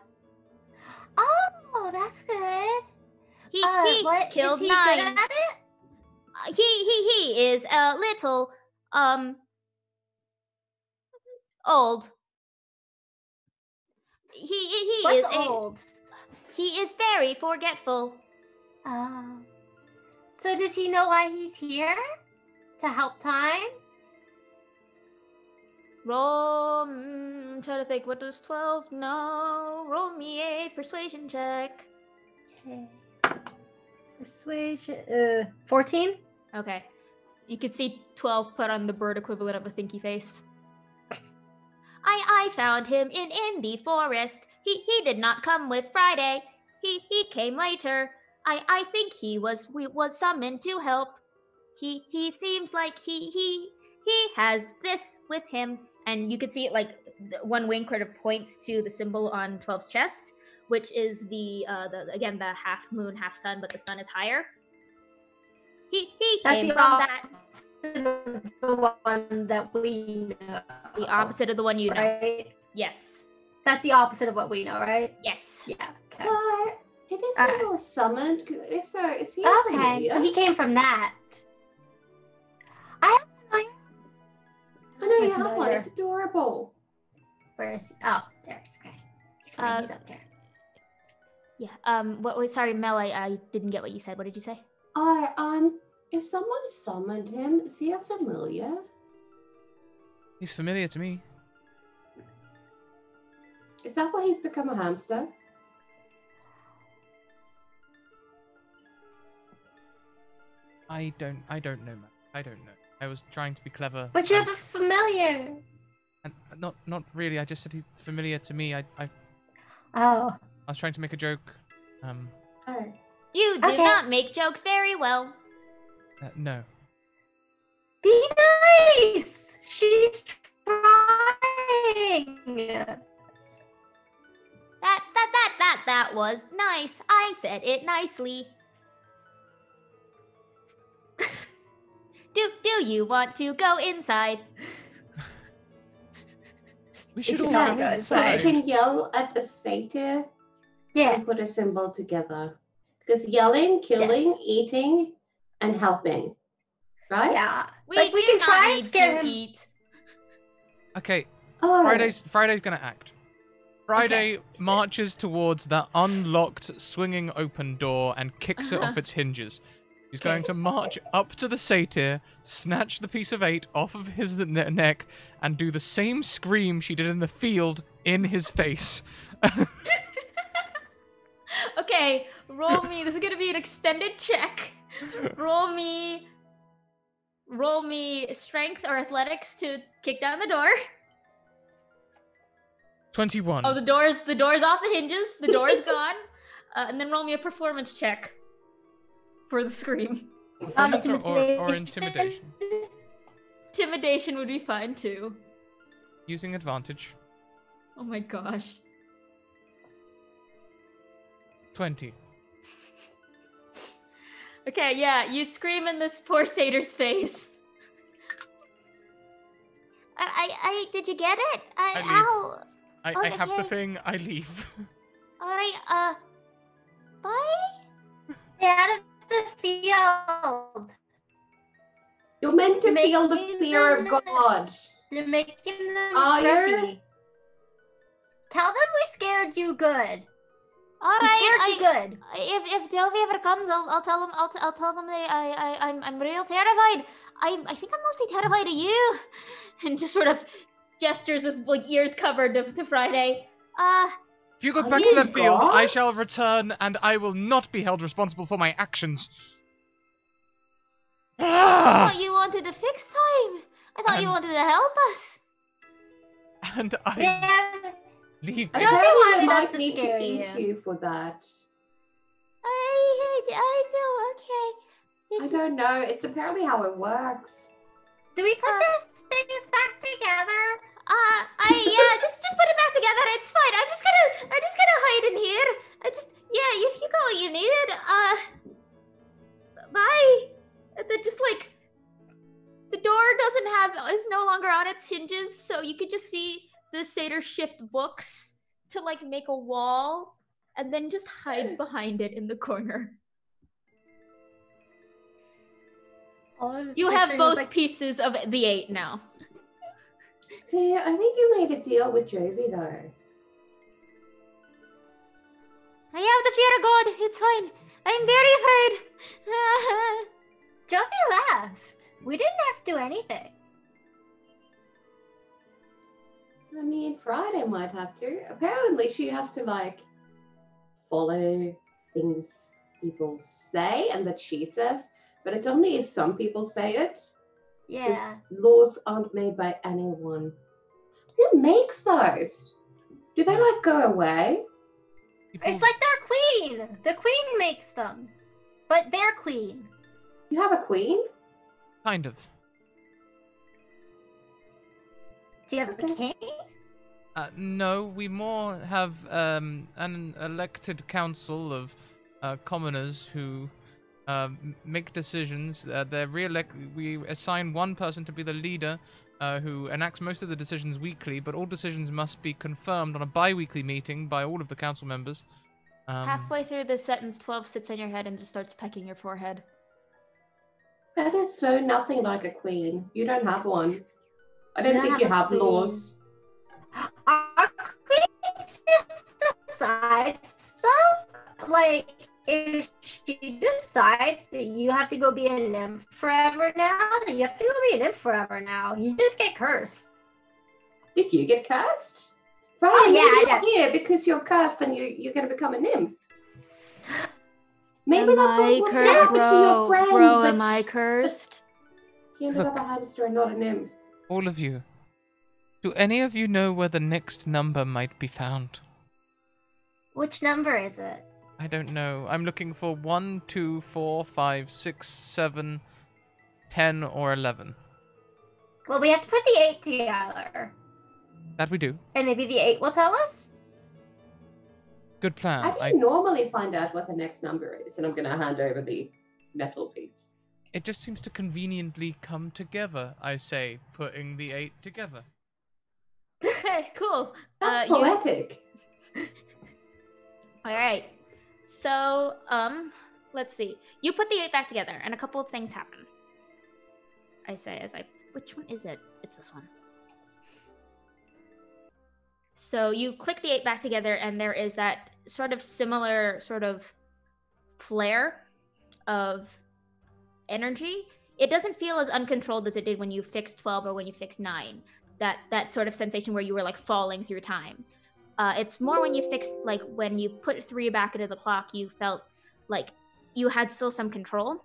Oh, that's good. He What, killed is he 9. good at it? He is a little old. He What's is old? he is very forgetful. Oh. So does he know why he's here? To help time? Roll. Try to think. What does 12 know? Roll me a persuasion check. Okay. Persuasion. 14? Okay. You could see 12 put on the bird equivalent of a thinky face. I found him in the forest. He did not come with Friday. He came later. I think he was summoned to help. He seems like he has this with him, and you could see it like one wing kind of points to the symbol on 12's chest, which is the again the half moon, half sun, but the sun is higher. He That's came the from that. the one that we know. The opposite of the one you know. Right? Yes. That's the opposite of what we know, right? Yes. Yeah. Okay. So, it is Alright. he was summoned? If so, is he Okay, familiar? so he came from that. I have I know you I'm have one. familiar. It's adorable. Where is oh, there's okay. He's fine, he's up there. Yeah. What was sorry, Mel, I didn't get what you said. What did you say? If someone summoned him, is he a familiar? He's familiar to me. Is that why he's become a hamster? I don't know, man. I don't know. I was trying to be clever. But you and- have a familiar. and not really. I just said he's familiar to me. I Oh. was trying to make a joke. Oh. You do Okay. not make jokes very well. No. Be nice! She's trying. That was nice. I said it nicely. Do you want to go inside? We should should all not go go So inside. you can yell at the satyr Yeah. and put a symbol together. Because yelling, killing, Yes. eating, and helping. Right? Yeah. We Like, we do can not try and need scare to him. eat. Okay, Oh. Friday's gonna act. Friday marches towards that unlocked, swinging open door and kicks it off its hinges. He's going to march up to the satyr, snatch the piece of 8 off of his neck, and do the same scream she did in the field in his face. Okay, roll me. This is gonna be an extended check. Roll me strength or athletics to kick down the door. 21. Oh, the door's off the hinges. The door is gone. And then roll me a performance check for the scream. Performance or intimidation? Intimidation would be fine too. Using advantage. Oh my gosh. 20. Okay, yeah, you scream in this poor satyr's face. I did you get it? I Ow. I have the Okay. thing, I leave. Alright, bye? Stay out of the field. You're meant to feel the Making fear of them- God. You're making them Are you? preppy. Tell them we scared you good. All We right. scared you good. If Jovi ever comes, I'll tell them. I'll tell them I'm real terrified. I think I'm mostly terrified of you. And just sort of gestures with like ears covered to Friday. If you go Are back to you that field, I God? shall return, and I will not be held responsible for my actions. I Ah! thought you wanted to fix time. I thought you And- wanted to help us. And I Yeah. leave Jovi it. Apparently, wanted I us might to need scare to you. eat you for that. I feel okay. I don't know. It's apparently how it works. Do we put these things back together? Yeah, just put it back together. It's fine. I'm just gonna hide in here. You got what you needed. Bye. And then just like the door is no longer on its hinges, so you could just see the satyr shift books to like make a wall, and then just hides behind it in the corner. You have both pieces of the 8 now. See, I think you made a deal with Jovi, though. I have the fear of God. It's fine. I'm very afraid. Jovi left. We didn't have to do anything. I mean, Friday might have to. Apparently, she has to, like, follow things people say and that she says, but it's only if some people say it. Yeah. Laws aren't made by anyone. Who makes those? Do they, like, go away? People- It's like their queen. The queen makes them. But they're queen. You have a queen? Kind of. Do you have a king? No, we more have an elected council of commoners who make decisions. We assign one person to be the leader who enacts most of the decisions weekly, but all decisions must be confirmed on a bi-weekly meeting by all of the council members. Halfway through the sentence, 12 sits on your head and just starts pecking your forehead. That is so nothing like a queen. You don't have one. I don't don't think have you a have queen. laws. Our queen just decides stuff. Like, if she decides that you have to go be a nymph forever now, then you have to go be a nymph forever now. You just get cursed. Did you get cursed? Right, Oh, yeah, I maybe you're here because you're cursed and you're going to become a nymph. Maybe that's what was going to happen to your friend. Bro, but am I cursed? He ended up a hamster and not a nymph. All of you. Do any of you know where the next number might be found? Which number is it? I don't know. I'm looking for 1, 2, 4, 5, 6, 7, 10, or 11. Well, we have to put the 8 together. That we do. And maybe the 8 will tell us? Good plan. How do you normally find out what the next number is? And I'm going to hand over the metal piece. It just seems to conveniently come together, I say, putting the 8 together. Okay, cool. That's poetic. All right. So, let's see. You put the 8 back together, and a couple of things happen. I say as I... Which one is it? It's this one. So you click the 8 back together, and there is that sort of similar sort of flare of energy. It doesn't feel as uncontrolled as it did when you fixed 12 or when you fixed 9. That sort of sensation where you were like falling through time. It's more when you fixed, like when you put 3 back into the clock, you felt like you had still some control.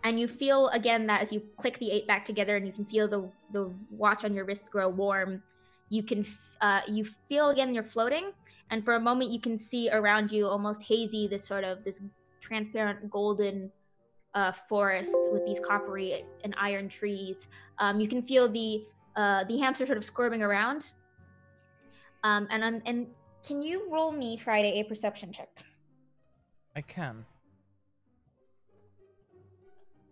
And you feel again that as you click the 8 back together and you can feel the watch on your wrist grow warm, you can you feel again you're floating, and for a moment you can see around you almost hazy this transparent golden forest with these coppery and iron trees. You can feel the hamster sort of squirming around. And can you roll me, Friday, a perception check? I can.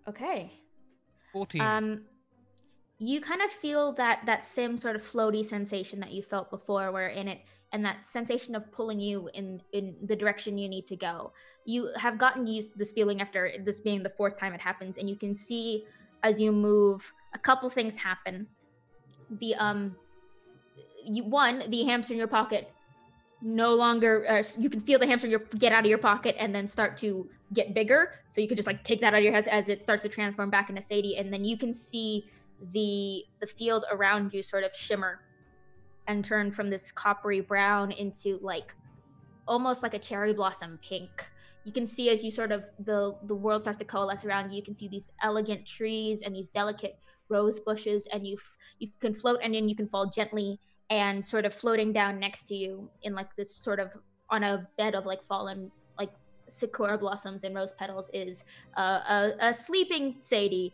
Okay. 14. You kind of feel that same sort of floaty sensation that you felt before, where in it, and that sensation of pulling you in the direction you need to go. You have gotten used to this feeling after this being the 4th time it happens, and you can see as you move, a couple things happen. The the hamster in your pocket no longer you can feel the hamster get out of your pocket and then start to get bigger, so you could just like take that out of your head as it starts to transform back into Sadie, and then you can see the field around you sort of shimmer and turn from this coppery brown into like almost like a cherry blossom pink. You can see as you sort of the world starts to coalesce around you, you can see these elegant trees and these delicate rose bushes, and you can float, and then you can fall gently, and sort of floating down next to you in like this sort of on a bed of like fallen like sakura blossoms and rose petals is a sleeping Sadie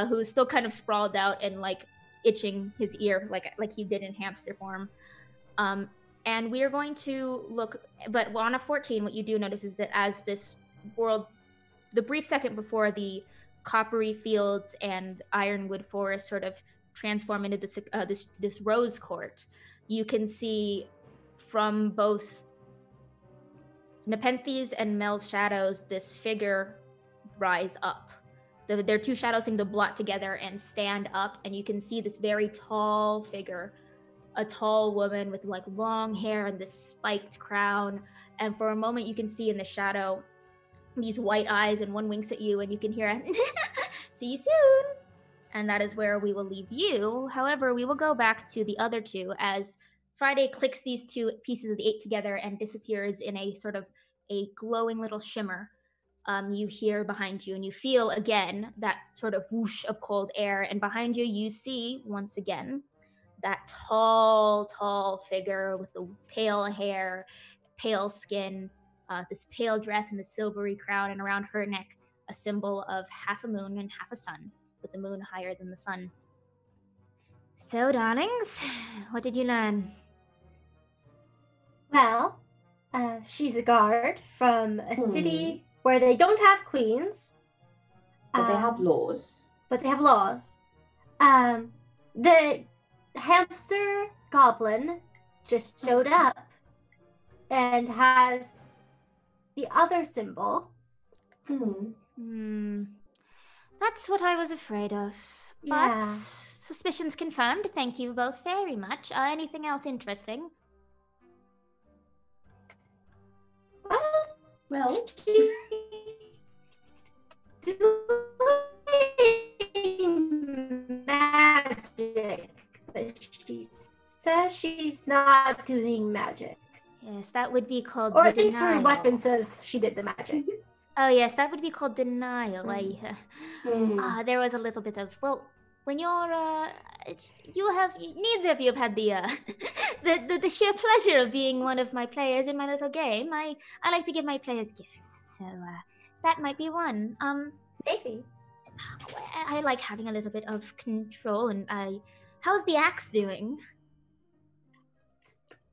who's still kind of sprawled out and like itching his ear like he did in hamster form. And we are going to look, but on a 14, what you do notice is that as this world, the brief second before the coppery fields and ironwood forest sort of transform into this rose court, you can see from both Nepenthes and Mel's shadows this figure rise up. Their two shadows seem to blot together and stand up, and you can see this very tall figure, a tall woman with like long hair and this spiked crown, and for a moment you can see in the shadow these white eyes, and one winks at you and you can hear a see you soon. And that is where we will leave you. However, we will go back to the other two as Friday clicks these two pieces of the 8 together and disappears in a sort of a glowing little shimmer. You hear behind you, and you feel again that sort of whoosh of cold air, and behind you you see once again that tall figure with the pale hair, pale skin, this pale dress and the silvery crown, and around her neck a symbol of half a moon and half a sun, with the moon higher than the sun. So, darlings, what did you learn? Well, she's a guard from a city where they don't have queens. But they have laws. But they have laws. The hamster goblin just showed up and has the other symbol. That's what I was afraid of. But suspicions confirmed. Thank you both very much. Anything else interesting? Well, doing magic, but she says she's not doing magic. Yes, that would be called or the at least denial. her weapon says she did the magic. Oh yes, that would be called denial. There was a little bit of, well, when you're neither of you have had the the sheer pleasure of being one of my players in my little game. I like to give my players gifts, so that might be one. Maybe. I like having a little bit of control, and how's the axe doing?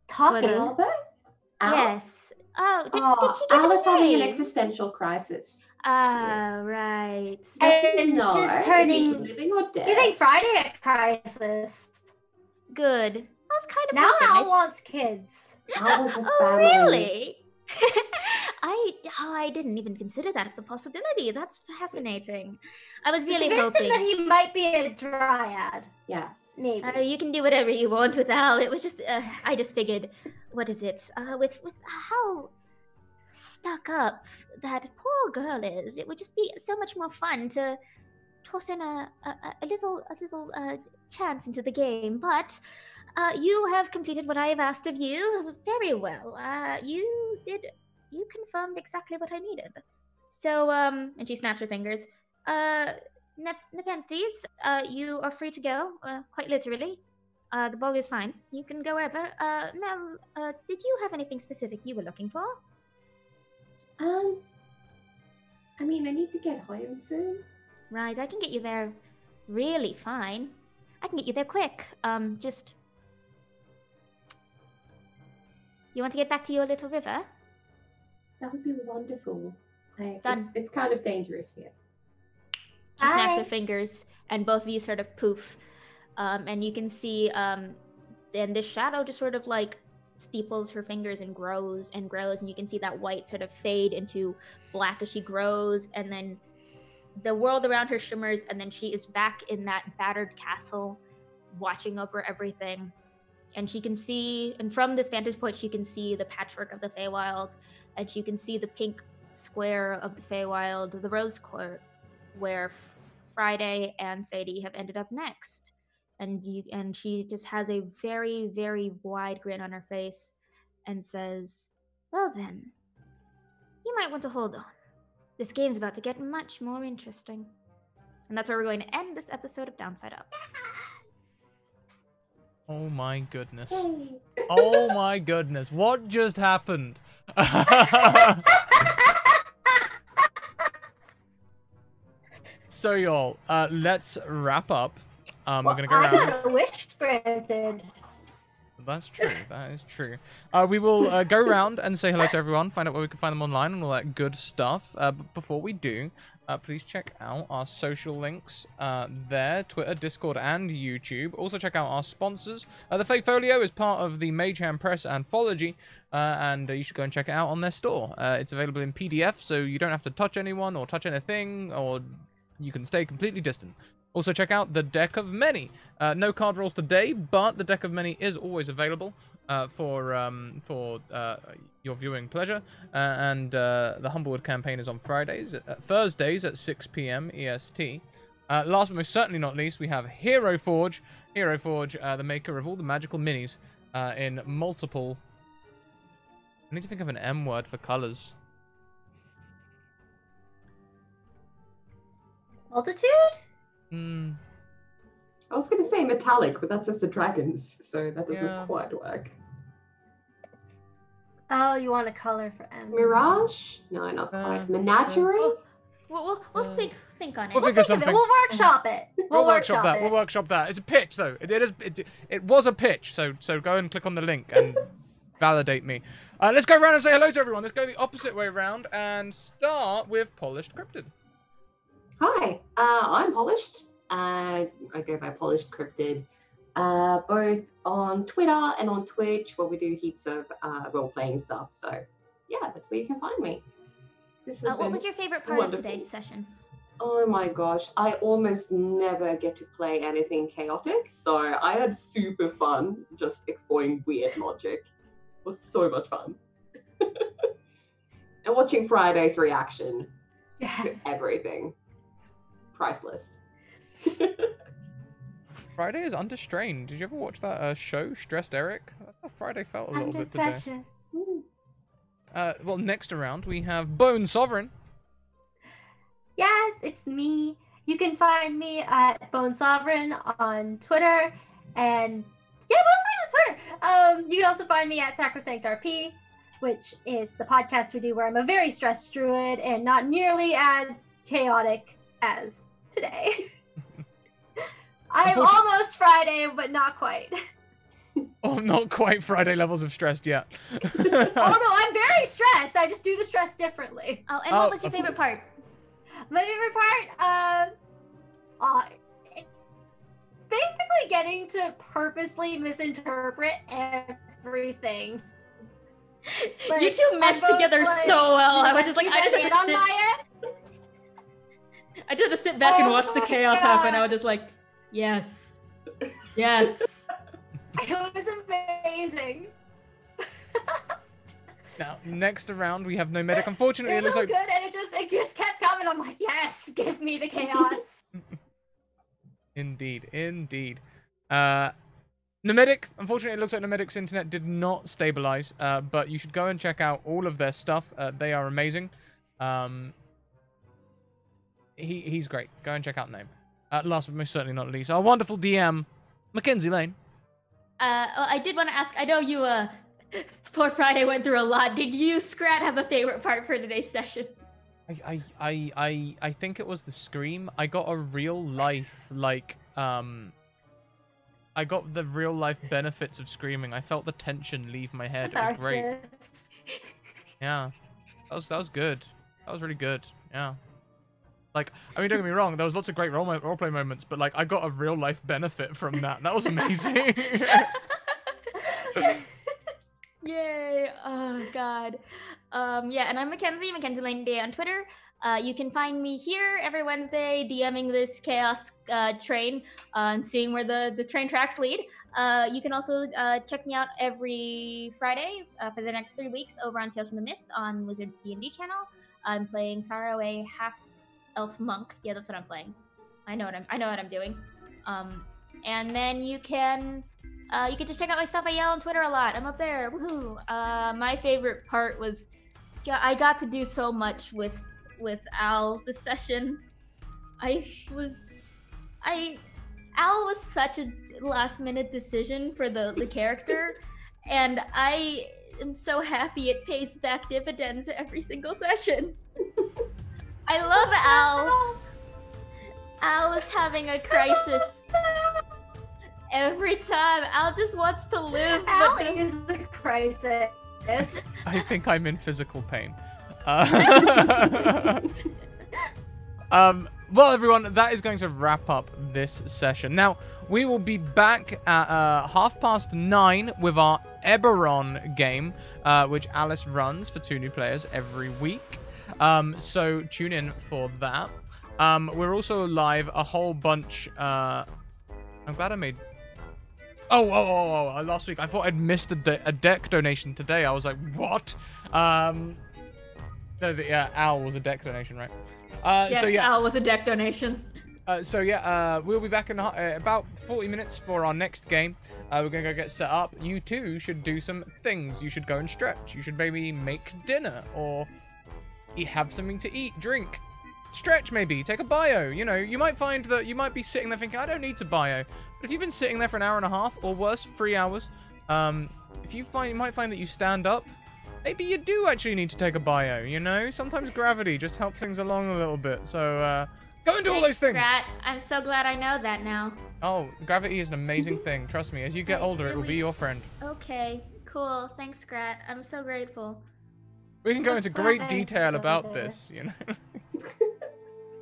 Talking. Yes. Oh, did she get Alice a having an name? existential crisis. Right. And No, just turning, living or dead. giving Friday a crisis. Good. I was kind of Now hoping Al wants kids. Al wants a Oh, family. really? I didn't even consider that as a possibility. That's fascinating. I was really Convinced him hoping. that he might be a dryad. Yes. Maybe. You can do whatever you want with Al. It was just, I just figured, what is it? With how stuck up that poor girl is, it would just be so much more fun to toss in a little chance into the game. But you have completed what I have asked of you very well. You confirmed exactly what I needed. So, and she snaps her fingers. Nepenthes, you are free to go, quite literally. The bog is fine. You can go wherever. Mel, did you have anything specific you were looking for? I mean, I need to get home soon. Right, I can get you there really fine. I can get you there quick. Just... You want to get back to your little river? That would be wonderful. Done. It's kind of dangerous here. She snaps Hi. her fingers, and both of you sort of poof. And you can see, and this shadow just sort of like steeples her fingers and grows, and you can see that white sort of fade into black as she grows, and then the world around her shimmers, and then she is back in that battered castle, watching over everything. And she can see, and from this vantage point, she can see the patchwork of the Feywild, and she can see the pink square of the Feywild, the Rose Court, where Friday and Tzayde have ended up next. And she just has a very, very wide grin on her face and says, "Well then, you might want to hold on. This game's about to get much more interesting." And that's where we're going to end this episode of Downside Up. Oh my goodness. Oh my goodness. What just happened? So y'all, let's wrap up. We're gonna go I around. got a wish granted. That's true. That is true. We will go around and say hello to everyone, find out where we can find them online and all that good stuff. But before we do, please check out our social links there, Twitter, Discord, and YouTube. Also check out our sponsors. The Fake Folio is part of the Mage Hand Press anthology, and you should go and check it out on their store. It's available in PDF, so you don't have to touch anyone or touch anything, or you can stay completely distant. Also check out the Deck of Many. No card rolls today, but the Deck of Many is always available for your viewing pleasure. And the Humblewood campaign is on Thursdays at 6 p.m. EST. Last but most certainly not least, we have Hero Forge. Hero Forge, the maker of all the magical minis in multiple... I need to think of an M word for colors. Multitude? Hmm. I was going to say metallic, but that's just the dragons, so that doesn't quite work. Oh, you want a color for M? Mirage? No, not quite. Menagerie? We'll think on it. We'll We'll figure think of it. something. We'll workshop it. We'll workshop that. We'll workshop that. It's a pitch, though. It was a pitch. So go and click on the link and validate me. Let's go around and say hello to everyone. Let's go the opposite way around and start with Polished Cryptid. Hi, I'm Polished. I go by Polished Cryptid, both on Twitter and on Twitch, where we do heaps of role-playing stuff. So, yeah, that's where you can find me. What was your favorite part of today's session? Oh my gosh, I almost never get to play anything chaotic, so I had super fun just exploring weird logic. It was so much fun. And watching Friday's reaction to everything. Priceless. Friday is under strain. Did you ever watch that show, Stressed Eric? I thought Friday felt a little bit today. Pressure. Well, next around we have Bone Sovereign. Yes, it's me. You can find me at Bone Sovereign on Twitter, and mostly on Twitter. You can also find me at Sacrosanct RP, which is the podcast we do where I'm a very stressed druid and not nearly as chaotic as today. I'm almost Friday, but not quite. Oh, not quite Friday levels of stressed yet. Oh no, I'm very stressed. I just do the stress differently. Oh, and what was your favorite part? My favorite part, it's basically getting to purposely misinterpret everything. Like, you two meshed together so well. I was just like, I just had to sit back and watch the chaos happen. I was just like, yes. Yes. It was amazing. Now, next around we have No Medic. Unfortunately, it it looks so like... good, and it just kept coming. I'm like, yes, give me the chaos. Indeed, indeed. Nomedic, unfortunately, it looks like Nomedic's internet did not stabilize, but you should go and check out all of their stuff. They are amazing. He's great. Go and check out Name. Last but most certainly not least, our wonderful DM, Mackenzie Lane. I did want to ask, I know you, poor Friday went through a lot. Did you, Scrat, have a favorite part for today's session? I think it was the scream. I got a real life, like, I got the real life benefits of screaming. I felt the tension leave my head. It was great. Yeah. That was good. That was really good. Yeah. Like, I mean, don't get me wrong, there was lots of great roleplay moments, but like, I got a real life benefit from that. That was amazing. Yay. Oh, God. Yeah, and I'm Mackenzie Lane Day on Twitter. You can find me here every Wednesday DMing this chaos train and seeing where the train tracks lead. You can also check me out every Friday for the next 3 weeks over on Tales from the Mist on Wizards D&D channel. I'm playing Sorrow, a half-elf monk. Yeah, that's what I'm playing. I know what I'm doing. And then you can just check out my stuff. I yell on Twitter a lot. I'm up there. Woohoo! My favorite part was I got to do so much with Al this session. Al was such a last-minute decision for the character, and I am so happy it pays back dividends every single session. I love Al. Al is having a crisis every time. Al just wants to live. Al is the crisis. I think I'm in physical pain. Well, everyone, that is going to wrap up this session. Now, we will be back at 9:30 with our Eberron game, which Alice runs for 2 new players every week. So tune in for that. We're also live a whole bunch. I'm glad I made... Oh, last week I thought I'd missed a deck donation today. I was like, what? Yeah, Al was a deck donation, right? Yes, so yeah, Al was a deck donation. We'll be back in about 40 minutes for our next game. We're gonna go get set up. You too should do some things. You should go and stretch. You should maybe make dinner or have something to eat, drink, stretch maybe, take a bio. You know, you might find that you might be sitting there thinking, I don't need to bio. But if you've been sitting there for an hour and a half or worse, 3 hours, you might find that you stand up. Maybe you do actually need to take a bio, you know? Sometimes gravity just helps things along a little bit. So, go and do all those things. Scrat. I'm so glad I know that now. Oh, gravity is an amazing thing. Trust me, as you get older, it will be your friend. Okay, cool. Thanks, Scrat. I'm so grateful. We can go into great detail about this, you know?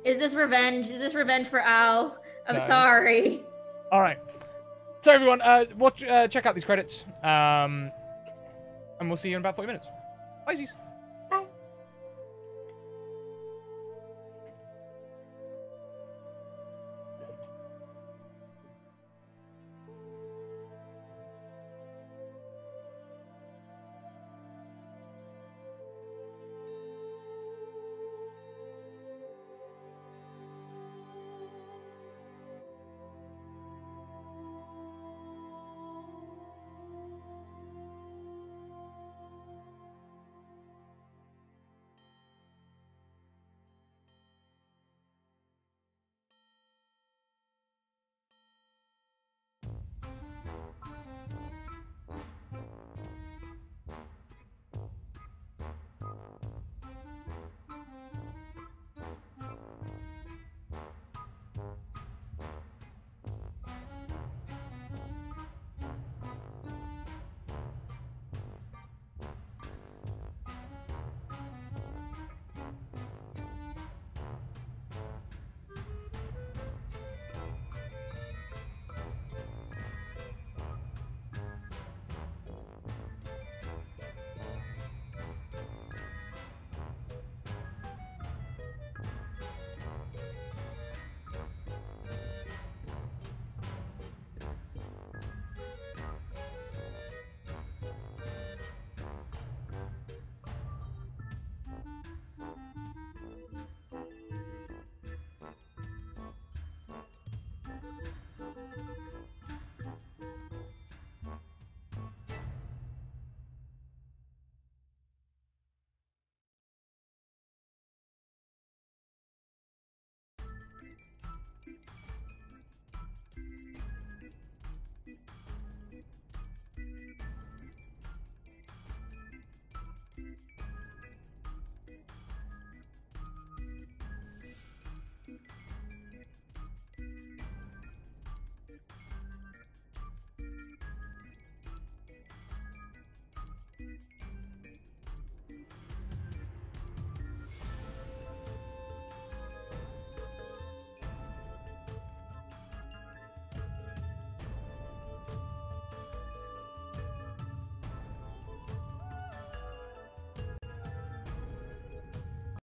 Is this revenge? Is this revenge for Al? I'm No. sorry. All right. So, everyone, check out these credits. And we'll see you in about 40 minutes. Bye,